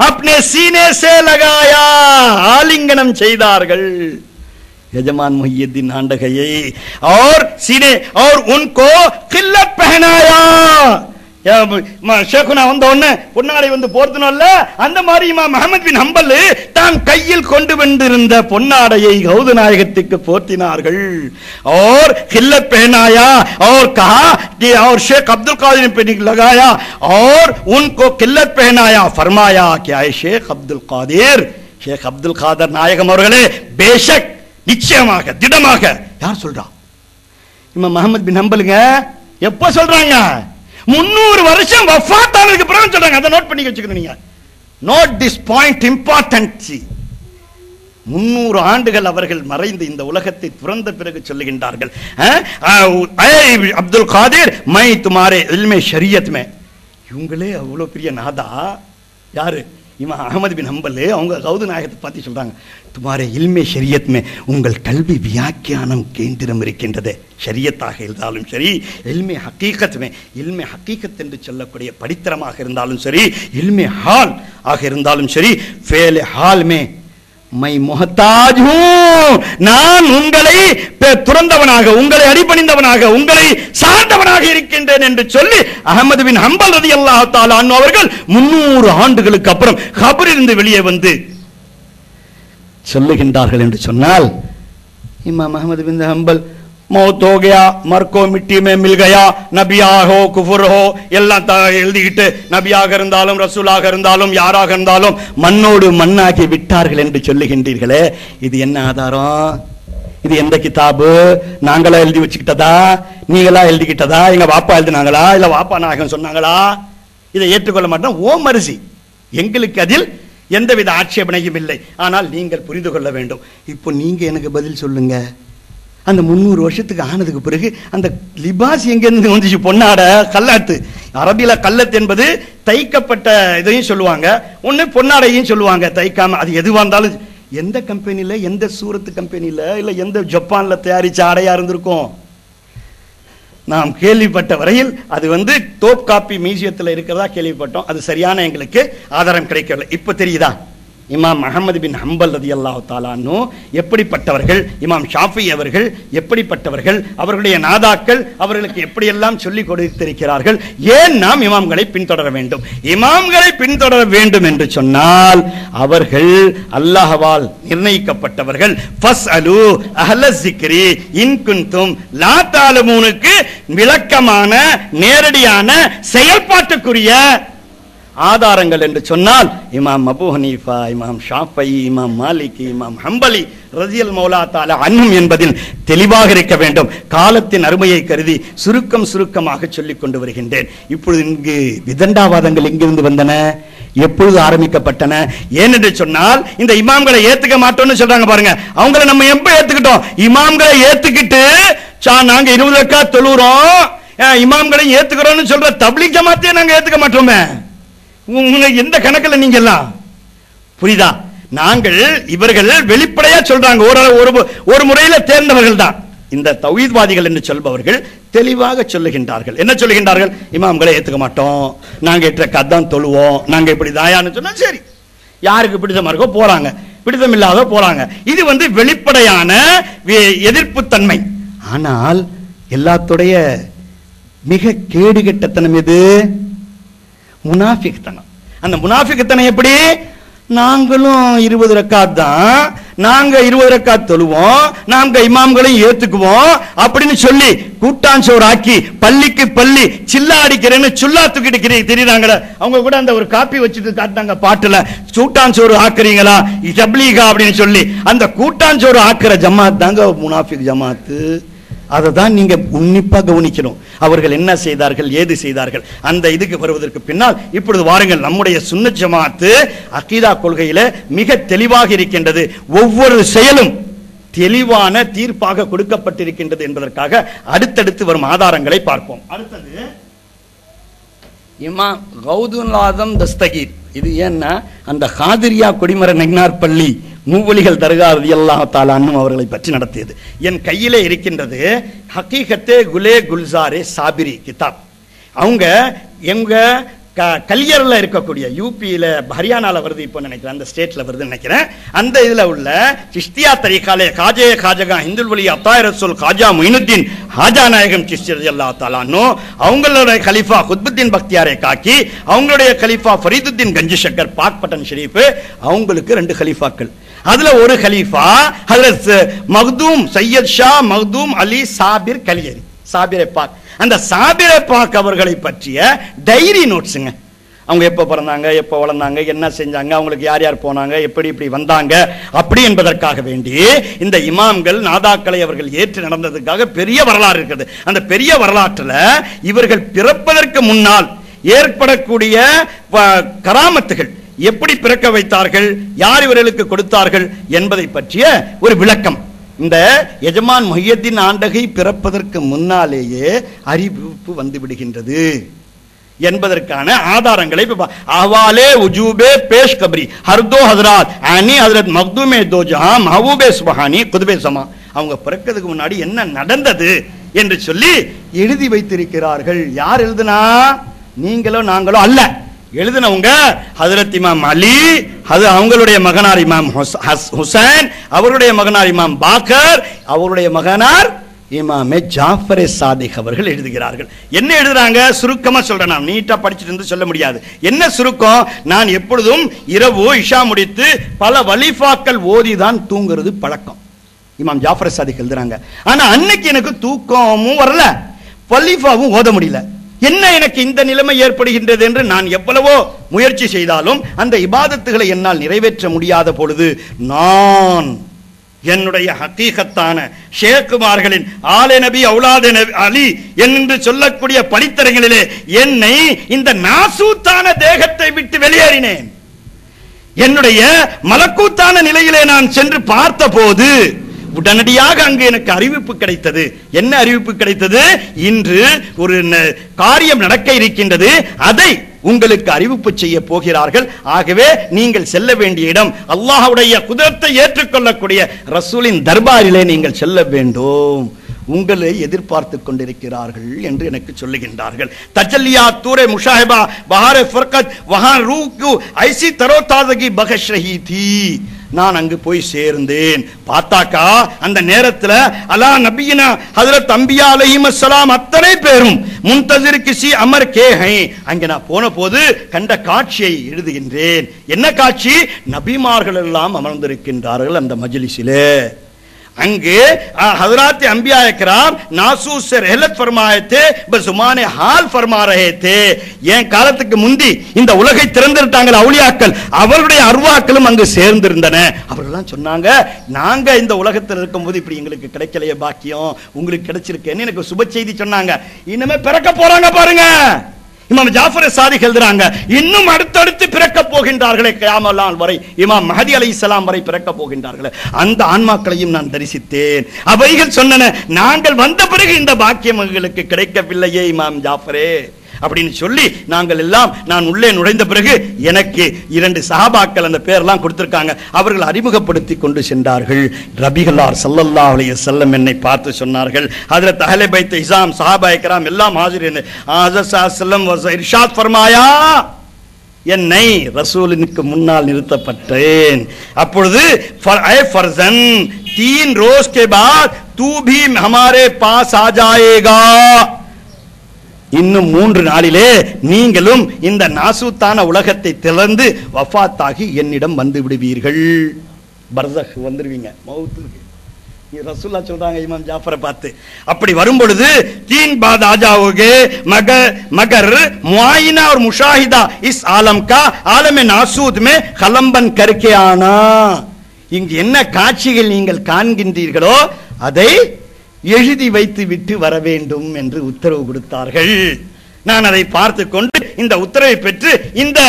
अपने सीने से लगाया, आलिंगனம் செய்தார்கள் यजमान मुहिय्यद्दीन आंडகையை. और सीने और उनको खिल्लत पहनाया. ஷேகுனா வந்த உடனே பொன்னாடை வந்து போர்த்தனல்ல, அந்த மாதிரி இமாம் அஹ்மத் பின் ஹம்பல் தான் கையில் கொண்டு வந்திருந்த பொன்னாடையை கௌது நாயகத்துக்கு போர்த்தினார்கள். और खिल्लत पहनाया और कहा कि और शेख अब्दुल कादिर पे लगाया और उनको खिल्लत पहनाया. फरमाया क्या है शेख अब्दुल कादिर, शेख अब्दुल कादिर நாயகம் அவர்களே, பேஷக் நிச்சயமாக திடமாக. யார் சொல்றா? இமாம் அஹ்மத் பின் ஹம்பலுங்க. எப்ப சொல்றாங்க? 300 வருஷம் வஃபாத் ஆனதுக்கு அப்புறம் சொல்றாங்க. அதை நோட் பண்ணி வச்சுக்கணும் நீங்க. Note this point important. 300 ஆண்டுகள் அவர்கள் மறைந்து இந்த உலகத்தை துறந்த பிறகு சொல்லுகின்றார்கள், அப்துல் காதிர் மை துமாரே இல்மே ஷரியத் மே. இவங்களே அவ்வளவு பெரிய நாதா. யாரு? இமாம் அஹ்மத் பின் ஹம்பல். அவங்க கௌது நாயகத்தை பத்தி சொல்றாங்க, துமாரே இல்மே ஷரியத் மே, உங்கள் கல்வி வியாக்கியானம் கேந்திரம் இருக்கின்றது. ஷரியத்தாக இருந்தாலும் சரி, இல்மே ஹக்கீகத் மே, இல்மே ஹக்கீகத் என்று சொல்லக்கூடிய படித்தரமாக இருந்தாலும் சரி, இல்மே ஹால் ஆக இருந்தாலும் சரி, ஃபேலே ஹால் மே மை முஹ்தாஜ் ஹூ, நான் உங்களை துறந்தவனாக, உங்களை அடிபணிந்தவனாக, உங்களை சார்ந்தவனாக இருக்கின்றேன் என்று சொல்லி அஹ்மத் பின் ஹம்பல் ரலியல்லாஹு தஆலா அன்ஹு அவர்கள் 300 ஆண்டுகளுக்கு அப்புறம் கபரிலிருந்து வெளியே வந்து சொல்லுகின்றார்கள் என்று சொன்னால், இமாம் அஹ்மத் பின் ஹம்பல் मौत हो गया, मर को मिट्टी में मिल गया, नबिया हो कुफर हो எல்லாம் எழுதிக்கிட்டு நபியாக இருந்தாலும் ரசூலாக இருந்தாலும் யாராக இருந்தாலும் மண்ணோடு மண்ணாகி விட்டார்கள் என்று சொல்லுகின்றீர்களே, இது என்ன ஆதாரம்? இது எந்த கிதாபு? நாங்களா எழுதி வச்சுக்கிட்டதா? நீங்களா எழுதிக்கிட்டதா? எங்க வாப்பா எழுதினாங்களா? இல்ல வாப்பா நாயகம் சொன்னாங்களா? இதை ஏற்றுக்கொள்ள மாட்டோம். ஓ மரிசி, எங்களுக்கு அதில் எந்தவித ஆட்சேபனையும் இல்லை. ஆனால் நீங்கள் புரிந்து கொள்ள வேண்டும். இப்போ நீங்க எனக்கு பதில் சொல்லுங்க. அந்த 300 வருஷத்துக்கு ஆனதுக்கு பிறகு அந்த லிபாஸ் எங்கிருந்து வந்துச்சு? பொன்னாட கல்லாத்து. அரபியில கல்லத் என்பது தைக்கப்பட்ட இதையும் சொல்லுவாங்க, ஒன்னு பொன்னாடையும் சொல்லுவாங்க. தைக்காம அது எதுவா இருந்தாலும் எந்த கம்பெனில, எந்த சூரத்து கம்பெனில, இல்ல எந்த ஜப்பான்ல தயாரிச்ச ஆடையா இருந்திருக்கும். நாம் கேள்விப்பட்ட வரையில் அது தோப் காப்பி மியூசியத்தில் இருக்கிறதா கேள்விப்பட்டோம். அது சரியான எங்களுக்கு ஆதாரம் கிடைக்கவில்லை. இப்ப தெரியுதா இமாம் அஹமது பின் ஹம்பல் ரலியல்லாஹு தஆலா அன்ஹு எப்படிப்பட்டவர்கள், இமாம் ஷாஃபி அவர்கள் எப்படிப்பட்டவர்கள், அவர்களுடைய நாதாக்கள் அவர்களுக்கு எப்படியெல்லாம் சொல்லிக் கொடுத்திருக்கிறார்கள். ஏன் நாம் இமாம்களை பின்தொடர வேண்டும்? இமாம்களை பின்தொடர வேண்டும் என்று சொன்னால் அவர்கள் அல்லாஹ்வால் நிர்ணயிக்கப்பட்டவர்கள். ஃபஸ்அலு அஹ்ல ஸிக்ரி இன் குன்தும் லா தஅலமூனுக்கு விளக்கமான நேரடியான செயல்பாட்டுக்குரிய ஆதாரங்கள் என்று சொன்னால் இமாம் அபூ ஹனீஃபா, இமாம் ஷாஃபி, இமாம் மாலிகி, இமாம் ஹம்பலி ரலியல் மௌலா தஆலா அன்ஹும் என்பதில் தெளிவாக இருக்க வேண்டும். காலத்தின் அருமையை கருதி சுருக்கமாக சொல்லிக் கொண்டு வருகின்றேன். இப்பொழுது இங்கு விதண்டாவாதங்கள் எங்கிருந்து வந்தன, எப்பொழுது ஆரம்பிக்கப்பட்டன? ஏனென்று சொன்னால் இந்த இமாம்களை ஏத்துக்க மாட்டோம்னு சொல்றாங்க பாருங்க. அவங்களை நம்ம எப்ப ஏத்துக்கிட்டோம்? இமாம்களை ஏத்துக்கிட்டு நாங்க 20 ரக்காத் தொழுறோம், இமாம்களை ஏத்துக்கிறோம்னு சொல்ற தப்லீக் ஜமாத்தையே நாங்க ஏத்துக்க மாட்டோமே. எந்த கணக்கில் நீங்க எல்லாம் புரியுதா? நாங்கள் இவர்கள் வெளிப்படையா சொல்றாங்க, ஒரு முறையில தேர்ந்தவர்கள் தான் இந்த தௌஹீத்வாதிகள் என்று சொல்பவர்கள். தெளிவாக சொல்லுகின்றார்கள். என்ன சொல்லுகின்றார்கள்? இமாம்களை ஏத்துக்க மாட்டோம், நாங்க எட்டு கதான் தொழுவோம், நாங்க இப்படி தாயான்னு சொன்னா சரி, யாருக்கு பிடித்தமா இருக்கோ போறாங்க, பிடித்தம் இல்லாத போறாங்க. இது வெளிப்படையான எதிர்ப்பு தன்மை. ஆனால் எல்லாத்துடைய மிக கேடுகெட்டத்தனம் எது? முனாஃபிக்தனம். அந்த முனாஃபிக்தனம் எப்படி? நாங்களும் 20 ரக்காத் தான், நாங்க 20 ரக்காத் தொழுவோம், நாங்க இமாம்களையும் ஏத்துக்குவோம் அப்படின்னு சொல்லி கூட்டாஞ்சோறு ஆக்கி பள்ளிக்கு பள்ளி சில்லா அடிக்கிறேன்னு சுல்லா தூக்கிட்டு தெரியுறாங்க. அவங்க கூட அந்த ஒரு காப்பி வச்சுட்டு காட்டாங்க பாட்டுல, கூட்டாஞ்சோறு ஆக்குறீங்களா தப்லீகா அப்படின்னு சொல்லி. அந்த கூட்டாஞ்சோறு ஆக்குற ஜமாத் தாங்க முனாஃபிக் ஜமாத்து. அதை தான் நீங்க உன்னிப்பா கவனிக்கணும். அவர்கள் என்ன செய்தார்கள், ஏது செய்தார்கள், அந்த இதுக்கு வருவதற்கு பின்னால் இப்பொழுது வாருங்கள். நம்முடைய சுன்னத் ஜமாத்து அகீதா கொள்கையில மிக தெளிவாக இருக்கின்றது. ஒவ்வொரு செயலும் தெளிவான தீர்ப்பாக கொடுக்கப்பட்டிருக்கின்றது என்பதற்காக அடுத்தடுத்து வரும் ஆதாரங்களை பார்ப்போம். அடுத்தது இமாம் கௌதுல் ஆதம் தஸ்தகீர். இது ஏன்னா அந்த காதிரியா கொடிமர நெக்னார் பள்ளி மூவலிகள் தர்கா ரலியல்லாஹு தஆலா அன்ஹு அவர்களை பற்றி நடத்தியது. என் கையிலே இருக்கின்றது ஹகீகத்தே குலே குல்சாரே சாபிரி கிதாப். அவங்க எங்க கல்யர்ல இருக்கக்கூடிய யூபியில ஹரியானால வருது, இப்போ நினைக்கிறேன் அந்த ஸ்டேட்ல வருதுன்னு நினைக்கிறேன். அந்த இதுல உள்ள சிஷ்தியா தரீகாலே காஜே காஜகா இந்துல் வலி அத்தாய் ரசூல் காஜா முயினுத்தீன் ஹாஜா நாயகம் சிஷ்தி ரலியல்லாஹு தஆலா அன்ஹு, அவங்களுடைய கலீஃபா குத்புத்தீன் பக்தியாரை காக்கி, அவங்களுடைய கலீஃபா ஃபரீதுத்தீன் கஞ்சி ஷக்கர் பாக் பட்டன் ஷரீஃப், அவங்களுக்கு 2 கலீஃபாக்கள். அதுல ஒரு கலீஃபா ஹஜ்ரத் மக்தூம் சையத் ஷா மக்தூம் அலி சாபிர் கலியரி, சாபிரை பாக். அந்த சாபிரை பாக் அவர்களை பற்றிய டைரி நோட்ஸுங்க. அவங்க எப்போ பிறந்தாங்க, எப்போ வளர்ந்தாங்க, என்ன செஞ்சாங்க, அவங்களுக்கு யார் யார் போனாங்க, எப்படி இப்படி வந்தாங்க, அப்படி என்பதற்காக வேண்டி இந்த இமாம்கள் நாதாக்களை அவர்கள் ஏற்று நடந்ததுக்காக பெரிய வரலாறு இருக்குது. அந்த பெரிய வரலாற்றுல இவர்கள் பிறப்பதற்கு முன்னால் ஏற்படக்கூடிய கராமத்துகள், எப்படி பிறக்க வைத்தார்கள், யார் இவர்களுக்கு கொடுத்தார்கள் என்பதை பற்றிய ஒரு விளக்கம். இந்த எஜமான் முஹியத்தீன் ஆண்டகை பிறப்பதற்கு முன்னாலேயே அறிவிப்பு வந்து விடுகின்றது என்பதற்கான ஆதாரங்களை அஹ்வாலே உஜூபே பேஷ் கப்ரி ஹர்தோ ஹஜ்ராத் அனி ஹஜ்ரத் மக்தூமே தோ ஜஹான் மஹபூபே சுப்ஹானி குதுபே ஸமா, அவங்க பிறக்கிறதுக்கு முன்னாடி என்ன நடந்தது என்று சொல்லி எழுதி வைத்திருக்கிறார்கள். யார் எழுதுனா? நீங்களோ நாங்களோ அல்ல. எழுதினவங்க ஹஜ்ரத் இமாம் அலி, அது அவங்களுடைய மகனார் இமாம் ஹுசைன், அவருடைய மகனார் இமாம் பாக்கர், அவருடைய மகனார் இமாமே ஜாஃபர் சாதிக் அவர்கள் எழுதுகிறார்கள். என்ன எழுதுறாங்க? சுருக்கமா சொல்றேன், நான் நீட்டா படிச்சுட்டு இருந்து சொல்ல முடியாது. என்ன சுருக்கம்? நான் எப்பொழுதும் இரவு இஷா முடித்து பல வலிஃபாக்கள் ஓதிதான் தூங்குறது பழக்கம். இமாம் ஜாஃபர் சாதிக் எழுதுறாங்க. ஆனா அன்னைக்கு எனக்கு தூக்கமும் வரல, வலீஃபாவும் ஓத முடியல. என்ன எனக்கு இந்த நிலைமை ஏற்படுகின்றது என்று நான் எவ்வளவோ முயற்சி செய்தாலும் அந்த இபாதத்துகளை என்னால் நிறைவேற்ற முடியாத பொழுது நான் என்னுடைய ஹகீகத்தான ஷேக்குமார்களின் ஆலே நபி அவுலாதே அலி என்று சொல்லக்கூடிய படித்தரங்களிலே என்னை இந்த நாசூத்தான தேகத்தை விட்டு வெளியேறினேன். என்னுடைய மலக்கூத்தான நிலையிலே நான் சென்று பார்த்த போது உடனடியாக அங்கு எனக்கு அறிவிப்பு கிடைத்தது. என்ன அறிவிப்பு கிடைத்தது? இன்று ஒரு காரியம் நடக்க இருக்கின்றது, அதை உங்களுக்கு அறிவிப்பு செய்ய போகிறார்கள். ஆகவே நீங்கள் செல்ல வேண்டிய இடம் அல்லாஹ்வுடைய குதரத்தை ஏற்றுக்கொள்ளக்கூடிய ரசூலின் தர்பாரிலே நீங்கள் செல்ல வேண்டும், உங்களை எதிர்பார்த்து கொண்டிருக்கிறார்கள் என்று எனக்கு சொல்லுகின்றார்கள். தஜல்லியா தூரே முஷாஹிபா பஹாரே ஃபர்கத் வஹா ரூகு ஐசி தரோதாதகி பகஷ் ரஹி தீ. நான் அங்கு போய் சேர்ந்தேன். பார்த்தாக்கா அந்த நேரத்தில் அலா நபியினா ஹஜ்ரத் அம்பியா அலைஹிஸ்ஸலாம் அத்தனை பேரும் முன்தஸிர் கிசி அமர் கே ஹை. அங்கே நான் போன போது கண்ட காட்சியை எழுதுகின்றேன். என்ன காட்சி? நபிமார்கள் எல்லாம் அமர்ந்திருக்கின்றார்கள் அந்த மஜ்லிஸிலே. அங்கு हजरत अंबिया इकराम नासूस से रहलत फरमाए थे, बज़ुमाने हाल फरमा रहे थे. என் காலத்துக்கு முந்தி இந்த உலகை திறந்திருட்டாங்க அவுலியாக்கள், அவருடைய அருவாக்களும் அங்கு சேர்ந்திருந்தன. அவர்கள்லாம் சொன்னாங்க, நாங்க இந்த உலகத்தில் இருக்கும்போது இப்படி எங்களுக்கு கிடைக்கலையே பாக்கியம், உங்களுக்கு கிடைச்சிருக்கேன்னு எனக்கு சுப செய்தி சொன்னாங்க. இனிமே பிறக்க போறாங்க பாருங்க. இமாம் ஜாஃபர் சாதிக் எழுதுறாங்க, இன்னும் அடுத்தடுத்து பிறக்க போகின்றார்களே கியாமத் நாள் வரை, இமாம் மஹதி அலைஹிஸ்ஸலாம் வரை பிறக்க போகின்றார்களே, அந்த ஆன்மாக்களையும் நான் தரிசித்தேன். அவைகள் சொன்னன, நாங்கள் வந்த பிறகு இந்த பாக்கியம் எங்களுக்கு கிடைக்கவில்லையே இமாம் ஜாஃபரே அப்படின்னு சொல்லி நாங்கள் எல்லாம், நான் உள்ளே நுழைந்த பிறகு எனக்கு 2 சஹாபாக்கள் அந்த பேரெல்லாம் கொடுத்திருக்காங்க, அவர்கள் அறிமுகப்படுத்தி கொண்டு சென்றார்கள். ரபிகளார் ஸல்லல்லாஹு அலைஹி வஸல்லம் என்னை பார்த்து சொன்னார்கள், ஹஜ்ரத் அஹ்லே பைத் இஸாம் சஹாபாயே கிராம் எல்லாம் ஹாஜிர். ஹஜ்ரத் ஸல்லல்லாஹு அலைஹி வஸல்லம் இர்ஷாத் ஃபர்மாயா, என்னை ரசூலுக்கு முன்னால் நிறுத்தப்பட்டேன். அப்பொழுது ஃபர்சன் 3 ரோஸ் के बाद तू भी हमारे पास आ जाएगा. இன்னும் 3 நாளிலே நீங்களும் இந்த நாசூத்தான உலகத்தை திறந்து வஃபாத்தாகி என்னிடம் வந்து விடுவீர்கள். பர்ஸக் வந்துருவீங்க, மௌத்துக்கு. ரசூலுல்லாஹ் சொல்றாங்க இமாம் ஜாஃபரை பார்த்து. அப்படி வரும் பொழுது 3 बाद आ जाओगे मगर मुआइना और मुशाहिदा इस आलम का आलम नासूद में खलंबन करके आना. இங்கு என்ன காட்சிகள் நீங்கள் காண்கின்றீர்களோ அதை எழுதி வைத்து விட்டு வர வேண்டும் என்று உத்தரவு கொடுத்தார்கள். நான் அதை பார்த்து கொண்டு இந்த உத்தரவை பெற்று இந்த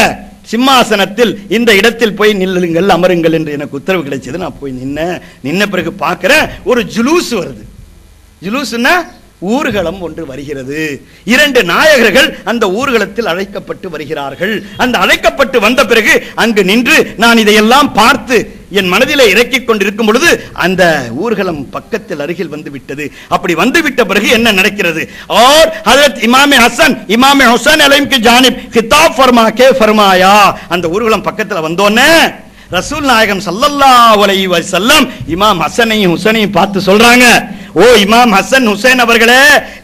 சிம்மாசனத்தில் இந்த இடத்தில் போய் நில்லுங்கள், அமருங்கள் என்று எனக்கு உத்தரவு கிடைச்சது. நான் போய் நின்ன பிறகு பார்க்கிறேன், ஒரு ஜுலூஸ் வருது. ஜுலூஸ்னா ஊர்வலம் ஒன்று வருகிறது. 2 நாயகர்கள் அந்த ஊர்வலத்தில் அழைக்கப்பட்டு வருகிறார்கள். அந்த அழைக்கப்பட்டு வந்த பிறகு அங்கு நின்று நான் இதையெல்லாம் பார்த்து என் மனதிலே இறக்கிக் கொண்டிருக்கும் பொழுது அந்த ஊர்வலம் பக்கத்தில் அருகில் வந்து விட்டது. அப்படி வந்து விட்ட பிறகு என்ன நடக்கிறது? और हजरत इमाम हसन इमाम हुसैन अलैहिम की जानिब खिताब फरमा के फरमाया. அந்த ஊர்வலம் பக்கத்தில் வந்தோனே ரசூல் நாயகம் ஸல்லல்லாஹு அலைஹி வஸல்லம் இமாம் ஹசனையும் ஹுசைனையும் பார்த்து சொல்றாங்க, ஓ இமாம் ஹசன் ஹுசைன் அவர்களே,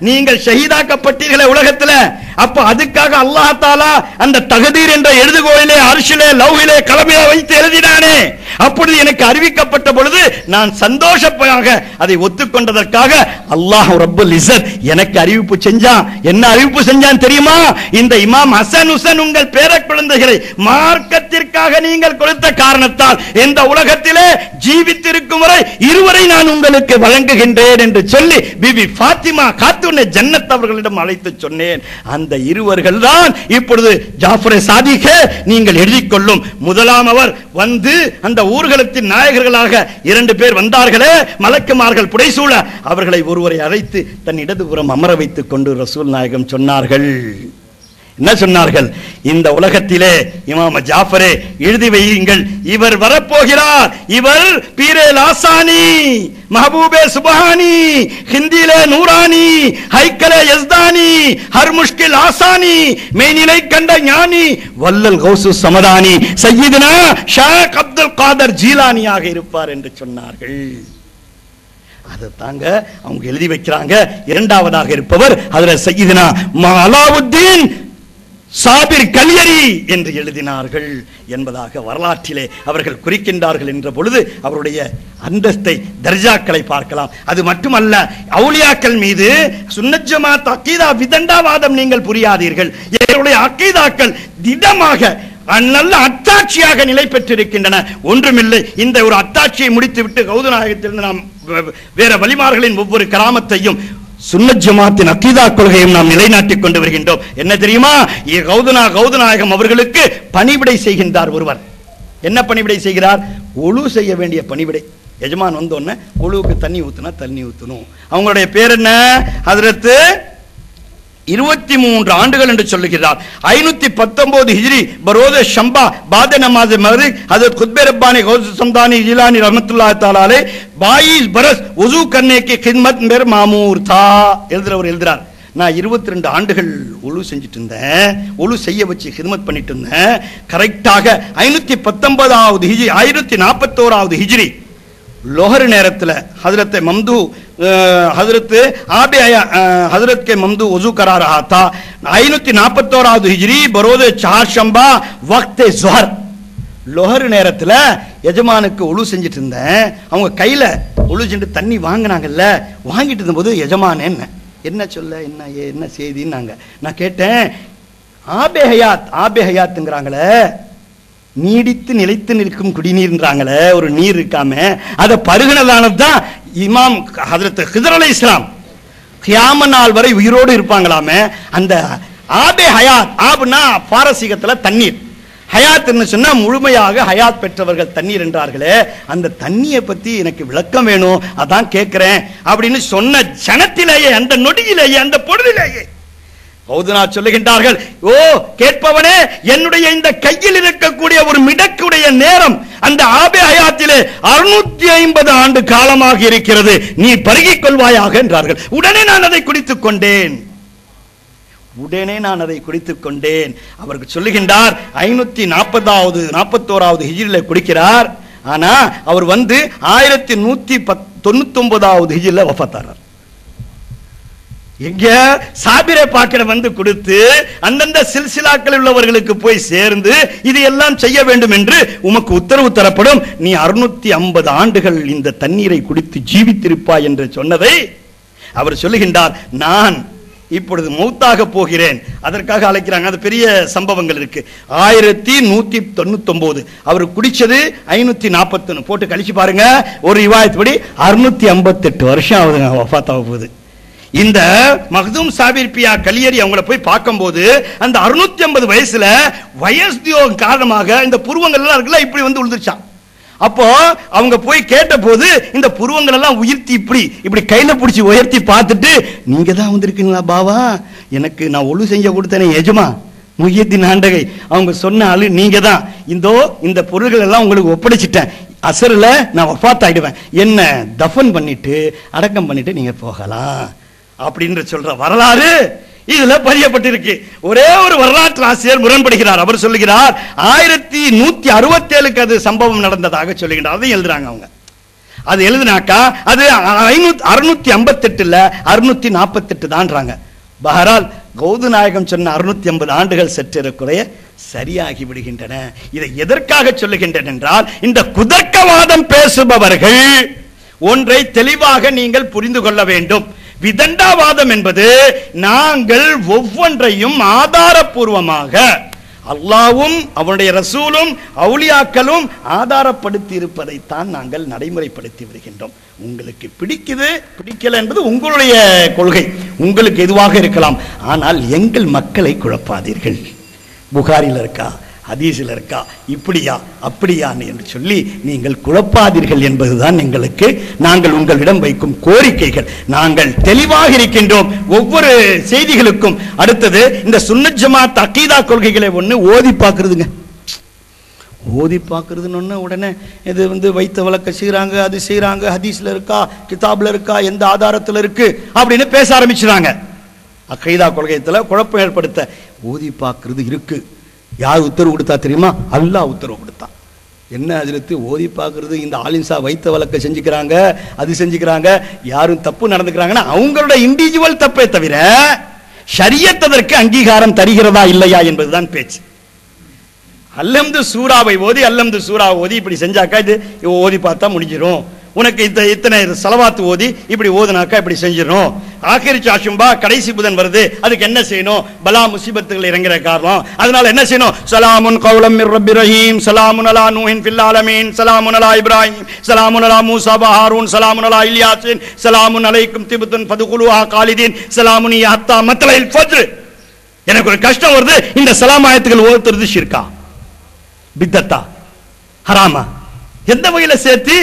நீங்கள் ஷஹீதாக்கப்பட்டீர்களே உலகத்தில், அப்ப அதுக்காக அல்லாஹ் தஆலா அந்த தக்தீர் என்ற எழுதுகோலிலே அர்ஷிலே லௌஹிலே கலமிலே வைத்து எழுதினானே, அப்பொழுது எனக்கு அறிவிக்கப்பட்ட பொழுது நான் சந்தோஷமாக அதை ஒத்துக்கொண்டதற்காக அல்லாஹ் ரப்புல் இஸ்ஸத் எனக்கு அறிவிப்பு செஞ்சான். என்ன அறிவிப்பு செஞ்சான் தெரியுமா? இந்த இமாம் ஹசன் ஹுசைன் உங்கள் பேர குழந்தைகளை மார்க்கத்திற்காக நீங்கள் கொடுத்த காரணத்தால் இந்த உலகத்திலே ஜீவித்திருக்கும் வரை இருவரை நான் உங்களுக்கு வழங்குகின்றேன் என்று சொல்லி பிபி ஃபாத்திமா காத்துனே ஜன்னத் அவர்களிடம் அழைத்து சொன்னேன். அந்த இருவர்கள் தான் இப்பொழுது ஜாஃபர் சாதிக் நீங்கள் எழுதிக் கொள்ளும். முதலாம் அவர் வந்து அந்த ஊர்வலத்தின் நாயகர்களாக 2 பேர் வந்தார்களே, மலக்குமார்கள் புடைசூழ அவர்களை ஒருவரை அழைத்து தன் இடதுபுறம் அமர வைத்துக் கொண்டு ரசூல் நாயகம் சொன்னார்கள். என்ன சொன்னார்கள்? இந்த உலகத்திலே இமாம் ஜாஃபரே எழுதி வையுங்கள், இவர் வரப்போகிறார், இவர் பீரே லாசானி, महबूबे सुबहानी, हिंदीले नूरानी, हैकले यज़दानी, हर मुश्किल आसानी, मेनिले कंड ஞானி, வல்லல் கௌசு சமதானி, சையதுனா ஷேக் அப்துல் காதர் ஜீலானியாக இருப்பார் என்று சொன்னார்கள். அதை தாங்க அவங்க எழுதி வைக்கிறாங்க. 2ஆவதாக இருப்பவர் ஹஜ்ரத் சையதுனா அலாவுத்தீன் சாபிர் கல்யரி என்று எழுதினார்கள் என்பதாக வரலாற்றிலே அவர்கள் குறிக்கின்றார்கள் என்ற பொழுது அவருடைய அந்தஸ்தை தர்ஜாக்களை பார்க்கலாம். அது மட்டுமல்ல, அவுலியாக்கள் மீது சுன்னத் ஜமாத் அகீதா விதண்டாவாதம் நீங்கள் புரியாதீர்கள். என்னுடைய அகீதாக்கள் திடமாக நல்ல அத்தாட்சியாக நிலை பெற்றிருக்கின்றன. ஒன்றுமில்லை, இந்த ஒரு அத்தாட்சியை முடித்துவிட்டு கௌதநாயகத்திலிருந்து நாம் வேற வலிமார்களின் ஒவ்வொரு கராமத்தையும் சுன்னத் ஜமாத்தின் அகீதா கொள்கையும் நாம் நிலைநாட்டிக் கொண்டு வருகின்றோம். என்ன தெரியுமா? கௌதநாயகம் அவர்களுக்கு பணிவிடை செய்கின்றார் ஒருவர். என்ன பணிவிடை செய்கிறார்? ஒழு செய்ய வேண்டிய பணிவிடை. எஜமான் வந்தோடனே ஒழுவுக்கு தண்ணி ஊத்துனா தண்ணி ஊத்தணும். அவங்களுடைய பேர் என்ன? ஹஜ்ரத் 23 ஆண்டுகள் என்று சொல்லுகிறார். 519 ஹிஜ்ரி பரோத ஷம்பா பாத நமாஸ் மக்ரிப் ஹஜ்ரத் குத்பே ரப்பானி கௌஸ் சம்தானி ஜிலானி ரஹ்மத்துல்லாஹி தஆலா அலைஹி 22 बरस वजू करने की खिदमत मेरे मामूर था. எழுதுறார், நான் 22 ஆண்டுகள் ஒழு செஞ்சுட்டு இருந்தேன், ஒழு செய்ய வச்சு ஹிதமத் பண்ணிட்டு இருந்தேன். கரெக்டாக 519வது ஹிஜ்ரி 541வது ஹிஜ்ரி लोहर நேரத்தில் हजरत ममदू हजरत आबे हजरत के ममदू वजू करा रहा था. 541வது ஹிஜ்ரி बरोज चारशंबा वक्त ज़ोहर லோஹர் நேரத்தில் எஜமானுக்கு ஒழு செஞ்சுட்டு இருந்தேன். அவங்க கையில் ஒழு செஞ்சு தண்ணி வாங்கினாங்கல்ல, வாங்கிட்டு இருந்தபோது எஜமான என்ன சொல்ல என்ன செய்தின்னாங்க. நான் கேட்டேன், ஆபே ஹயாத்துங்கிறாங்களே, நீடித்து நிலைத்து நிற்கும் குடிநீர்ன்றாங்களே, ஒரு நீர் இருக்காம அதை பருகினதானதுதான் இமாம் ஹஜ்ரத் ஹிதர் அலைஹிஸ்ஸலாம் கியாம நாள் வரை உயிரோடு இருப்பாங்களாமே. அந்த ஆபே ஹயாத், ஆப்னா பாரசீகத்துல தண்ணீர், ஹயாத்னு சொன்னா முழுமையாக ஹயாத் பெற்றவர்கள் தண்ணீர் என்றார்களே, அந்த தண்ணியை பத்தி எனக்கு விளக்கம் வேணும், அதான் கேட்கிறேன் அப்படின்னு சொன்ன ஜனத்திலேயே, அந்த நொடியிலேயே, அந்த பொழுதிலேயே கௌதனா சொல்லுகின்றார்கள், ஓ கேட்பவனே, என்னுடைய இந்த கையில் இருக்கக்கூடிய ஒரு மிடக்குடைய நேரம் அந்த ஆபே ஹயாத்திலே 650 ஆண்டு காலமாக இருக்கிறது, நீ பருகிக் கொள்வாயாக என்றார்கள். உடனே நான் அதை குடித்துக் கொண்டேன். அவருக்கு சொல்லுகின்றார், 541வது ஹிஜ்ரில குடிக்கிறார். ஆனா அவர் 1199வது ஹிஜ்ரில வஃபாத்தாரார். எங்க சாபிரை பாக்கிற கொடுத்து அந்தந்த சில்சிலாக்கள் உள்ளவர்களுக்கு போய் சேர்ந்து இது எல்லாம் செய்ய வேண்டும் என்று உமக்கு உத்தரவு தரப்படும், நீ 650 ஆண்டுகள் இந்த தண்ணீரை குடித்து ஜீவித்திருப்பாய் என்று சொன்னதை அவர் சொல்லுகின்றார். நான் இப்பொழுது மௌத்தாக போகிறேன், அதற்காக அழைக்கிறாங்க. அது பெரிய சம்பவங்கள் இருக்கு. 1199 அவர் குடிச்சது 541 போட்டு கழிச்சு பாருங்க. ஒரு ரிவாயத்துப்படி 658 வருஷம் ஆகுதுங்க வஃபாத்தாக போகுது. இந்த மக்தூம் சாபிர் பியா கலியரி அவங்கள போய் பார்க்கும்போது அந்த 650 வயசுல வயசு காரணமாக இந்த புருவங்கள் எல்லாம் இருக்குல்ல, இப்படி விழுந்துருச்சான். அப்போ அவங்க போய் கேட்ட போது இந்த புருவங்கள் எல்லாம் உயர்த்தி இப்படி கையில பிடிச்சி உயர்த்தி பார்த்துட்டு, நீங்க தான் வந்திருக்கீங்களா பாவா, எனக்கு நான் ஒழு செஞ்ச கொடுத்தேனே எஜமா முஹியத்தீன் ஆண்டகை, அவங்க சொன்ன ஆளு நீங்க தான், இந்த பொருள்கள் எல்லாம் உங்களுக்கு ஒப்படைச்சிட்டேன், அசர்ல நான் வஃபாத் ஆயிடுவேன், என்ன தஃபன் பண்ணிட்டு அடக்கம் பண்ணிட்டு நீங்க போகலாம் அப்படின்னு சொல்ற வரலாறு இதுல பதியப்பட்டிருக்கு. ஒரே ஒரு வரலாற்று ஆசிரியர் முரண்படுகிறார். அவர் சொல்லுகிறார் 1167க்கு அது சம்பவம் நடந்ததாக சொல்லுகிறார். அதை எழுதுறாங்க அவங்க. அது எழுதினாக்கா அது 658 648 தான்றாங்க. பஹரால் கௌதநாயகம் சொன்ன 650 ஆண்டுகள் சற்றேறக்குறைய சரியாகி விடுகின்றன. இதை எதற்காக சொல்லுகின்றன என்றால், இந்த குதர்க்கவாதம் பேசுபவர்கள் ஒன்றை தெளிவாக நீங்கள் புரிந்து கொள்ள வேண்டும். விதண்டாவாதம் என்பது நாங்கள் ஒவ்வொன்றையும் ஆதாரபூர்வமாக அல்லாஹ்வும் அவனுடைய ரசூலும் அவுலியாக்களும் ஆதாரப்படுத்தி இருப்பதைத்தான் நாங்கள் நடைமுறைப்படுத்தி வருகின்றோம். உங்களுக்கு பிடிக்கல என்பது உங்களுடைய கொள்கை, உங்களுக்கு எதுவாக இருக்கலாம். ஆனால் எங்கள் மக்களை குழப்பாதீர்கள். புகாரில் இருக்கா, ஹதீஸில் இருக்கா, இப்படியா அப்படியான்னு என்று சொல்லி நீங்கள் குழப்பாதீர்கள் என்பதுதான் நாங்கள் உங்களிடம் வைக்கும் கோரிக்கைகள். நாங்கள் தெளிவாக இருக்கின்றோம் ஒவ்வொரு செய்திகளுக்கும். அடுத்தது, இந்த சுன்னத் ஜமாத் அகீதா கொள்கைகளை ஓதி பார்க்கறதுங்க. ஓதி பார்க்கறதுன்னு உடனே இது வைத்த வழக்க செய்யறாங்க, அது செய்யறாங்க, ஹதீஸ்ல இருக்கா, கிதாப்ல இருக்கா, எந்த ஆதாரத்தில் இருக்கு அப்படின்னு பேச ஆரம்பிச்சுறாங்க. அகீதா கொள்கையத்தில் குழப்பம் ஏற்படுத்த ஓதி பார்க்கறது இருக்கு. யார் உத்தரவு கொடுத்தா தெரியுமா? அல்லாஹ் உத்தரவு கொடுத்தான். என்ன ஹஜ்ரத்து ஓதி பார்க்கறது, இந்த ஆலிம்சா வைத்த வழக்க செஞ்சுக்கிறாங்க, அது செஞ்சுக்கிறாங்க, யாரும் தப்பு நடந்துக்கிறாங்கன்னா அவங்களோட இண்டிவிஜுவல் தப்பே தவிர ஷரியத் அதற்கு அங்கீகாரம் தருகிறதா இல்லையா என்பதுதான் பேச்சு. அல்லம்து சூராவை ஓதி இப்படி செஞ்சாக்கா இது ஓதி பார்த்தா முடிஞ்சிடும். உனக்கு இத்தனை ஸலவாத் ஓதி இப்படி ஓதுனாக்கா இப்படி செஞ்சிடும். ஆகிரி சாஷும்பா கடைசி புதன் வருது, அதுக்கு என்ன செய்யணும்? பலா முசீபத்துகள் இறங்குற காரணம், அதனால என்ன செய்யணும்? ஸலாமுன் கௌலம் மிர் ரப்பிர் ரஹீம், ஸலாமுன் அலா நூஹின் ஃபில் ஆலமீன், ஸலாமுன் அலா இப்ராஹிம், ஸலாமுன் அலா மூஸா வ ஹாரூன், ஸலாமுன் அலா இல்யாஸின், ஸலாமுன் அலைக்கும் திபுத்துன் ஃபதுகுலுஹா காலிதீன், ஸலாமுன் ஹத்தா மத்லஇல் ஃபஜ்ர். எனக்கு ஒரு கஷ்டம் வருது, இந்த ஸலாம் ஆயத்துகள் ஓதுறது ஷிர்கா, பித்தத்தா, ஹராமா? எந்த வகையில சேர்த்து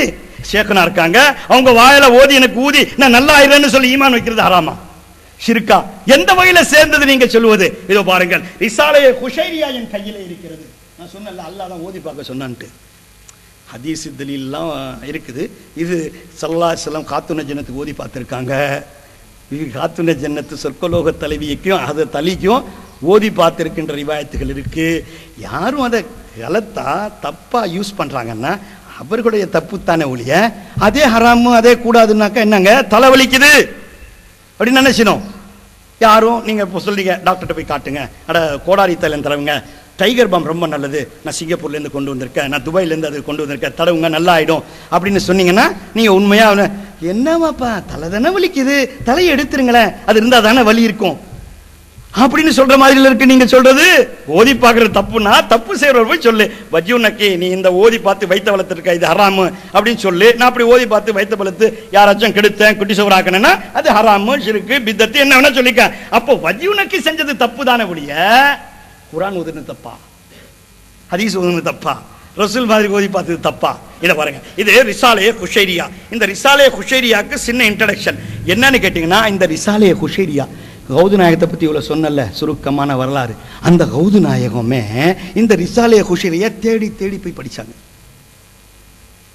ஷேக்னா இருக்காங்க, அவங்க வாயில ஓதி எனக்கு ஊதி நான் நல்லா ஆயிரேன்னு சொல்லி ஈமான் வைக்கிறது ஹராமா, ஷிர்கா? எந்த வகையில சேர்ந்தது நீங்க சொல்லுவது? இதோ பாருங்கள், ரிசாலே குஷைரியா என் கையில இருக்கிறது. நான் சொன்னேன்ல, அல்லாஹ் தான் ஓதி பார்க்க சொன்னான்ட்டு. ஹதீஸ் தலீல்லாம் இருக்குது. இது ஸல்லல்லாஹு அலைஹி வஸல்லம் காத்துன ஜன்னத்துக்கு ஓதி பார்த்துருக்காங்க. இது காத்துன ஜன்னத்து சொர்க்கலோக தலைவிக்கும் அது தலிக்கும் ஓதி பார்த்திருக்கின்ற ரிவாயத்துகள் இருக்கு. யாரும் அதை கலத்தா தப்பா யூஸ் பண்றாங்கன்னா அவர்களுடைய தப்பு தானே ஒழிய, அதே ஹராமு அதே கூடாதுன்னாக்கா என்னங்க? தலைவலிக்குது அப்படின்னு நினைச்சிடும். யாரும் நீங்க இப்போ சொல்றீங்க டாக்டர்கிட்ட போய் காட்டுங்க, அட கோடாரி தைலம் தடவுங்க, டைகர் பாம் ரொம்ப நல்லது, நான் சிங்கப்பூர்லேருந்து கொண்டு வந்திருக்கேன், நான் துபாயிலேருந்து அது கொண்டு வந்திருக்கேன், தடவுங்க நல்லா ஆயிடும் அப்படின்னு சொன்னீங்கன்னா நீங்க உண்மையா என்னவாப்பா தலை தானே வலிக்குது, தலையை எடுத்துருங்களேன், அது இருந்தால் தானே வலி இருக்கும் அப்படின்னு சொல்ற மாதிரி இருக்கு. நீங்க சொல்றது ஓதி பார்க்கறது தப்புனா, தப்பு செய்யறவர் போய் சொல்லு, வஜ்ஜுனக்கி நீ இந்த ஓதி பார்த்து வைத்த வளர்த்துருக்க, இது ஹராமு அப்படின்னு சொல்லு. நான் அப்படி ஓதி பார்த்து வைத்த வளர்த்து யாராச்சும் கெடுத்தேன் குட்டி சோறாக்கணும்னா அது ஹராமு, ஷிர்கு, பித்தத்து என்ன வேணா சொல்லிக்க. அப்போ வஜ்ஜுனக்கி செஞ்சது தப்பு தானே ஒழிய குர்ஆன் ஓதுனது தப்பா, ஹதீஸ் ஓதுனது தப்பா, ரசூல் மாதிரி ஓதி பார்த்தது தப்பா? இதை பாருங்க, இது ரிசாலே குஷைரியா. இந்த ரிசாலே குஷைரியாக்கு சின்ன இன்ட்ரடக்ஷன் என்னன்னு கேட்டீங்கன்னா, இந்த ரிசாலே குஷைரியா கௌது நாயகத்தை பற்றி இவ்வளோ சொன்னல சுருக்கமான வரலாறு, அந்த கௌது நாயகமே இந்த ரிசாலே குஷைரியா தேடி தேடி போய் படித்தாங்க.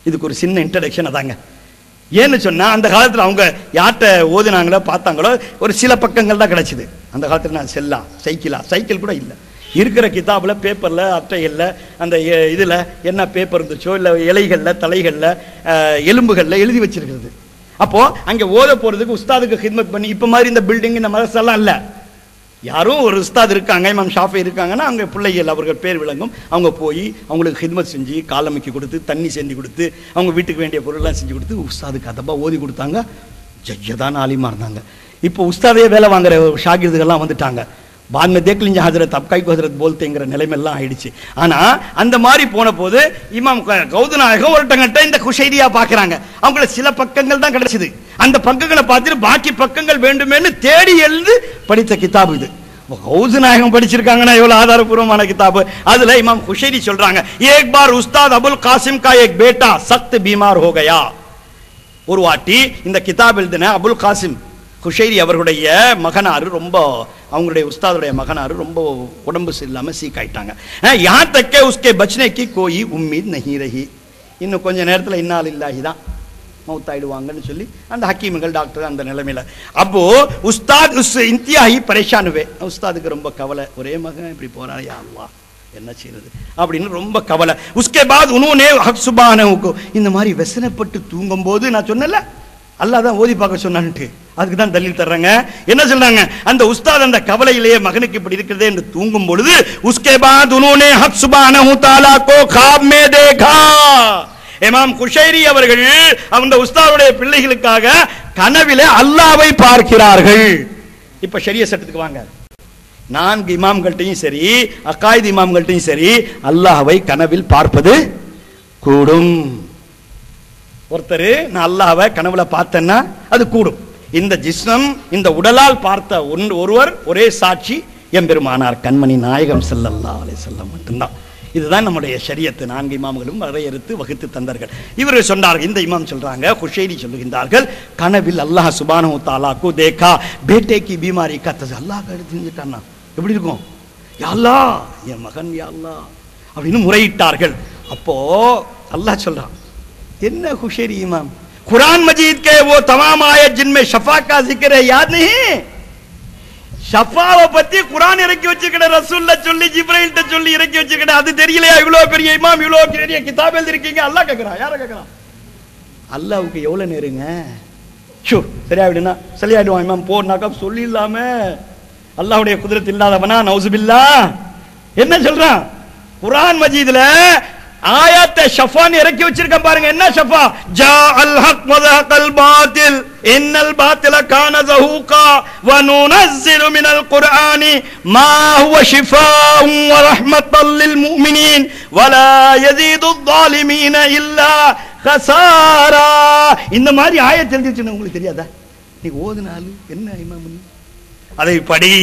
இதுக்கு ஒரு சின்ன இன்ட்ரடக்ஷன் அதாங்க. ஏன்னு சொன்னால், அந்த காலத்தில் அவங்க யார்கிட்ட ஓதுனாங்களோ பார்த்தாங்களோ ஒரு சில பக்கங்கள் தான் கிடச்சிது. அந்த காலத்தில் நான் சைக்கிள் கூட இல்லை, இருக்கிற கிதாபில் பேப்பரில் அட்டைகளில் அந்த இதில் என்ன பேப்பர் இருந்துச்சோ இல்லை இலைகளில் தலைகளில் எலும்புகளில் எழுதி வச்சிருக்கிறது. அப்போ அங்க ஓத போறதுக்கு உஸ்தாதுக்கு ஹித்மத் பண்ணி, இப்ப மாதிரி இந்த பில்டிங் இந்த மதரசெல்லாம் இல்ல, யாரும் ஒரு உஸ்தாத் இருக்காங்க, இமாம் ஷாஃபி இருக்காங்கன்னா அவங்க பிள்ளைகள் அவர்கள் பேர் விளங்கும், அவங்க போய் அவங்களுக்கு ஹித்மத் செஞ்சு காலமைக்கு கொடுத்து தண்ணி செஞ்சு கொடுத்து அவங்க வீட்டுக்கு வேண்டிய பொருள்லாம் செஞ்சு கொடுத்து உஸ்தாதுக்கு அதப்பா ஓதி கொடுத்தாங்க. ஜஜ்ஜதான ஆலிமா இருந்தாங்க. இப்போ உஸ்தாதே வேலை வாங்குற ஷாகிர்துகள்லாம் வந்துட்டாங்க. बाद में देख लीजिए हजरत अबकाई को हजरत बोलतेங்கிற நிலைமையெல்லாம் ஆயிடுச்சு. ஆனா அந்த மாதிரி போன போது இமாம் கௌது நாயகம் ஒருத்தங்கிட்ட இந்த குஷைரியா பார்க்கறாங்க. அவங்களுக்கு சில பக்கங்கள் தான் கிடைச்சது. அந்த பக்கங்களை பார்த்துட்டு பாக்கி பக்கங்கள் வேண்டுமேன்னு தேடி எழுதி படித்த கிதாப் இது. கௌது நாயகம் படிச்சிருக்காங்கன்னா எவ்வளவு ஆதாரபூர்வமான கிதாப். அதுல இமாம் குஷைரி சொல்றாங்க, एक बार उस्ताद अबुल कासिम का एक बेटा सख्त बीमार हो गया. ஒரு வாட்டி இந்த கிதாப் எழுதின அபுல் காசிம் குஷைரி அவர்களுடைய மகனாரு ரொம்ப, அவங்களுடைய உஸ்தாதுடைய மகனாரு ரொம்ப உடம்பு சரியில்லாம சீக் ஆயிட்டாங்க. यहाँ तक के उसके बचने की कोई उम्मीद नहीं रही. இன்னும் கொஞ்ச நேரத்தில் இன்னால் இல்லாஹி தான் மௌத்தாயிடுவாங்கன்னு சொல்லி அந்த ஹக்கீம்கள் டாக்டர் அந்த நிலைமையில. அப்போ உஸ்தாத் உஸ் இந்தியாஹி பரேஷான் हुए. உஸ்தாதுக்கு ரொம்ப கவலை, ஒரே மகன் இப்படி போறாரு, யா அல்லாஹ் என்ன செய்யறது அப்படின்னு ரொம்ப கவலை. உஸ்கே பாத் உன்ஹோனே ஹக் சுப்ஹானஹு को இந்த மாதிரி வெசனப்பட்டு தூங்கும் போது நான் சொன்னல அல்லாஹ் தான் ஓதி பார்க்க சொன்னான்ட்டு, அதுக்கு தான் தலீல் தர்றாங்க. என்ன சொல்றாங்க, அந்த உஸ்தாத் அந்த கவலையிலேயே மகனுக்கு இப்படி இருக்கிறதே என்று தூங்கும் பொழுது உஸ்கே பாத் உன்ஹோனே ஹக் சுப்ஹானஹு தஆலா को ख्वाब में देखा. இமாம் குஷைரி அவர்கள் அந்த உஸ்தாதுடைய பிள்ளைகளுக்காக கனவிலே அல்லாஹ்வை பார்க்கிறார்கள். இப்ப ஷரிய சட்டத்துக்கு வாங்க, 4 இமாம்கள்ட்டையும் சரி அகாயித் இமாம்கள்ட்டையும் சரி அல்லாஹ்வை கனவில் பார்ப்பது கூடும். ஒருத்தர் நான் அல்லாஹ்வை கனவுல பார்த்தேன்னா அது கூடும். இந்த ஜிஸ்னம் இந்த உடலால் பார்த்த ஒருவர் ஒரே சாட்சி எம்பெருமானார் கண்மணி நாயகம் ஸல்லல்லாஹு அலைஹி வஸல்லம் மட்டும்தான். இதுதான் நம்முடைய ஷரியத்து. 4 இமாம்களும் வரையறுத்து வகுத்து தந்தார்கள். இவர்கள் சொன்னார்கள், இந்த இமாம் சொல்றாங்க, குஷைரி சொல்லுகின்றார்கள், கனவில் அல்லாஹ் சுப்ஹானஹு தஆலா को देखा बेटे की बीमारी का तज அல்லாஹ் கருதிட்டானா எப்படி இருக்கும், யா அல்லாஹ் என் மகன் யா அல்லாஹ் அப்படின்னு முறையிட்டார்கள். அப்போ அல்லாஹ் சொல்றான், என்ன குஷைரி இமாம், कुरान मजीद के वो तमाम आयत जिनमें शफा का जिक्र है याद नहीं? ஷஃபாவை பத்தி குர்ஆன் இறக்கி வச்சிருக்கிற, ரசூல்ல சொல்லி ஜிப்ரீல்ட்ட சொல்லி இறக்கி வச்சிருக்கிற, அது தெரியலையா? இவ்வளவு பெரிய இமாம் இவ்வளவு பெரிய கிதாப் எழுதிருக்கீங்க. அல்லாஹ் கேக்குறான், யார கேக்குறான்? அல்லாஹ்வுக்கு எவ்வளவு நேருங்க, ஷூர் சரியாயிடுனா சரியாயிடுவான் இமாம் போனாக்கா சொல்லிடலாமே அல்லாஹ்வுடைய குதிரத் இல்லாதவனா? நவுசுபில்லா. என்ன சொல்றான்? குர்ஆன் மஜீதுல ஆயத்தை ஷஃபான்னு இறக்கி வச்சிருக்கான் பாருங்க. என்ன ஷஃபா? ஜா அல் ஹக் வ ஸஹகல் பாத்தில் இன்னல் பாத்தில கான ஸஹூகா வ நுனஸ்ஸிலு மினல் குர்ஆனி மா ஹுவ ஷிஃபாஉன் வ ரஹ்மத்தல் லில் முஃமினீன் வ லா யஸீது ஸாலிமீன இல்லா கசாரா. இந்த மாதிரி ஆயத் எழுதிச்சுன்னு உங்களுக்கு தெரியாதா? நீ ஓதுனாலு என்ன இமாம்? அதை படி.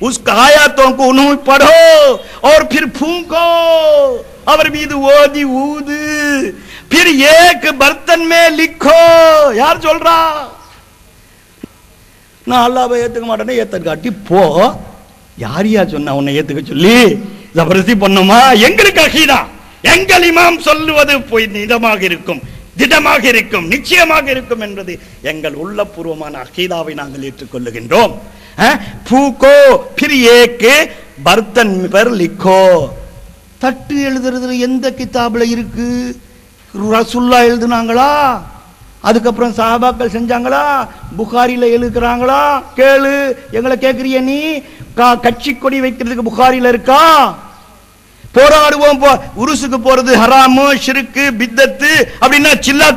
उस आयतों को उन्होंने पढ़ो और फिर फूंको. அவர் மீது ஓதி ஊது. फिर एक बर्तन में लिखो. யார் சொல்றா? நான் அல்லாஹ்வை ஏத்துக்க மாட்டேனே, ஏத்த காட்டி போ. யாரியா சொன்னா உன்னை ஏத்துக்க சொல்லி? ஜபர்தஸ்தி பண்ணுமா? எங்களுக்கு அகீதா, எங்கள் இமாம் சொல்லுவது போய் நிதமாக இருக்கும், திடமாக இருக்கும், நிச்சயமாக இருக்கும் என்பது எங்கள் உள்ளபூர்வமான அகீதாவை நாங்கள் ஏற்றுக்கொள்ளுகின்றோம். பூக்கோ फिर एक बर्तन पर लिखो. தட்டு எழுதுறதுல எந்த கிதாபுல இருக்கு? ரசூலுல்லாஹ் எழுதுனாங்களா? அதுக்கப்புறம் சஹாபாக்கள் செஞ்சாங்களா? புகாரில எழுதுறாங்களா? கேளு. எங்களை கேக்குறிய நீ? கட்சி கொடி வைக்கிறதுக்கு புகாரில இருக்கா? போராடுவோம், உருசுக்கு போறது ஹராமு, ஷிர்கு, பித்தத்து அப்படின்னா சில்லா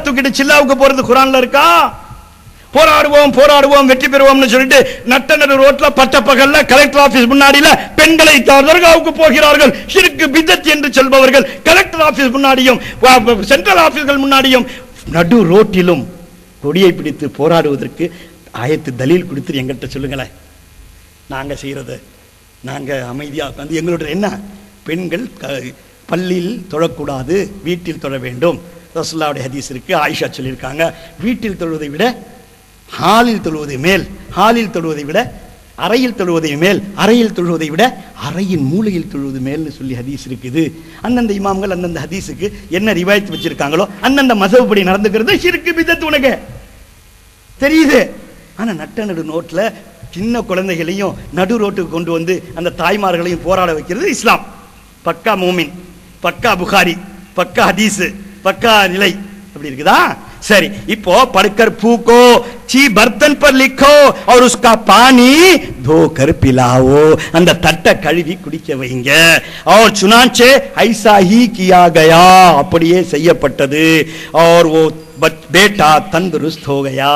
தூக்கிட்டு சில்லாவுக்கு போறது குர்ஆன்ல இருக்கா? போராடுவோம் போராடுவோம் வெற்றி பெறுவோம்னு சொல்லிட்டு நட்டநடு ரோட்ல பட்ட பகல்ல கலெக்டர் ஆபீஸ் முன்னாடில பெண்களை தர்காவுக்கு போகிறார்கள். ஷிர்கு பிதத் என்று சொல்பவர்கள் கலெக்டர் ஆபீஸ் முன்னாடியும் சென்ட்ரல் ஆபீஸ்கள் முன்னாடியும் நடு ரோட்டிலும் கொடியை பிடித்து போராடுவதற்கு ஆயத்து தலீல் கொடுத்து எங்கள்கிட்ட சொல்லுங்களேன். நாங்க செய்யறது, நாங்க அமைதியா உட்கார்ந்து எங்களுடைய என்ன, பெண்கள் பள்ளியில் தொழக்கூடாது, வீட்டில் தொழ வேண்டும். ரசூலுல்லாஹ்வுடைய ஹதீஸ் இருக்கு. ஆயிஷா சொல்லியிருக்காங்க, வீட்டில் தொழுவதை விட ஹாலில் தொழுவதை மேல், ஹாலில் தொழுவதை விட அறையில் தொழுவதை மேல், அறையில் தொழுவதை விட அறையின் மூலையில் தொழுவது மேல்னு சொல்லி ஹதீஸ் இருக்குது. அந்தந்த இமாம்கள் அந்தந்த ஹதீஸுக்கு என்ன ரிவாயத் வச்சிருக்காங்களோ அந்தந்த மசபுப்படி நடந்துக்கிறது ஷிர்கு பிதத் உனக்கு தெரியுது. ஆனா நட்ட நடு நோட்ல சின்ன குழந்தைகளையும் நடு ரோட்டுக்கு கொண்டு வந்து அந்த தாய்மார்களையும் போராட வைக்கிறது இஸ்லாம். பக்கா மூமின், பக்கா புகாரி, பக்கா ஹதீஸ், பக்கா நிலை அப்படி இருக்குதா? சரி, இப்போ पढ़कर फूको, ची बर्तन पर लिखो और उसका पानी धोकर पिलाओ. அந்த தட்டை கழுவி குடிக்க வைங்க. और चुनाचे ऐसा ही किया गया, அப்படியே செய்யப்பட்டது. और वो बेटा तंदुरुस्त हो गया.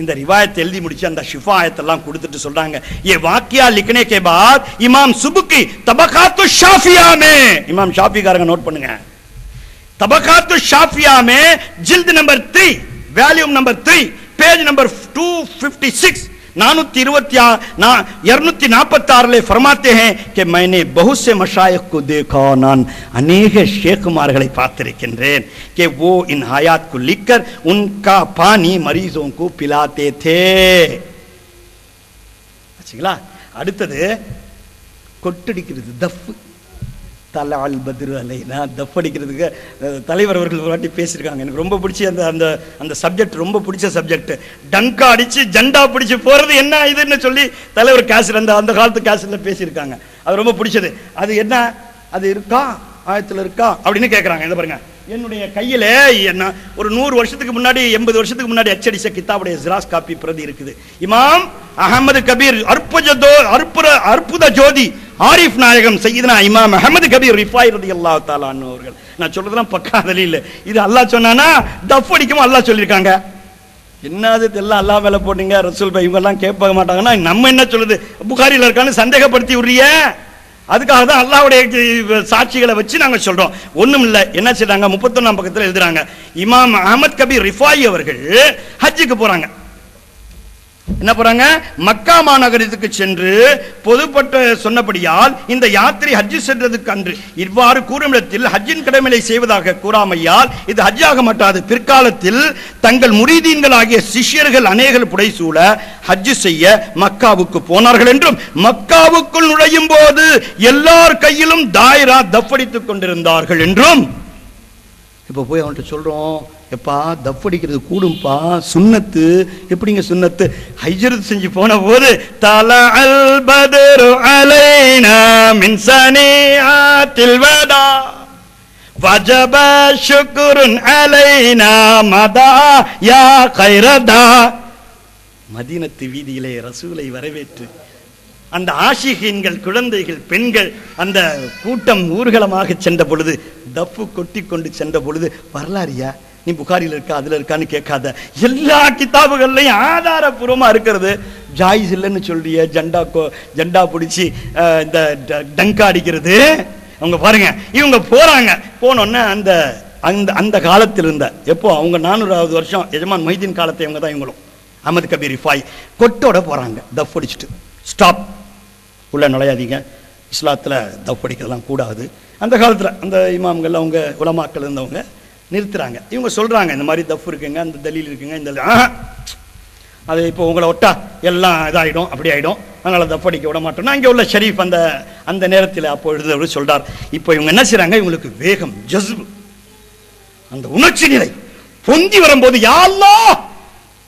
இந்த ரிவாயத் எழுதி முடிச்சு அந்த ஷிஃபா ஆயத்தெல்லாம் கொடுத்துட்டு சொல்றாங்க, ये वाकया लिखने के बाद इमाम सुबकी तबकातु शाफिया में, इमाम शाफी காரங்க நோட் பண்ணுங்க, तबकातु शाफिया में जिल्द number 3 volume number 3 page number 256 246 फरमाते हैं कि मैंने बहुत से मशाइख को देखा, நான் अनेक शेखमार्களை பார்த்திருக்கின்றேன் कि वो इन आयत को लिखकर उनका पानी मरीजों को पिलाते थे. சரிங்களா? அடுத்தது கொட்டடிக்கிறது, தஃப். தலால் பத்ரு அலைனா தஃப் அடிக்கிறதுக்கு தலைவர் அவர்கள் ஒரு வாட்டி பேசியிருக்காங்க. எனக்கு ரொம்ப பிடிச்சி அந்த அந்த அந்த சப்ஜெக்ட், ரொம்ப பிடிச்ச சப்ஜெக்ட். டங்கா அடிச்சு ஜெண்டா பிடிச்சு போறது என்ன இதுன்னு சொல்லி தலைவர் கேசட், அந்த காலத்து கேசட்ல பேசியிருக்காங்க. அது ரொம்ப பிடிச்சது. அது என்ன, அது இருக்கா ஆயத்துல இருக்கா அப்படின்னு கேட்கறாங்க. என்ன பாருங்க, என்னுடைய கையில என்ன ஒரு 100 வருஷத்துக்கு முன்னாடி 80 வருஷத்துக்கு முன்னாடி அச்சடிச்ச கிதாபுடைய ஜிராஸ் காப்பி பிரதி இருக்குது. இமாம் அஹமது கபீர் அற்புத ஜோதி ஆரிஃப் நாயகம் சையதுனா இமாம் அஹமது கபீர் ரிஃபாய் ரலியல்லாஹு தஆலா அன்ஹு அவர்கள். நான் சொல்றதெல்லாம் பக்கா தலீல். இது அல்லாஹ் சொன்னானா? தஃப் அடிக்கும் அல்லாஹ் சொல்லியிருக்காங்க. என்னது எல்லாம் அல்லாஹ் மேல போட்டீங்க, ரசூல் பை இவங்கெல்லாம் கேட்க மாட்டாங்கன்னா நம்ம என்ன சொல்லுது, புகாரில இருக்கான்னு சந்தேகப்படுத்தி விடுறிய. அதுக்காக தான் அல்லாஹ்வுடைய சாட்சிகளை வச்சு நாங்க சொல்றோம். ஒண்ணும் இல்ல. என்ன செய்றாங்க, 31ஆம் பக்கத்துல எழுதுறாங்க, இமாம் அஹமத் கபீர் ரிஃபாய் அவர்கள் ஹஜ்ஜுக்கு போறாங்க. என்ன போறாங்க? மக்கா மாநகரத்துக்கு சென்று பொதுப்பட்ட சொன்னபடியால் இந்த யாத்திரை ஹஜ் சென்றதுக்கு அன்று இவ்வாறு கூறும் இடத்தில் ஹஜ்ஜின் கடமையை செய்வதாக கூறாமையால் இது ஹஜ்ஜாக மாட்டாது. பிற்காலத்தில் தங்கள் முரீதீன்கள் ஆகிய சிஷ்யர்கள் அநேகர் புடைசூழ ஹஜ் செய்ய மக்காவுக்கு போனார்கள் என்றும் மக்காவுக்குள் நுழையும் போது எல்லார் கையிலும் தாயிரா தஃபடித்துக் கொண்டிருந்தார்கள் என்றும். இப்ப போய் அவன்கிட்ட சொல்றோம், எப்பா தஃப் அடிக்கிறது கூடும்பா, சுன்னத்து. எப்படிங்க சுன்னத்து? ஹஜ்ரத் செஞ்சு போன போது தலஅல் பத்ரு அலைனா மின் சனிஆத்தில் வதா வஜப ஷுக்ருன் அலைனா மதா யா கைரதா. மதீனத்து வீதியிலே ரசூலை வரவேற்று அந்த ஆஷிகீன்கள், குழந்தைகள், பெண்கள் அந்த கூட்டம் ஊர்வலமாக சென்ற பொழுது, தப்பு கொட்டி கொண்டு சென்ற பொழுது, வரலாறியா நீ புகாரில் இருக்கா அதுல இருக்கான்னு கேட்காத, எல்லா கிதாபுகள்லையும் ஆதாரபூர்வமா இருக்கிறது. ஜாயிஸ் இல்லைன்னு சொல்றிய, ஜெண்டா பிடிச்சி இந்த டங்கா அடிக்கிறது. அவங்க பாருங்க, இவங்க போறாங்க. போனோன்னு அந்த அந்த அந்த காலத்தில் இருந்த எப்போ அவங்க 400வது வருஷம் எஜமான் மொஹிதீன் காலத்தை இவங்க தான், இவங்களும் அஹமது கபீர் ரிஃபாய் கொட்டோட போறாங்க. தப் அடிச்சுட்டு ஸ்டாப், உள்ள நுழையாதீங்க, இஸ்லாத்துல தப் அடிக்கிறதுலாம் கூடாது. அந்த காலத்துல அந்த இமாம்கள், அவங்க உலமாக்கள் இருந்தவங்க நிறுத்துறாங்க. இவங்க சொல்றாங்க, இந்த மாதிரி தப் இருக்குங்க, அந்த தலீல் இருக்குங்க, இந்த அது இப்போ உங்களை ஒட்டா எல்லாம் இதாயிடும், அப்படி ஆயிடும், அதனால தப் அடிக்க விட மாட்டோம். அங்கே உள்ள ஷரீஃப் அந்த அந்த நேரத்தில் அப்போ எழுதுறவர் சொல்றார். இப்போ இவங்க என்ன செய்றாங்க, இவங்களுக்கு வேகம், ஜஸ்பு, அந்த உணர்ச்சி நிலை பொங்கி வரும்போது, யா அல்லாஹ்,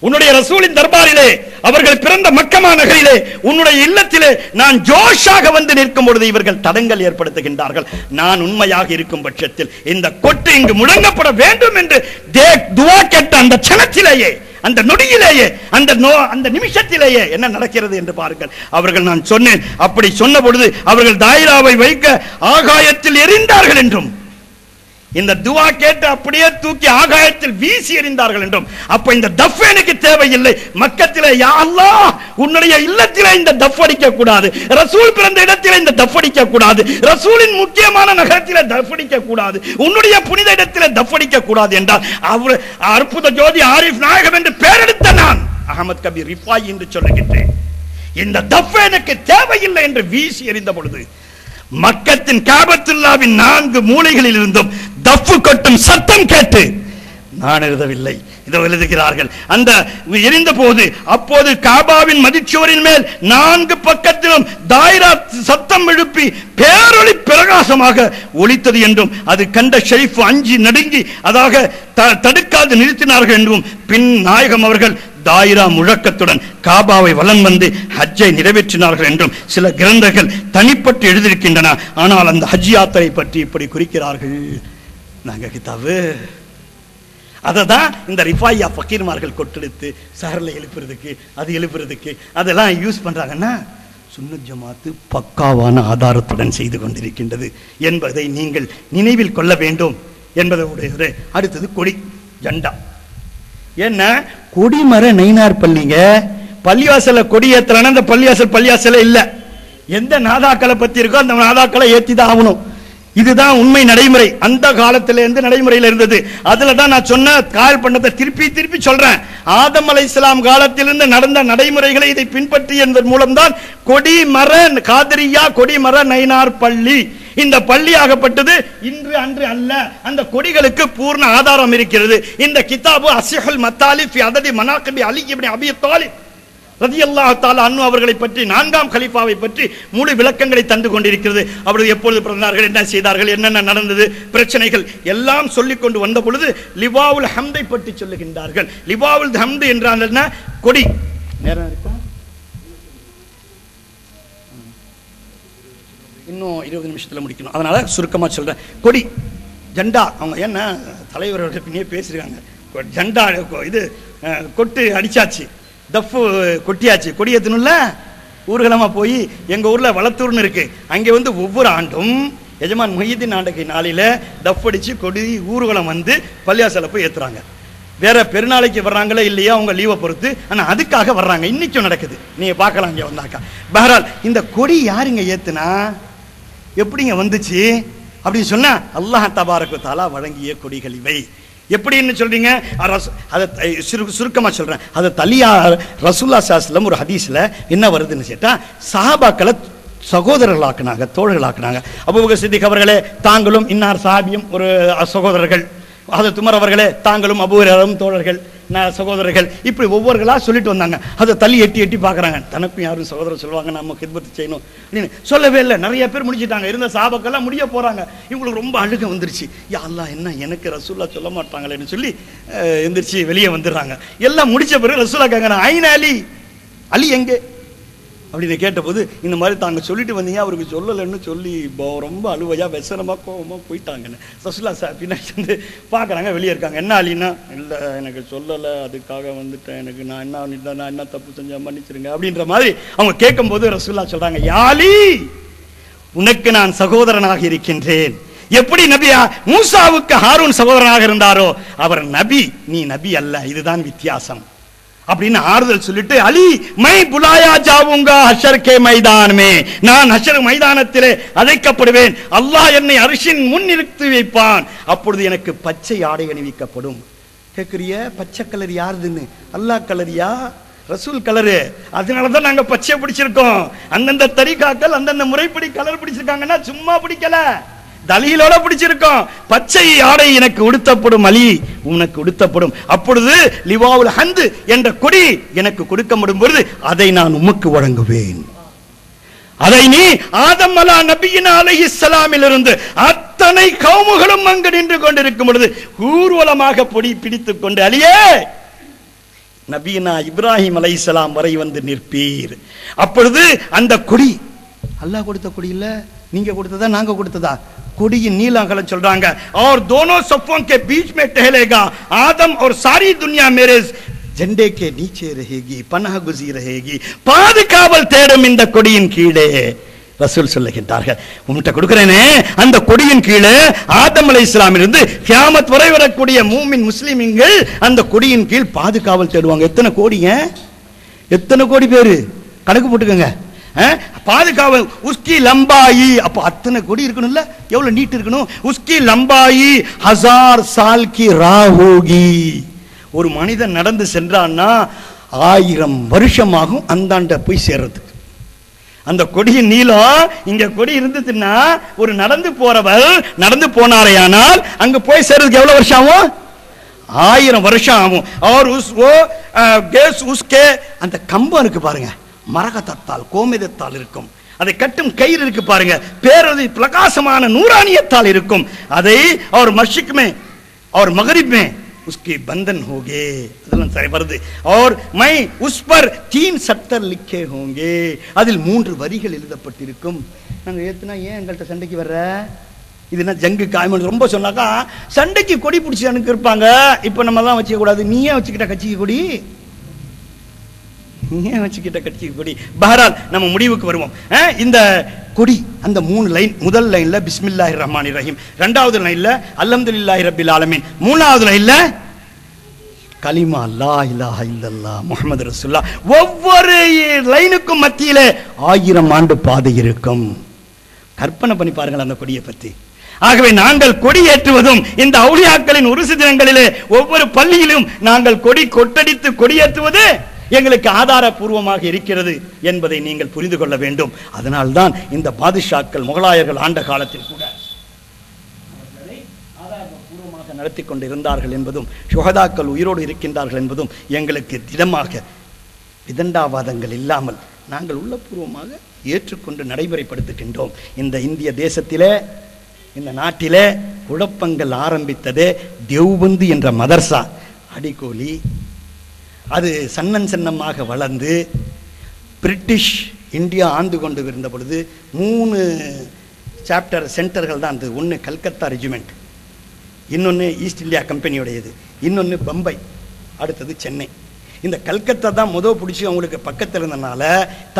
உன்னுடைய ரசூலின் தர்பாரிலே, அவர்கள் பிறந்த மக்கமா நகரிலே, உன்னுடைய இல்லத்திலே நான் ஜோஷாக வந்து நிற்கும் பொழுது இவர்கள் தடங்கள் ஏற்படுத்துகின்றார்கள். நான் உண்மையாக இருக்கும் பட்சத்தில் இந்த கொட்டு இங்கு முழங்கப்பட வேண்டும் என்று துவா கேட்ட அந்த க்ஷணத்திலேயே, அந்த நொடியிலேயே, அந்த நிமிஷத்திலேயே என்ன நடக்கிறது என்று பாருங்கள். அவர்கள், நான் சொன்னேன், அப்படி சொன்ன பொழுது அவர்கள் தாயிராவை வைக்க ஆகாயத்தில் எறிந்தார்கள் என்றும், இந்த துவா கேட்டு அப்படியே தூக்கி ஆகாயத்தில் வீசி எறிந்தார்கள் என்றும். அப்ப இந்த தஃப் எனக்கு தேவையில்லை. மக்கத்திலே, யா அல்லாஹ், உன்னுடைய இல்லத்திலே இந்த தஃப் அடிக்க கூடாது, ரசூல் பிறந்த இடத்திலே இந்த தஃப் அடிக்க கூடாது, ரசூலின் முக்கியமான நகரத்திலே தஃப் அடிக்க கூடாது, உன்னுடைய புனித இடத்திலே தஃப் அடிக்க கூடாது என்றால், அவர் அற்புத ஜோதி ஆரிஃப் நாயகம் என்று பெயரெடுத்த நான் அஹமது கபீர் ரிஃபாய் என்று சொல்லுகின்றேன். இந்த தஃப் எனக்கு தேவையில்லை என்று வீசி எறிந்த பொழுது மக்கத்தின் காபத்துல்லாவின் 4 மூலைகளில் இருந்தும் தஃப் கொட்டும் சத்தம் கேட்டு, நான் எழுதவில்லை, இதோ எழுதுகிறார்கள், அந்த எரிந்த போது அப்போது காபாவின் மதிச்சுவரின் மேல் 4 பக்கத்திலும் தாயிரா சத்தம் எழுப்பி பேரொளி பிரகாசமாக ஒலித்தது என்றும், அது கண்ட ஷரீஃப் அஞ்சி நடுங்கி அதாக தடுக்காது நிறுத்தினார்கள் என்றும், பின் நாயகம் அவர்கள் தாயிரா முழக்கத்துடன் காபாவை வலம் வந்து ஹஜ்ஜை நிறைவேற்றினார்கள் என்றும் சில கிரந்தங்கள் தனிப்பட்டு எழுதியிருக்கின்றன. ஆனால் அந்த ஹஜ் யாத்திரை பற்றி இப்படி குறிக்கிறார்கள். நாங்க கிதாபு அததான் இந்த ரிஃபாயா ஃபக்கீர்மார்கள் கொட்டெடுத்து சஹர்ல எழுப்புறதுக்கு, அது எழுப்புறதுக்கு அதெல்லாம் யூஸ் பண்றாங்கன்னா, சுன்னத் ஜமாத்து பக்காவான ஆதாரத்துடன் செய்து கொண்டிருக்கின்றது என்பதை நீங்கள் நினைவில் கொள்ள வேண்டும் என்பதோட அடுத்தது கொடி, ஜண்டா. என்ன கொடிமர நைனார் பள்ளிங்க, பள்ளிவாசல கொடி ஏத்தலன்னா அந்த பள்ளிவாசல இல்ல, எந்த நாதாக்களை பத்தி இருக்கோ அந்த நாதாக்களை ஏத்திதான் ஆகணும். இதுதான் உண்மை நடைமுறை. அந்த காலத்தில இருந்து நடைமுறையில் இருந்தது. அதுல தான் நான் சொன்ன கால் பண்ணதை திருப்பி சொல்றேன். ஆதம் அலைஹிஸ்ஸலாம் காலத்திலிருந்து நடந்த நடைமுறைகளை இதை பின்பற்றி என்பதன் மூலம்தான் கொடிமர காதிரியா, கொடிமர நைனார் பள்ளி. இந்த பள்ளியாகப்பட்டது இன்று அன்று அல்ல. அந்த கொடிகளுக்கு பூர்ண ஆதாரம் இருக்கிறது. இந்த கிதாபு அஸ்ஹுல் மத்தாலிஃப் ஃபி அததி மனாகிபி அலி இப்னு அபி தாலிப் ரலியல்லாஹு தஆலா அன்ஹு அவர்களை பற்றி, 4ஆம் கலீஃபாவை பற்றி முழு விளக்கங்களை தந்து கொண்டிருக்கிறது. அவர்கள் எப்பொழுது பிறந்தார்கள், என்ன செய்தார்கள், என்னென்ன நடந்தது, பிரச்சனைகள் எல்லாம் சொல்லிக் கொண்டு வந்த பொழுது லிவாவுல் ஹம்தை பற்றி சொல்லுகின்றார்கள். லிவாவுல் ஹம்து என்றால் என்ன? கொடி. நேரம் இருக்கா? இன்னும் 20 நிமிஷத்துல முடிக்கணும், அதனால சுருக்கமா சொல்றேன். கொடி, ஜண்டா. அவங்க என்ன தலைவர்கள் பின்னே பேசிருக்காங்க. ஜண்டா இது கொட்டு அடிச்சாச்சு, தஃப்பு கொட்டியாச்சு, கொடி ஏத்தணும்ல. ஊர்வலமா போய் எங்க ஊர்ல வளத்தூர்னு இருக்கு, அங்கே வந்து ஒவ்வொரு ஆண்டும் எஜமான் மொஹிதீன் ஆண்டகை நாளில தஃப் அடிச்சு கொடி ஊர்வலம் வந்து பள்ளியாசல போய் ஏத்துறாங்க. வேற பெருநாளைக்கு வர்றாங்களே இல்லையா அவங்க லீவை பொறுத்து, ஆனா அதுக்காக வர்றாங்க. இன்னைக்கும் நடக்குது, நீங்க பார்க்கலாம் இங்க வந்தாக்கா. பஹரால் இந்த கொடி யாருங்க ஏத்துனா, எப்படிங்க வந்துச்சு அப்படின்னு சொன்னா, அல்லாஹ் தபாரக் வ தஆலா வழங்கிய கொடிகள் இவை. எப்படின்னு சொல்றீங்க? அதை சுருக்கமா சொல்றேன். அதை தலியா ரசூலுல்லாஹி ஸல்லல்லாஹு அலைஹி வஸல்லம் ஒரு ஹதீஸ்ல என்ன வருதுன்னு கேட்டா, சஹாபாக்களை சகோதரர்களாக்குனாங்க, தோழர்களாக்குனாங்க. அபூபக்கர் சித்திக் அவர்களே, தாங்களும் இன்னார் சஹாபியும் ஒரு சகோதரர்கள். ஹஜ்ரத் உமர் அவர்களே, தாங்களும் அபூ ஹுரைராவும் தோழர்கள், சகோதரர்கள். இப்படி ஒவ்வொருகளா சொல்லிட்டு வந்தாங்க. அதை தள்ளி எட்டி பார்க்கறாங்க, தனக்கும் யாரும் சகோதரர் சொல்லுவாங்க, நம்ம கித்மத் செய்யணும் அப்படின்னு சொல்லவே இல்லை. நிறைய பேர் முடிச்சிட்டாங்க. இருந்த சஹாபாக்கெல்லாம் முடிய போறாங்க. இவங்களுக்கு ரொம்ப அழுக வந்துருச்சு. யா அல்லாஹ், என்ன எனக்கு ரசூலுல்லாஹ் சொல்ல மாட்டாங்களேன்னு சொல்லி எந்திரிச்சு வெளியே வந்துடுறாங்க. எல்லாம் முடிச்ச பிறகு ரசூலுல்லாஹ் கேட்கறாங்க, ஐன அலி, அலி எங்கே? அப்படின்னு கேட்டபோது இந்த மாதிரி தாங்க சொல்லிட்டு வந்தீங்க, அவருக்கு சொல்லலைன்னு சொல்லி ரொம்ப அழுவையா விசனமா கோபமா போயிட்டாங்கன்னு. ரசூலுல்லாஹ் சார் பின்னாடி வந்து பார்க்குறாங்க, வெளியே இருக்காங்க. என்ன அலின்னா, இல்லை எனக்கு சொல்லலை, அதுக்காக வந்துட்டேன், எனக்கு நான் என்ன தப்பு செஞ்சேன், மன்னிச்சிருங்க அப்படின்ற மாதிரி அவங்க கேட்கும்போது ரசூலுல்லாஹ் சொல்றாங்க, யாலி உனக்கு நான் சகோதரனாக இருக்கின்றேன். எப்படி நபியா மூசாவுக்கு ஹாரூன் சகோதரனாக இருந்தாரோ அவர் நபி, நீ நபி அல்ல, இதுதான் வித்தியாசம் அப்படின்னு ஆறுதல் சொல்லிட்டு, அலி மை புலாயா ஜாவுங்கா ஹஷர் கே மைதான் மே, நான் ஹஷர் மைதானத்திலே அழைக்கப்படுவேன். அல்லாஹ் என்னை அரிசின் முன் நிறுத்தி வைப்பான், அப்பொழுது எனக்கு பச்சை ஆடை அணிவிக்கப்படும். கேட்குறிய பச்சை கலர் யாருதுன்னு? அல்லாஹ் கலரியா, ரசூல் கலரு. அதனாலதான் நாங்க பச்சை பிடிச்சிருக்கோம். அந்தந்த தரிகாக்கள் அந்தந்த முறைப்படி கலர் பிடிச்சிருக்காங்கன்னா சும்மா பிடிக்கல, தலீலோட பிடிச்சிருக்கோம். பச்சை ஆடை எனக்கு உடுத்தப்படும், அலி உனக்கு உடுத்தப்படும். அப்பொழுது லிவாவுல் ஹந்த் என்ற கொடி எனக்கு கொடுக்கப்படும் பொழுது அதை நான் உமக்கு வழங்குவேன். அதை நீ ஆதம் அலா நபியினா அலைஹிஸ்ஸலாமில் இருந்து அத்தனை கௌமுகளும் அங்கு நின்று கொண்டிருக்கும் பொழுது ஊர்வலமாக பொடி பிடித்துக் கொண்டு அலியே நபியினா இப்ராஹிம் அலைஹிஸ்ஸலாம் வரை வந்து நிற்பீர். அப்பொழுது அந்த கொடி அல்லாஹ் கொடுத்த கொடி இல்ல, நீங்க கொடுத்ததா நாங்க கொடுத்ததா? கொடியின் நீலாங்கல சொல்றாங்க, और दोनों सफ़ों के बीच में टहलेगा आदम और सारी दुनिया मेरे झंडे के नीचे रहेगी, पनाह गुज़ी रहेगी. பாதுகாவல் தேடும் இந்த கொடியின் கீழே ரசூல் சொல்லுகின்றார்கள், உன்கிட்ட கொடுக்கிறேனே அந்த கொடியின் கீழே ஆதம் அலைஹிஸ்ஸலாமில் இருந்து கியாமத் வரை வரக்கூடிய மூமின் முஸ்லிம்கள் அந்த கொடியின் கீழ் பாதுகாவல் தேடுவாங்க. எத்தனை கோடிங்க, எத்தனை கோடி பேரு கணக்கு போட்டுக்கோங்க. பாதுகாவல் உஸ்கி லம்பாயி, அப்ப அத்தனை கொடி இருக்கணும்ல, எவ்வளவு நீட் இருக்கணும். உஸ்கி லம்பாயி ஹசார் சால் கி ராஹ் ஹோகி, ஒரு மனிதன் நடந்து சென்றான்னா 1000 வருஷமாகும் அந்தாண்ட போய் சேர்றதுக்கு. அந்த கொடியின் நீளம், இங்க கொடி இருந்துச்சுன்னா ஒரு நடந்து போறவர் நடந்து போனாரையானால் அங்க போய் சேர்றதுக்கு எவ்வளவு வருஷம் ஆகும்? 1000 வருஷம் ஆகும். और उसके அந்த கம்பம் இருக்கு பாருங்க, மரகதத்தால் கோமேதத்தால் இருக்கும். அதை கட்டும் கயிறு இருக்கு பாருங்க, பேரொளி பிரகாசமான நூறானியத்தால் இருக்கும். அதை और मशरिक में और मगरिब में उसके बंधन होंगे, அதெல்லாம் சரி வருது. और मैं उस पर 3 सत्तर लिखे होंगे, அதில் 3 வரிகள் எழுதப்பட்டிருக்கும். நாங்க ஏத்துனா ஏன் எங்கள்கிட்ட சண்டைக்கு வர்ற? இதுனா ஜங்கு காய்மன் ரொம்ப சொன்னாக்கா சண்டைக்கு கொடி பிடிச்சி அனுப்பி இருப்பாங்க. இப்ப நம்ம தான் வச்சுக்க கூடாது, நீயே வச்சுக்கிட்ட கட்சிக்கு கொடி, ஏன் வச்சுக்கிட்ட கட்சிக்கு கொடி. பஹரால் நம்ம முடிவுக்கு வருவோம். இந்த கொடி அந்த 3 லைன், முதல் லைன்ல பிஸ்மில்லாஹிர் ரஹ்மானிர் ரஹீம், இரண்டாவது லைன்ல அல்ஹம்துலில்லாஹி ரப்பில் ஆலமீன், மூணாவது லைன்ல கலிமா லா இலாஹ இல்லல்லாஹ் முஹம்மது ரசூலுல்லாஹ். ஒவ்வொரு லைனுக்கும் மத்தியிலே 1000 ஆண்டு பாதை இருக்கும். கற்பனை பண்ணி பாருங்கள் அந்த கொடியை பத்தி. ஆகவே நாங்கள் கொடி ஏற்றுவதும் இந்த அவுலியாக்களின் உருசு தினங்களிலே ஒவ்வொரு பள்ளியிலும் நாங்கள் கொடி கொட்டடித்து கொடியேற்றுவது எங்களுக்கு ஆதாரபூர்வமாக இருக்கிறது என்பதை நீங்கள் புரிந்து கொள்ள வேண்டும். அதனால்தான் இந்த பாதுஷாக்கள் முகலாயர்கள் ஆண்ட காலத்தில் கூட ஆதாரபூர்வமாக நடத்தி கொண்டிருந்தார்கள் என்பதும் சுஹதாக்கள் உயிரோடு இருக்கின்றார்கள் என்பதும் எங்களுக்கு திடமாக விதண்டாவாதங்கள் இல்லாமல் நாங்கள் உள்ளபூர்வமாக ஏற்றுக்கொண்டு நடைமுறைப்படுத்துகின்றோம். இந்த இந்திய தேசத்திலே, இந்த நாட்டிலே குழப்பங்கள் ஆரம்பித்ததே தேவ்பந்து என்ற மதர்சா அடிக்கோலி. அது சன்னன் சன்னமாக வளர்ந்து பிரிட்டிஷ் இந்தியா ஆண்டு கொண்டு இருந்த பொழுது 3 சாப்டர் சென்டர்கள் தான். அது ஒன்று கல்கத்தா ரெஜிமெண்ட், இன்னொன்று ஈஸ்ட் இந்தியா கம்பெனியுடையது, இன்னொன்று பம்பை, அடுத்தது சென்னை. இந்த கல்கத்தா தான் பிடிச்சி அவங்களுக்கு பக்கத்தில் இருந்தனால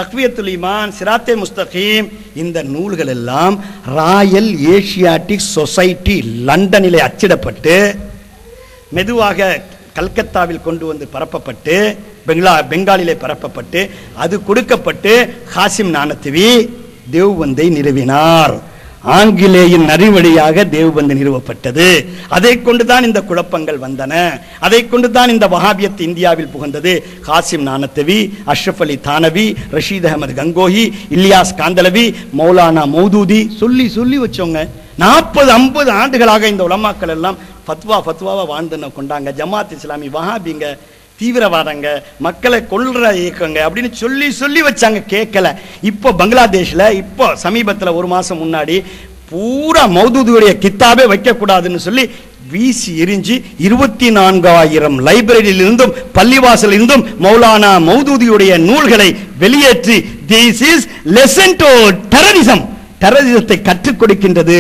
தக்வியத்துல் ஈமான், சிராத்தே முஸ்தகீம் இந்த நூல்கள் எல்லாம் ராயல் ஏசியாட்டிக் சொசைட்டி லண்டனிலே அச்சிடப்பட்டு மெதுவாக கல்கத்தாவில் கொண்டு வந்து பரப்பப்பட்டு பெங்காலிலே பரப்பப்பட்டு அது கொடுக்கப்பட்டு ஹாசிம் நானத்வி தேவ்பந்தை நிறுவினார். ஆங்கிலேயின் அறிவழியாக தேவ்பந்து நிறுவப்பட்டது. அதை கொண்டுதான் இந்த குழப்பங்கள் வந்தன. அதை கொண்டுதான் இந்த வஹாபியத் இந்தியாவில் புகுந்தது. ஹாசிம் நானத்வி, அஷ்ரஃப் அலி தானவி, ரஷீத் அஹமது கங்கோஹி, இலியாஸ் காந்தலவி, மௌலானா மௌதூதி சொல்லி சொல்லி வச்சோங்க. 40-50 ஆண்டுகளாக இந்த உலமாக்கள் எல்லாம் ஃபத்வாவை வாழ்ந்து கொண்டாங்க. ஜமாத் இஸ்லாமி, வஹாபிங்க, தீவிரவாதங்க, மக்களை கொல்ற இயக்கங்க அப்படின்னு சொல்லி சொல்லி வச்சாங்க, கேட்கல. இப்போ பங்களாதேஷ்ல இப்போ சமீபத்தில் 1 மாசம் முன்னாடி பூரா மௌதூதியுடைய கித்தாபே வைக்கக்கூடாதுன்னு சொல்லி வீசி எரிஞ்சு 24,000 லைப்ரரியிலிருந்தும் பள்ளிவாசல் இருந்தும் மௌலானா மௌதூதியுடைய நூல்களை வெளியேற்றி this is lesson to terrorism, டெரரிசத்தை கற்றுக் கொடுக்கின்றது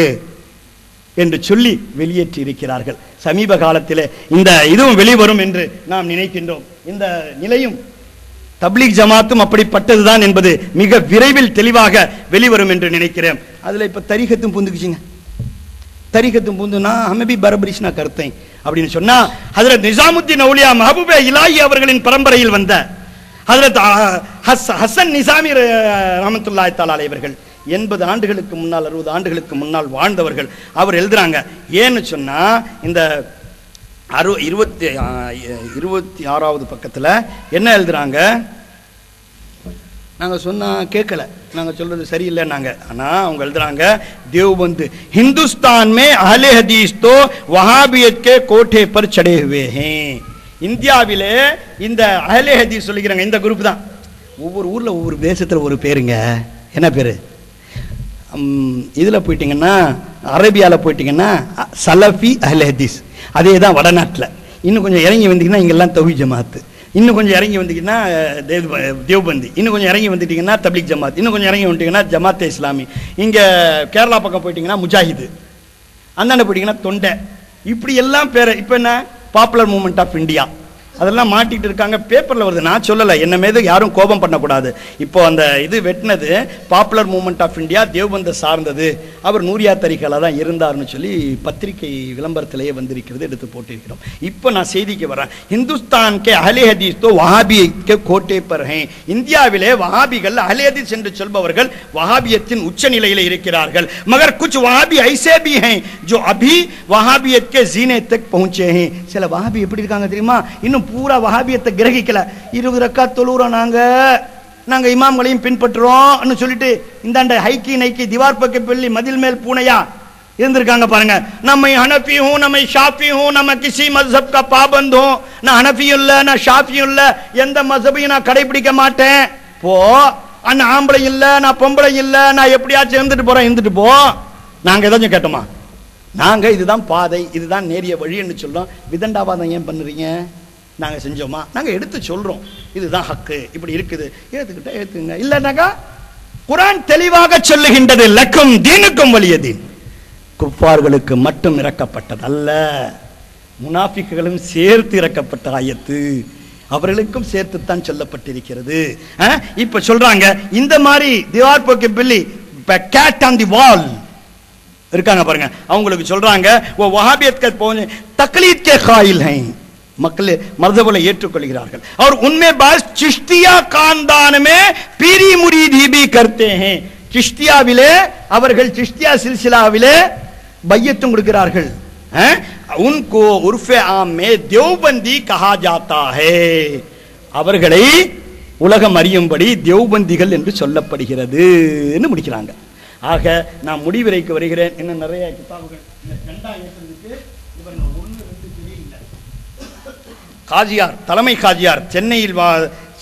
என்று சொல்லி வெளியேற்றி இருக்கிறார்கள். சமீப காலத்தில் இந்த இதுவும் வெளிவரும் என்று நாம் நினைக்கின்றோம். இந்த நிலையும் தப்லீக் ஜமாத்தும் அப்படிப்பட்டதுதான் என்பது மிக விரைவில் தெளிவாக வெளிவரும் என்று நினைக்கிறேன். அதுல இப்ப தரீகத்தும் பூந்துக்குச்சுங்க. தரீகத்தும் பூந்துனா ஹமபி பரபரிஷ்னா கருத்தை அப்படின்னு சொன்னா ஹஜ்ரத் நிசாமுத்தீன் அவுலியா மஹபூபே இலாஹி அவர்களின் பரம்பரையில் வந்த ஹஜ்ரத் ஹசன் நிசாமி ரஹ்மத்துல்லாஹி தஆலா அலைஹி அவர்கள் 80 ஆண்டுகளுக்கு முன்னால் 60 ஆண்டுகளுக்கு முன்னால் வாழ்ந்தவர்கள். அவர் எழுதுறாங்க, ஏன்னு சொன்னா இந்த 26வது பக்கத்துல என்ன எழுதுறாங்க, நாங்க சொன்னா கேட்கல, நாங்க சொல்றது சரியில்லை நாங்க. ஆனா அவங்க எழுதுறாங்க, தேவ்பந்த் हिंदुस्तान में अहले हदीस तो वहाबियत के कोठे पर चढ़े हुए हैं. இந்தியாவிலே இந்த அஹ்லே ஹதீஸ் சொல்லிக்கிறாங்க இந்த குரூப் தான். ஒவ்வொரு ஊர்ல ஒவ்வொரு தேசத்துல ஒரு பேருங்க. என்ன பேரு? இதுல போயிட்டீங்கன்னா அரேபியால போயிட்டீங்கன்னா சலஃபி அஹ்லே ஹதீஸ், அதே தான் வடநாட்டில். இன்னும் கொஞ்சம் இறங்கி வந்தீங்கன்னா இங்கெல்லாம் தௌஹீத் ஜமாத், இன்னும் கொஞ்சம் இறங்கி வந்தீங்கன்னா தேவ்பந்தி, இன்னும் கொஞ்சம் இறங்கி வந்துட்டீங்கன்னா தப்லீக் ஜமாத், இன்னும் கொஞ்சம் இறங்கி வந்துட்டீங்கன்னா ஜமாத்தே இஸ்லாமி, இங்கே கேரளா பக்கம் போயிட்டீங்கன்னா முஜாஹிது, அந்தாண்ட போயிட்டீங்கன்னா தொண்டை, இப்படி எல்லாம் பேர். இப்போ என்ன பாப்புலர் மூவ்மெண்ட் ஆஃப் இந்தியா அதெல்லாம் மாட்டிட்டு இருக்காங்க. பேப்பர்ல வருது, நான் சொல்லலை, என்ன மீது யாரும் கோபம் பண்ணக்கூடாது. இப்போ அந்த இது வெட்டினது பாப்புலர் மூவ்மெண்ட் ஆஃப் இந்தியா தேவ்பந்தை சார்ந்தது, அவர் நூரியா தரிகால தான் இருந்தார்னு சொல்லி பத்திரிகை விளம்பரத்திலேயே வந்திருக்கிறது, எடுத்து போட்டிருக்கிறோம். இப்போ நான் செய்திக்கு வரேன். ஹிந்துஸ்தான் கே அஹ்லே ஹதீஸ் தோ வஹாபி கே கோட்டே பர் ஹே. இந்தியாவிலே வஹாபிகள் அஹ்லே ஹதீஸ் என்று சொல்பவர்கள் வஹாபியத்தின் உச்ச நிலையில் இருக்கிறார்கள். மகர் குச் வஹாபி ஐசே பி ஹே ஜோ அபி வஹாபியத் கே ஜீனே தக் பहुंचे हैं. சில வஹாபி எப்படி இருக்காங்க தெரியுமா? இன்னும் பூரா வஹாபியத்தை கிரகிக்கல. 20 ரக்காத் தொழுறோம், நாங்க இமாம்களையும் பின்பற்றுறோம் சொல்லிட்டு இந்தாண்ட ஹைக்கி நைக்கி திவார் பக்க பெல்லி மதில் மேல் பூனையா இருந்திருக்காங்க பாருங்க. நம்ம ஹனஃபி ஹூ, நம்ம ஷாஃபி ஹூ, நம்ம கிசி மذஹப் का पाबंद हूं, நான் ஹனஃபியும் இல்ல நான் ஷாஃபியும் இல்ல, எந்த மذஹபையும் நான் கடைபிடிக்க மாட்டேன். போ அண்ணா, ஆம்பளை இல்ல நான் பொம்பளை இல்ல, நான் எப்படியாச்சும் இருந்துட்டு போ. நாங்க ஏதாச்சும் கேட்டோமா? நாங்க இதுதான் பாதை, இதுதான் நேரிய வழின்னு சொல்றோம். விதண்டாவாதம் ஏன் பண்ணுறீங்க? நாங்க செஞ்சோமா? நாங்க எடுத்து சொல்றோம், இதுதான் ஹக்கு, இப்படி இருக்குது, ஏத்துக்கிட்ட ஏத்துங்க, இல்லனாக்கா குர்ஆன் தெளிவாக சொல்லுகின்றது, லக்கும் தீனுக்கும் வலிய தீன். குஃபார்களுக்கு மட்டும் இறக்கப்பட்டது அல்ல, முனாஃபிக்குகளும் சேர்த்து இறக்கப்பட்ட ஆயத்து, அவர்களுக்கும் சேர்த்துத்தான் சொல்லப்பட்டிருக்கிறது. இப்ப சொல்றாங்க இந்த மாதிரி திவார் போக்கி பில்லி கேட் ஆன் தி வால் இருக்காங்க பாருங்க, அவங்களுக்கு சொல்றாங்க वो वहाबियत के तकलीद के कायल हैं, மக்கள் மர்தபலை ஏற்றுக்கொள்கிறார்கள். और उनमें बास चिश्तिया खानदान में पीरी मुरीदी भी करते हैं. चिश्तियाவிலே அவர்கள் चिश्तिया सिलसिलाவிலே பையத்தும் கொடுக்கிறார்கள். उनको उर्फ़े आम में देवबंदी कहा जाता है. அவர்களை உலகம் அறியும்படி தேவ்பந்திகள் என்று சொல்லப்படுகிறது முடிக்கிறாங்க. ஆக நான் முடிவுரைக்கு வருகிறேன். இன்னும் நிறைய கிதாபுகள் காஜியார், தலைமை காஜியார் சென்னையில்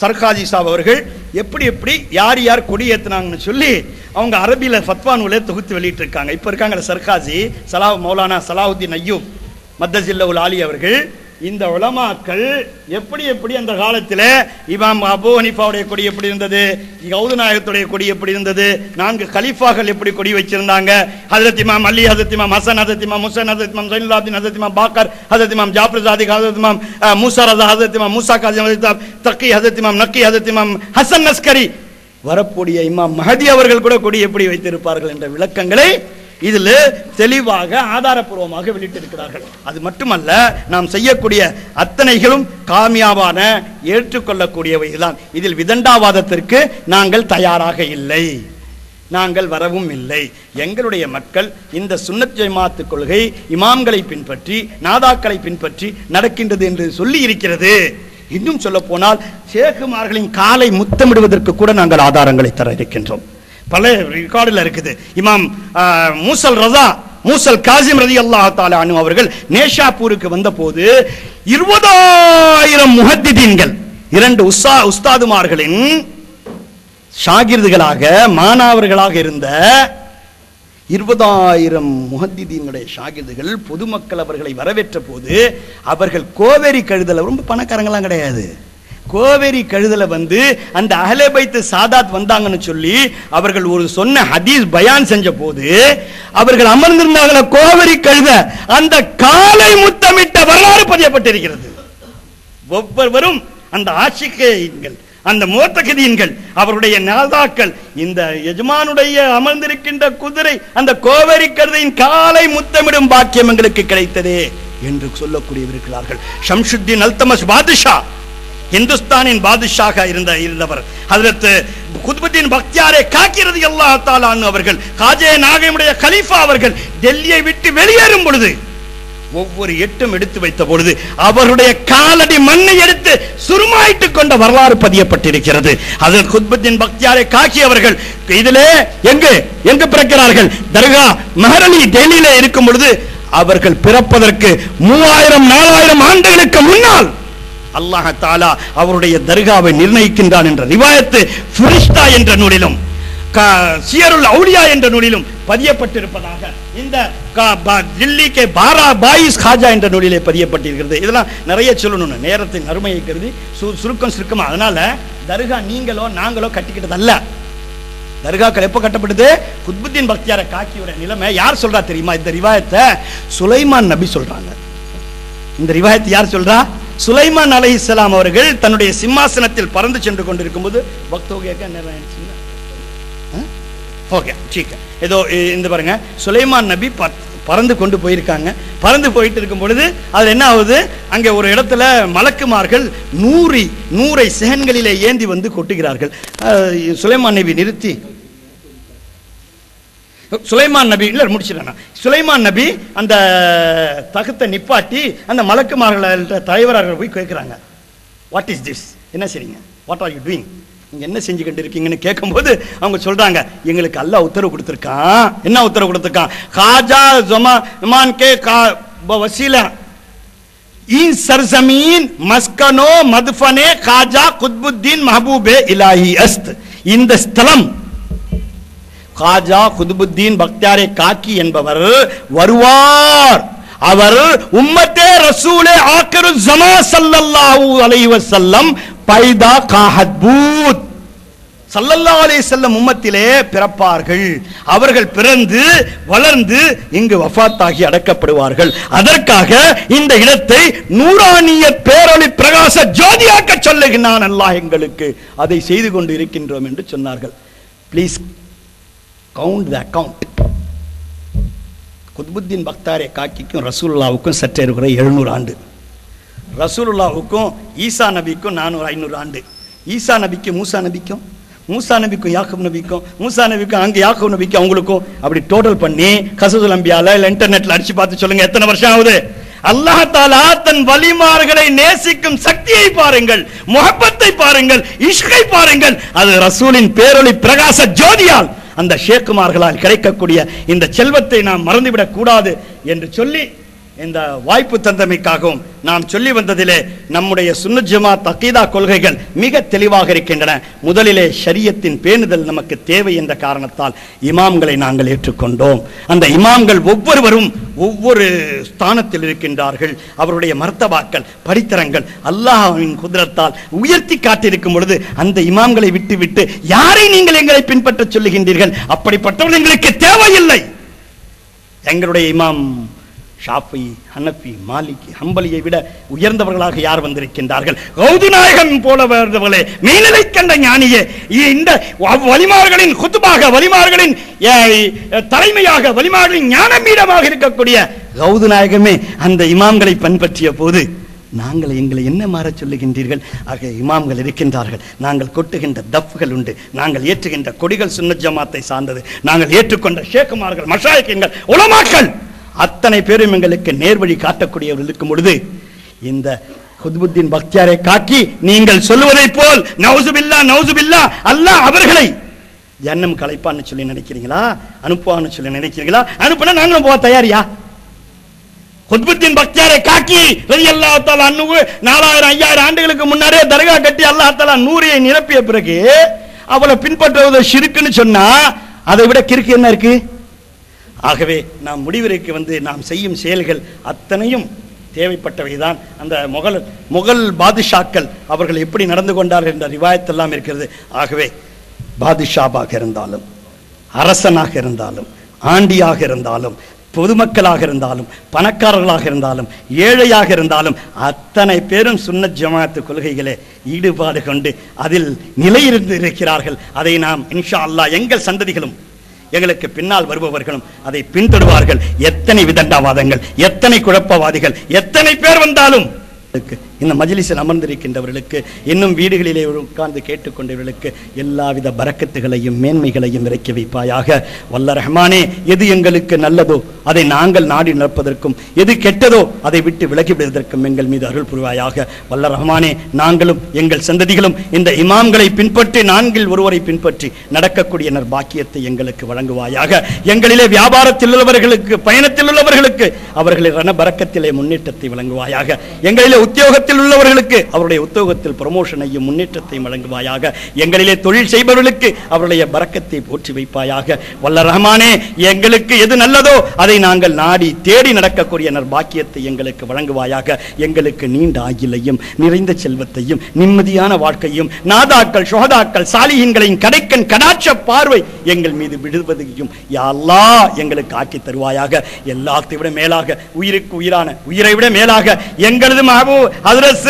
சர்காஜி சாப் அவர்கள் எப்படி எப்படி யார் யார் கொடியேற்றினாங்கன்னு சொல்லி அவங்க அரபியில ஃபத்வா நூலை தொகுத்து வெளியிட்டு இருக்காங்க. இப்ப இருக்காங்க சர்காஜி மௌலானா சலாஹுத்தீன் அய்யூப் மத்தஜில்லவுல் ஆலி அவர்கள். இந்த உலமாக்கள் எப்படி எப்படி அந்த காலத்தில் இமாம் அபூ ஹனீஃபாவுடைய கொடி எப்படி இருந்தது, கௌது நாயகத்துடைய கொடி எப்படி இருந்தது, 4 கலீஃபாக்கள் எப்படி கொடி வச்சிருந்தாங்க, ஹஜ்ரத் இமாம் அலி, ஹஜ்ரத் இமாம் ஹசன், ஹஜ்ரத் இமாம் ஹுசைன், ஹஜ்ரத் இமாம் ஸைனுல் ஆபிதீன், ஹஜ்ரத் இமாம் பாக்கர், ஹஜ்ரத் இமாம் ஜாஃபர் சாதிக், ஹஜ்ரத் இமாம் மூசா ரஸா, ஹஜ்ரத் இமாம் மூசா காஸிம், ஹஜ்ரத் தக்கி, ஹஜ்ரத் இமாம் நக்கி, ஹஜ்ரத் இமாம் ஹசன் நஸ்கரி, வரக்கூடிய இமாம் மஹதி அவர்கள் கூட கொடி எப்படி வைத்திருப்பார்கள் என்ற விளக்கங்களை இதில் தெளிவாக ஆதாரப்பூர்வமாக வெளியிட்டிருக்கிறார்கள். அது மட்டுமல்ல, நாம் செய்யக்கூடிய அத்தனைகளும் காமியாவான ஏற்றுக்கொள்ளக்கூடியவைதான். இதில் விதண்டாவாதத்திற்கு நாங்கள் தயாராக இல்லை, நாங்கள் வரவும் இல்லை. எங்களுடைய மக்கள் இந்த சுன்னத் ஜமாத்து கொள்கை இமாம்களை பின்பற்றி நாதாக்களை பின்பற்றி நடக்கின்றது என்று சொல்லி இருக்கிறது. இன்னும் சொல்ல போனால் ஷேகுமார்களின் காலை முத்தமிடுவதற்கு கூட நாங்கள் ஆதாரங்களை தர இருக்கின்றோம். பல ரெக்கார்டில் இருக்குது. இமாம் மூசல் ரஸா, மூசல் காசிம் ரலியல்லாஹு தஆலா அன்ஹு அவர்கள் நேஷாப்பூருக்கு வந்த போது 20,000 முஹத்திதீன்கள், 2 உஸ்தாதுமார்களின் ஷாகிர்துகளாக மாணவர்களாக இருந்த 20,000 முஹத்திதீன்களுடைய ஷாகிர்துகள் பொதுமக்கள் அவர்களை வரவேற்ற போது அவர்கள் கோவேரி கழுதல, ரொம்ப பணக்காரங்களாம் கிடையாது, கோவேரி கழுதல வந்து அந்த அஹ்லே பைத் சாதாத் வந்தாங்கன்னு சொல்லி அவர்கள் ஒரு சொன்ன ஹதீஸ் பயான் செஞ்ச போது அவர்கள் அமர்ந்திருந்தாங்கள கோவேரி கழுத அந்த காலை முத்தமிட்ட வரலாறு பதியப்பட்டிருக்கிறது. ஒவ்வொருவரும் அந்த ஆஷிகீன்கள், அந்த முத்தகிதீன்கள், அவருடைய நாதாக்கள், இந்த எஜமானுடைய அமர்ந்திருக்கின்ற குதிரை அந்த கோவேரி கழுதையின் காலை முத்தமிடும் பாக்கியம் எங்களுக்கு கிடைத்ததே என்று சொல்லக்கூடியவர்களார்கள். ஷம்சுத்தீன் அல்தமஸ் பாதுஷா, இந்துஸ்தானின் பாதுஷாக இருந்தவர் ஹஜ்ரத் குத்புத்தீன் பக்தியாரே காக்கி ரலியல்லாஹு தஆலா அன்ஹு அவர்கள், காஜே நாகமுடைய கலீஃபா அவர்கள் டெல்லியை விட்டு வெளியேறும் பொழுது ஒவ்வொரு எட்டும் எடுத்து வைத்த பொழுது அவருடைய காலடி மண்ணை எடுத்து சுருமாயிட்டுக் கொண்ட வரலாறு பதியப்பட்டிருக்கிறது. ஹஜ்ரத் குத்புத்தீன் பக்தியாரே காக்கி அவர்கள் இதிலே எங்கு பிறக்கிறார்கள்? தர்கா மஹரலி டெல்லியிலே இருக்கும் பொழுது அவர்கள் பிறப்பதற்கு 3000-4000 ஆண்டுகளுக்கு முன்னால் அல்லாஹ் தஆலா அவருடைய தர்காவை நிர்ணயிக்கின்றான் என்ற ரிவாயத்து ஃபிரிஷ்தா என்ற நூலிலும் சியருல் அவுலியா என்ற நூலிலும் பதியப்பட்டிருப்பதாக இந்த தில்லிக்கு பாரா பாயிஸ் காஜா என்ற நூலிலே பதியப்பட்டிருக்கிறது. இதெல்லாம் நிறைய சொல்லணும், நேரத்தின் அருமையை கருதி சுருக்கமா. அதனால தர்கா நீங்களோ நாங்களோ கட்டிக்கிட்டதல்ல. தர்காக்கள் எப்ப கட்டப்பட்டது? குத்புத்தீன் பக்தியார காக்கியோட நிலைமை யார் சொல்றா தெரியுமா? இந்த ரிவாயத்தை சுலைமான் நபி சொல்றாங்க. இந்த ரிவாயத்தை யார் சொல்றா? சுலைமான் அலைஹிஸ்ஸலாம் அவர்கள் தன்னுடைய சிம்மாசனத்தில் பறந்து சென்று கொண்டிருக்கும் போது ஏதோ இந்த பாருங்க, சுலைமான் நபி பறந்து கொண்டு போயிருக்காங்க. பறந்து போயிட்டு இருக்கும் பொழுது அது என்ன ஆகுது, அங்கே ஒரு இடத்துல மலக்குமார்கள் 100 சேன்களிலே ஏந்தி வந்து கொட்டுகிறார்கள். சுலைமான் நபி நிறுத்தி, சுலைமான் நபி இல்ல முடிச்சிடறாங்க. சுலைமான் நபி அந்த தகத்தை நிப்பாட்டி அந்த மலக்குமார்கள் தலைவராக போய் கேட்கிறாங்க, வாட் இஸ் திஸ், என்ன செய்றீங்க, வாட் ஆர் யூ டூயிங், நீங்க என்ன செஞ்சு கொண்டு இருக்கீங்கன்னு கேட்கும்போது அவங்க சொல்றாங்க, எங்களுக்கு அல்லாஹ் உத்தரவு கொடுத்திருக்கான். என்ன உத்தரவு கொடுத்திருக்கான்? காஜா ஜமான் கே வசீலா इन सरजमीन मस्कनो मदफने खाजा कुतुबुद्दीन महबूबे इलाही अस्त. இந்த ஸ்தலம் காஜா குதுபுத்தீன் பக்தியாரே காக்கி என்பவர் வருவார். அவர் உம்மத்தே ரசூலே ஆகிரு ஸமா ஸல்லல்லாஹு அலைஹி வஸல்லம் பைதா காஹத்பூத் ஸல்லல்லாஹு அலைஹி வஸல்லம் உம்மத்திலே பிறப்பார்கள். அவர்கள் பிறந்து வளர்ந்து இங்கு வஃபாத்தாகி அடக்கப்படுவார்கள். அதற்காக இந்த இடத்தை நூறானிய பேரொளி பிரகாச ஜோதியாக்க சொல்லுகிறான் அல்லாஹ், எங்களுக்கு அதை செய்து கொண்டு இருக்கின்றோம் என்று சொன்னார்கள். Please count the account. Qutbuddin பக்தாரே காக்கிக்கும் ரசூலுல்லாவுக்கும் சற்றே இருக்கிற 700 ஆண்டு, ரசூலுல்லாவுக்கும் ஈசா நபிக்கும் 400-500 ஆண்டு, ஈசா நபிக்கும் மூசா நபிக்கும், மூசா நபிக்கும் யாக்கூப் நபிக்கும், மூசா நபிக்கும் அங்கே யாக்கூப் நபிக்கும் அவங்களுக்கும் அப்படி டோட்டல் பண்ணி கசதுல் அம்பியால இல்ல இன்டர்நெட்ல அடிச்சு பார்த்து சொல்லுங்க எத்தனை வருஷம் ஆகுது. அல்லாஹ் தஆலா தன் வலிமார்களை நேசிக்கும் சக்தியை பாருங்கள், முஹப்பத்தை பாருங்கள், இஷ்கை பாருங்கள். அது ரசூலின் பேரொளி பிரகாச ஜோதியால் அந்த ஷேக்குமார்களால் கிடைக்கக்கூடிய இந்த செல்வத்தை நாம் மறந்துவிடக் கூடாது என்று சொல்லி இந்த வாய்ப்பு தந்தமைக்காகவும் நாம் சொல்லி வந்ததிலே நம்முடைய சுன்னத் ஜமாத் அகீதா கொள்கைகள் மிக தெளிவாக இருக்கின்றன. முதலிலே ஷரியத்தின் பேணுதல் நமக்கு தேவை என்ற காரணத்தால் இமாம்களை நாங்கள் ஏற்றுக்கொண்டோம். அந்த இமாம்கள் ஒவ்வொருவரும் ஒவ்வொரு ஸ்தானத்தில் இருக்கின்றார்கள். அவருடைய மர்த்தபாக்கள் படித்தரங்கள் அல்லாஹ்வின் குத்ரத்தால் உயர்த்தி காட்டியிருக்கும் பொழுது அந்த இமாம்களை விட்டுவிட்டு யாரை நீங்கள் எங்களை பின்பற்ற சொல்லுகின்றீர்கள்? அப்படிப்பட்டவர்கள் எங்களுக்கு தேவையில்லை. எங்களுடைய இமாம் ஷாஃபி, ஹனஃபி, மாலிகி, ஹம்பலியை விட உயர்ந்தவர்களாக யார் வந்திருக்கின்றார்கள்? கௌது நாயகம் போல வந்தவர்களே, மெய்நிலை கண்ட ஞானியே, இந்த வலிமார்களின் குத்துபாக, வலிமார்களின் தலைமையாக, வலிமார்களின் ஞானமீடமாக இருக்கக்கூடிய கௌது நாயகமே அந்த இமாம்களை பின்பற்றிய போது நாங்கள் எங்களை என்ன மாற சொல்லுகின்றீர்கள்? ஆக இமாம்கள் இருக்கின்றார்கள். நாங்கள் கொட்டுகின்ற தஃப்கள் உண்டு, நாங்கள் ஏற்றுகின்ற கொடிகள் சுன்னத் ஜமாத்தை சார்ந்தது, நாங்கள் ஏற்றுக்கொண்ட ஷேக்குமார்கள், மஷாயிக்கள், உலமாக்கள் அத்தனை பேரும் எங்களுக்கு நேர்வழி காட்டக்கூடியவர்கள் இருக்கும் பொழுது இந்த குத்புத்தீன் பக்தியாரை காக்கி நீங்கள் சொல்லுவதை போல் நவுசுபில்லா நவுசுபில்லா அல்லாஹ் அவர்களை ஜன்னம் கலைப்பான்னு சொல்லி நினைக்கிறீங்களா? அனுப்புவான்னு சொல்லி நினைக்கிறீங்களா? அனுப்புனா நாங்களும் போக தயாரியா? குத்புத்தீன் பக்தியாரை காக்கி ரலியல்லாஹு தஆலா அன்ஹு 4000-5000 ஆண்டுகளுக்கு முன்னாடியே தர்கா கட்டி அல்லாஹ் தஆலா நூரியை நிரப்பிய பிறகு அவளை பின்பற்றுவது ஷிர்க்குன்னு சொன்னா அதை விட கிறுக்கு என்ன இருக்கு? ஆகவே நாம் முடிவிற்கு நாம் செய்யும் செயல்கள் அத்தனையும் தேவைப்பட்டவைதான். அந்த முகல் பாதுஷாக்கள் அவர்கள் எப்படி நடந்து கொண்டார்கள் என்ற ரிவாயத்தெல்லாம் இருக்கிறது. ஆகவே பாதுஷாவாக இருந்தாலும், அரசனாக இருந்தாலும், ஆண்டியாக இருந்தாலும், பொதுமக்களாக இருந்தாலும், பணக்காரர்களாக இருந்தாலும், ஏழையாக இருந்தாலும், அத்தனை பேரும் சுன்னத் ஜமாஅத் கொள்கைகளே ஈடுபாடு கொண்டு அதில் நிலையிருந்து இருக்கிறார்கள். அதை நாம் இன்ஷா அல்லாஹ் எங்கள் சந்ததிகளும் எங்களுக்கு பின்னால் வருபவர்களும் அதை பின்தொடர்வார்கள். எத்தனை விதண்டாவாதங்கள், எத்தனை குழப்பவாதிகள், எத்தனை பேர் வந்தாலும் இந்த மஜ்லிஸில் அமர்ந்திருக்கின்றவர்களுக்கு, இன்னும் வீடுகளிலே உட்கார்ந்து கேட்டுக்கொண்டவர்களுக்கு எல்லாவித பரக்கத்துகளையும் மேன்மைகளையும் இறக்கி வைப்பாயாக. வல்ல ரஹ்மானே, எது எங்களுக்கு நல்லதோ அதை நாங்கள் நாடி நடப்பதற்கும், எது கெட்டதோ அதை விட்டு விலகிவிடுவதற்கும் எங்கள் மீது அருள் புரிவாயாக. வல்ல ரஹ்மானே, நாங்களும் எங்கள் சந்ததிகளும் இந்த இமாம்களை பின்பற்றி, நான்கில் ஒருவரை பின்பற்றி நடக்கக்கூடிய நற்பாக்கியத்தை எங்களுக்கு வழங்குவாயாக. எங்களிலே வியாபாரத்தில் உள்ளவர்களுக்கு, பயணத்தில் உள்ளவர்களுக்கு அவர்களின் ரண பரக்கத்திலே முன்னேற்றத்தை வழங்குவாயாக. எங்களிலே உத்தியோகத்தில் உள்ளவர்களுக்கு அவருடைய உத்தியோகத்தில் ப்ரமோஷனையும் முன்னேற்றத்தையும் வழங்குவாயாக. எங்களிலே தொழில் செய்பவர்களுக்கு அவருடைய பரக்கத்தை போற்றி வைப்பாயாக. வல்ல ரஹ்மானே, எங்களுக்கு எது நல்லதோ அதை நாங்கள் நாடி தேடி நடக்கக்கூடிய நற்பாக்கியத்தை எங்களுக்கு வழங்குவாயாக. எங்களுக்கு நீண்ட ஆயுளையும், நிறைந்த செல்வத்தையும், நிம்மதியான வாழ்க்கையும், நாதாக்கள், சுஹதாக்கள், சாலிஹீன்களின் கடைக்கண் கடாட்ச பார்வை எங்கள் மீது விடுவதையும் யா அல்லாஹ் எங்களுக்கு ஆக்கி தருவாயாக. எல்லாத்தை விட மேலாக, உயிருக்கு உயிரான, உயிரை விட மேலாக எங்களது ஹஜ்ரத்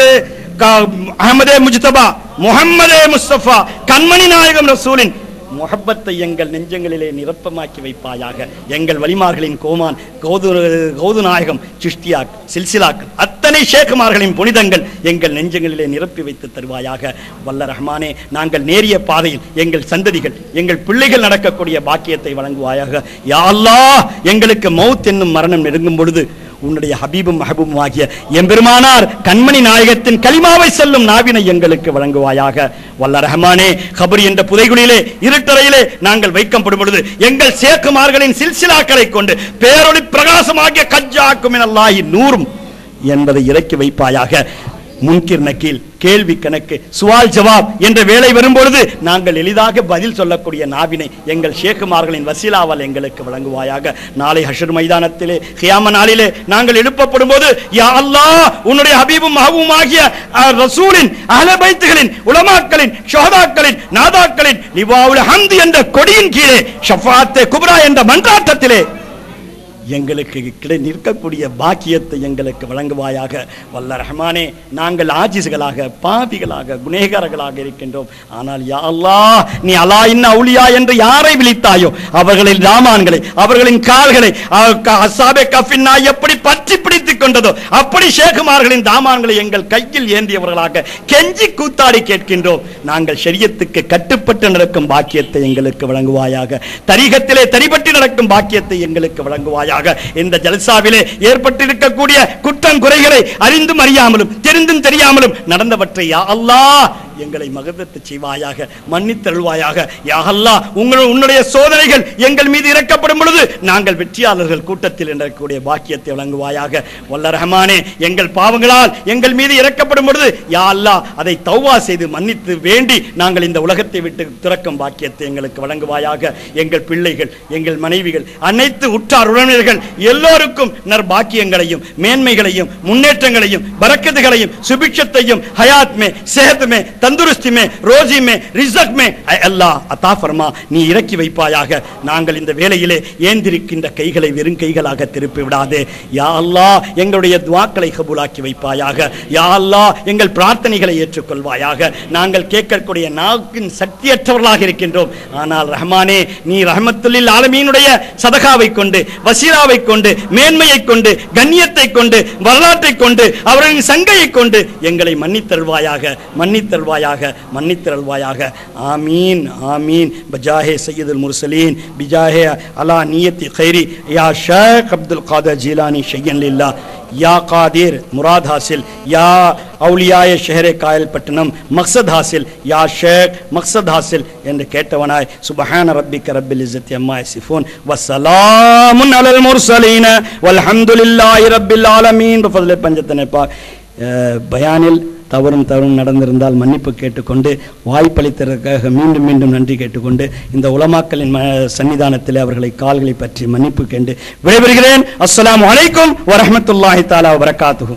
அஹ்மதே முஜ்தபா முஹம்மதே முஸ்தபா கண்மணி நாயகம் ரசூலின் முஹப்பத்தை எங்கள் நெஞ்சங்களிலே நிரப்பமாக்கி வைப்பாயாக. எங்கள் வலிமார்களின் கோமான் கௌது நாயகம், சிஷ்டியாக், சில்சிலாக், அத்தனை ஷேக்குமார்களின் புனிதங்கள் எங்கள் நெஞ்சங்களிலே நிரப்பி வைத்து தருவாயாக. வல்ல ரஹ்மானே, நாங்கள் நேரிய பாதையில் எங்கள் சந்ததிகள், எங்கள் பிள்ளைகள் நடக்கக்கூடிய பாக்கியத்தை வழங்குவாயாக. யா அல்லாஹ், எங்களுக்கு மௌத் என்னும் மரணம் நெருங்கும் பொழுது உன்னுடைய ஹபீபும் மஹபூபும் ஆகிய எம்பெருமானார் கண்மணி நாயகத்தின் கலிமாவை சொல்லும் நாவினை எங்களுக்கு வழங்குவாயாக. வல்ல ரஹ்மானே, கபர் என்ற புதைகுழியிலே, இருட்டறையிலே நாங்கள் வைக்கப்படும் பொழுது எங்கள் சேக்குமார்களின் சில்சிலாக்களை கொண்டு பேரொளி பிரகாசமாகிய கஜ்ஜாக்கும் மினல்லாஹி நூரும் என்பதை இறக்கி வைப்பாயாக. முன்கிர் நக்கீல், கேள்வி கணக்கு, சுவால் ஜவாப் என்ற வேலை வரும்பொழுது நாங்கள் எளிதாக பதில் சொல்லக்கூடிய நாவினை எங்கள் ஷேக்குமார்களின் வசீலாவால் எங்களுக்கு வழங்குவாயாக. நாளை ஹஷர் மைதானத்திலே, கியாம நாளிலே நாங்கள் எழுப்பப்படும் போது யா அல்லாஹ், உன்னுடைய ஹபீபும் மஹபூபும் ஆகிய ரசூலின், அஹ்ல பைத்துகளின், உலமாக்களின், ஷஹதாக்களின், நாதாக்களின் லிவாவுல் ஹம்து என்ற கொடியின் கீழே ஷஃபாஅத்தே குப்ரா என்ற மன்றாட்டத்திலே எங்களுக்கு நிற்கக்கூடிய பாக்கியத்தை எங்களுக்கு வழங்குவாயாக. வல்ல ரஹ்மானே, நாங்கள் ஆஜிஸ்களாக, பாவிகளாக, குனேகாரர்களாக இருக்கின்றோம். ஆனால் யா அல்லாஹ், நீ அலா இன்ன அவுலியா என்று யாரை விழித்தாயோ அவர்களின் ராமான்களை, அவர்களின் கால்களை அஸ்ஸாபே கஃபின் நாய் எப்படி பற்றி பிடித்துக் கொண்டதோ அப்படி ஷேகுமார்களின் தாமான்களை எங்கள் கையில் ஏந்தியவர்களாக கெஞ்சி கூத்தாடி கேட்கின்றோம். நாங்கள் ஷரியத்துக்கு கட்டுப்பட்டு நடக்கும் பாக்கியத்தை எங்களுக்கு வழங்குவாயாக. தரீகத்திலே தரிபட்டு நடக்கும் பாக்கியத்தை எங்களுக்கு வழங்குவாயாக. இந்த ஜல்சாவிலே ஏற்பட்டிருக்கக்கூடிய குற்றம் குறைகளை அறிந்தும் அறியாமலும், தெரிந்தும் தெரியாமலும் நடந்தவற்றை யா அல்லாஹ் எங்களை மகதத்து செய்வாயாக, மன்னித்தருள்வாயாக. யா அல்லாஹ், உன்னுடைய சோதனைகள் எங்கள் மீது இறக்கப்படும் பொழுது நாங்கள் வெற்றியாளர்கள் கூட்டத்தில் இருக்கக்கூடிய பாக்கியத்தை வழங்குவாயாக. வல்ல ரஹ்மானே, எங்கள் பாவங்களால் எங்கள் மீது இறக்கப்படும் பொழுது யா அல்லாஹ் அதை தௌபா செய்து மன்னித்து வேண்டி நாங்கள் இந்த உலகத்தை விட்டு திறக்கும் பாக்கியத்தை எங்களுக்கு வழங்குவாயாக. எங்கள் பிள்ளைகள், எங்கள் மனைவிகள், அனைத்து உற்றார் உறவினர்கள் எல்லோருக்கும் நற்பாக்கியங்களையும், மேன்மைகளையும், முன்னேற்றங்களையும், பரக்கத்துகளையும், சுபிக்ஷத்தையும், ஹயாத் மே, செஹத் மே, தந்துருஸ்தி மே, ரோஜி மே, ரிஸ்க் மே அல்லாஹ் அத்தா ஃபர்மா, நீ இறக்கி வைப்பாயாக. நாங்கள் இந்த வேளையிலே ஏந்திருக்கின்ற கைகளை வெறும் கைகளாக திருப்பி விடாதே. யா அல்லாஹ், எங்களுடைய துஆக்களை கபூலாக்கி வைப்பாயாக. யா அல்லாஹ், எங்கள் பிரார்த்தனைகளை ஏற்றுக்கொள்வாயாக. நாங்கள் கேட்கக்கூடிய நாக்கின் சக்தியற்றவர்களாக இருக்கின்றோம். ஆனால் ரஹ்மானே, நீ ரஹ்மத்துல்லில் ஆலமீனுடைய சதகாவை கொண்டு, வசீலாவை கொண்டு, மேன்மையை கொண்டு, கண்ணியத்தை கொண்டு, வரலாற்றை கொண்டு, அவர்களின் சங்கையை கொண்டு எங்களை மன்னித்தருள்வாயாக, மன்னித்தருள்வாயாக, மன்னித்தருள்வாயாக. ஆமீன் ஆமீன். பஜாஹே சையதுல் முர்சலீன், பிஜாஹே அலா நியத்தி கைரி யா ஷேக் அப்துல் காதர் ஜீலானி ஷையன் லில்லா, யா காதிர் முராத் ஹாசில், யா அவுலியாய ஷஹரே காயல்பட்டினம் மக்சத் ஹாசில், யா ஷேக் மக்சத் ஹாசில் என்று கேட்டவனாய் சுப்ஹான ரப்பிக ரப்பில் இஸ்ஸத்தி அம்மா யசிஃபூன் வஸ்ஸலாமுன் அலல் முர்சலீன வல்ஹம்துலில்லாஹி ரப்பில் ஆலமீன். பஃதல் பஞ்சத்தனே பயானில் தவறும் நடந்திருந்தால் மன்னிப்பு கேட்டுக்கொண்டு வாய்ப்பளித்ததற்காக மீண்டும் மீண்டும் நன்றி கேட்டுக்கொண்டு இந்த உலமாக்களின் சன்னிதானத்தில் அவர்களை கால்களை பற்றி மன்னிப்பு கேட்டு விடைபெறுகிறேன். அஸ்ஸலாமு அலைக்கும் வரஹ்மத்துல்லாஹி தஆலா வபரகாத்துஹு.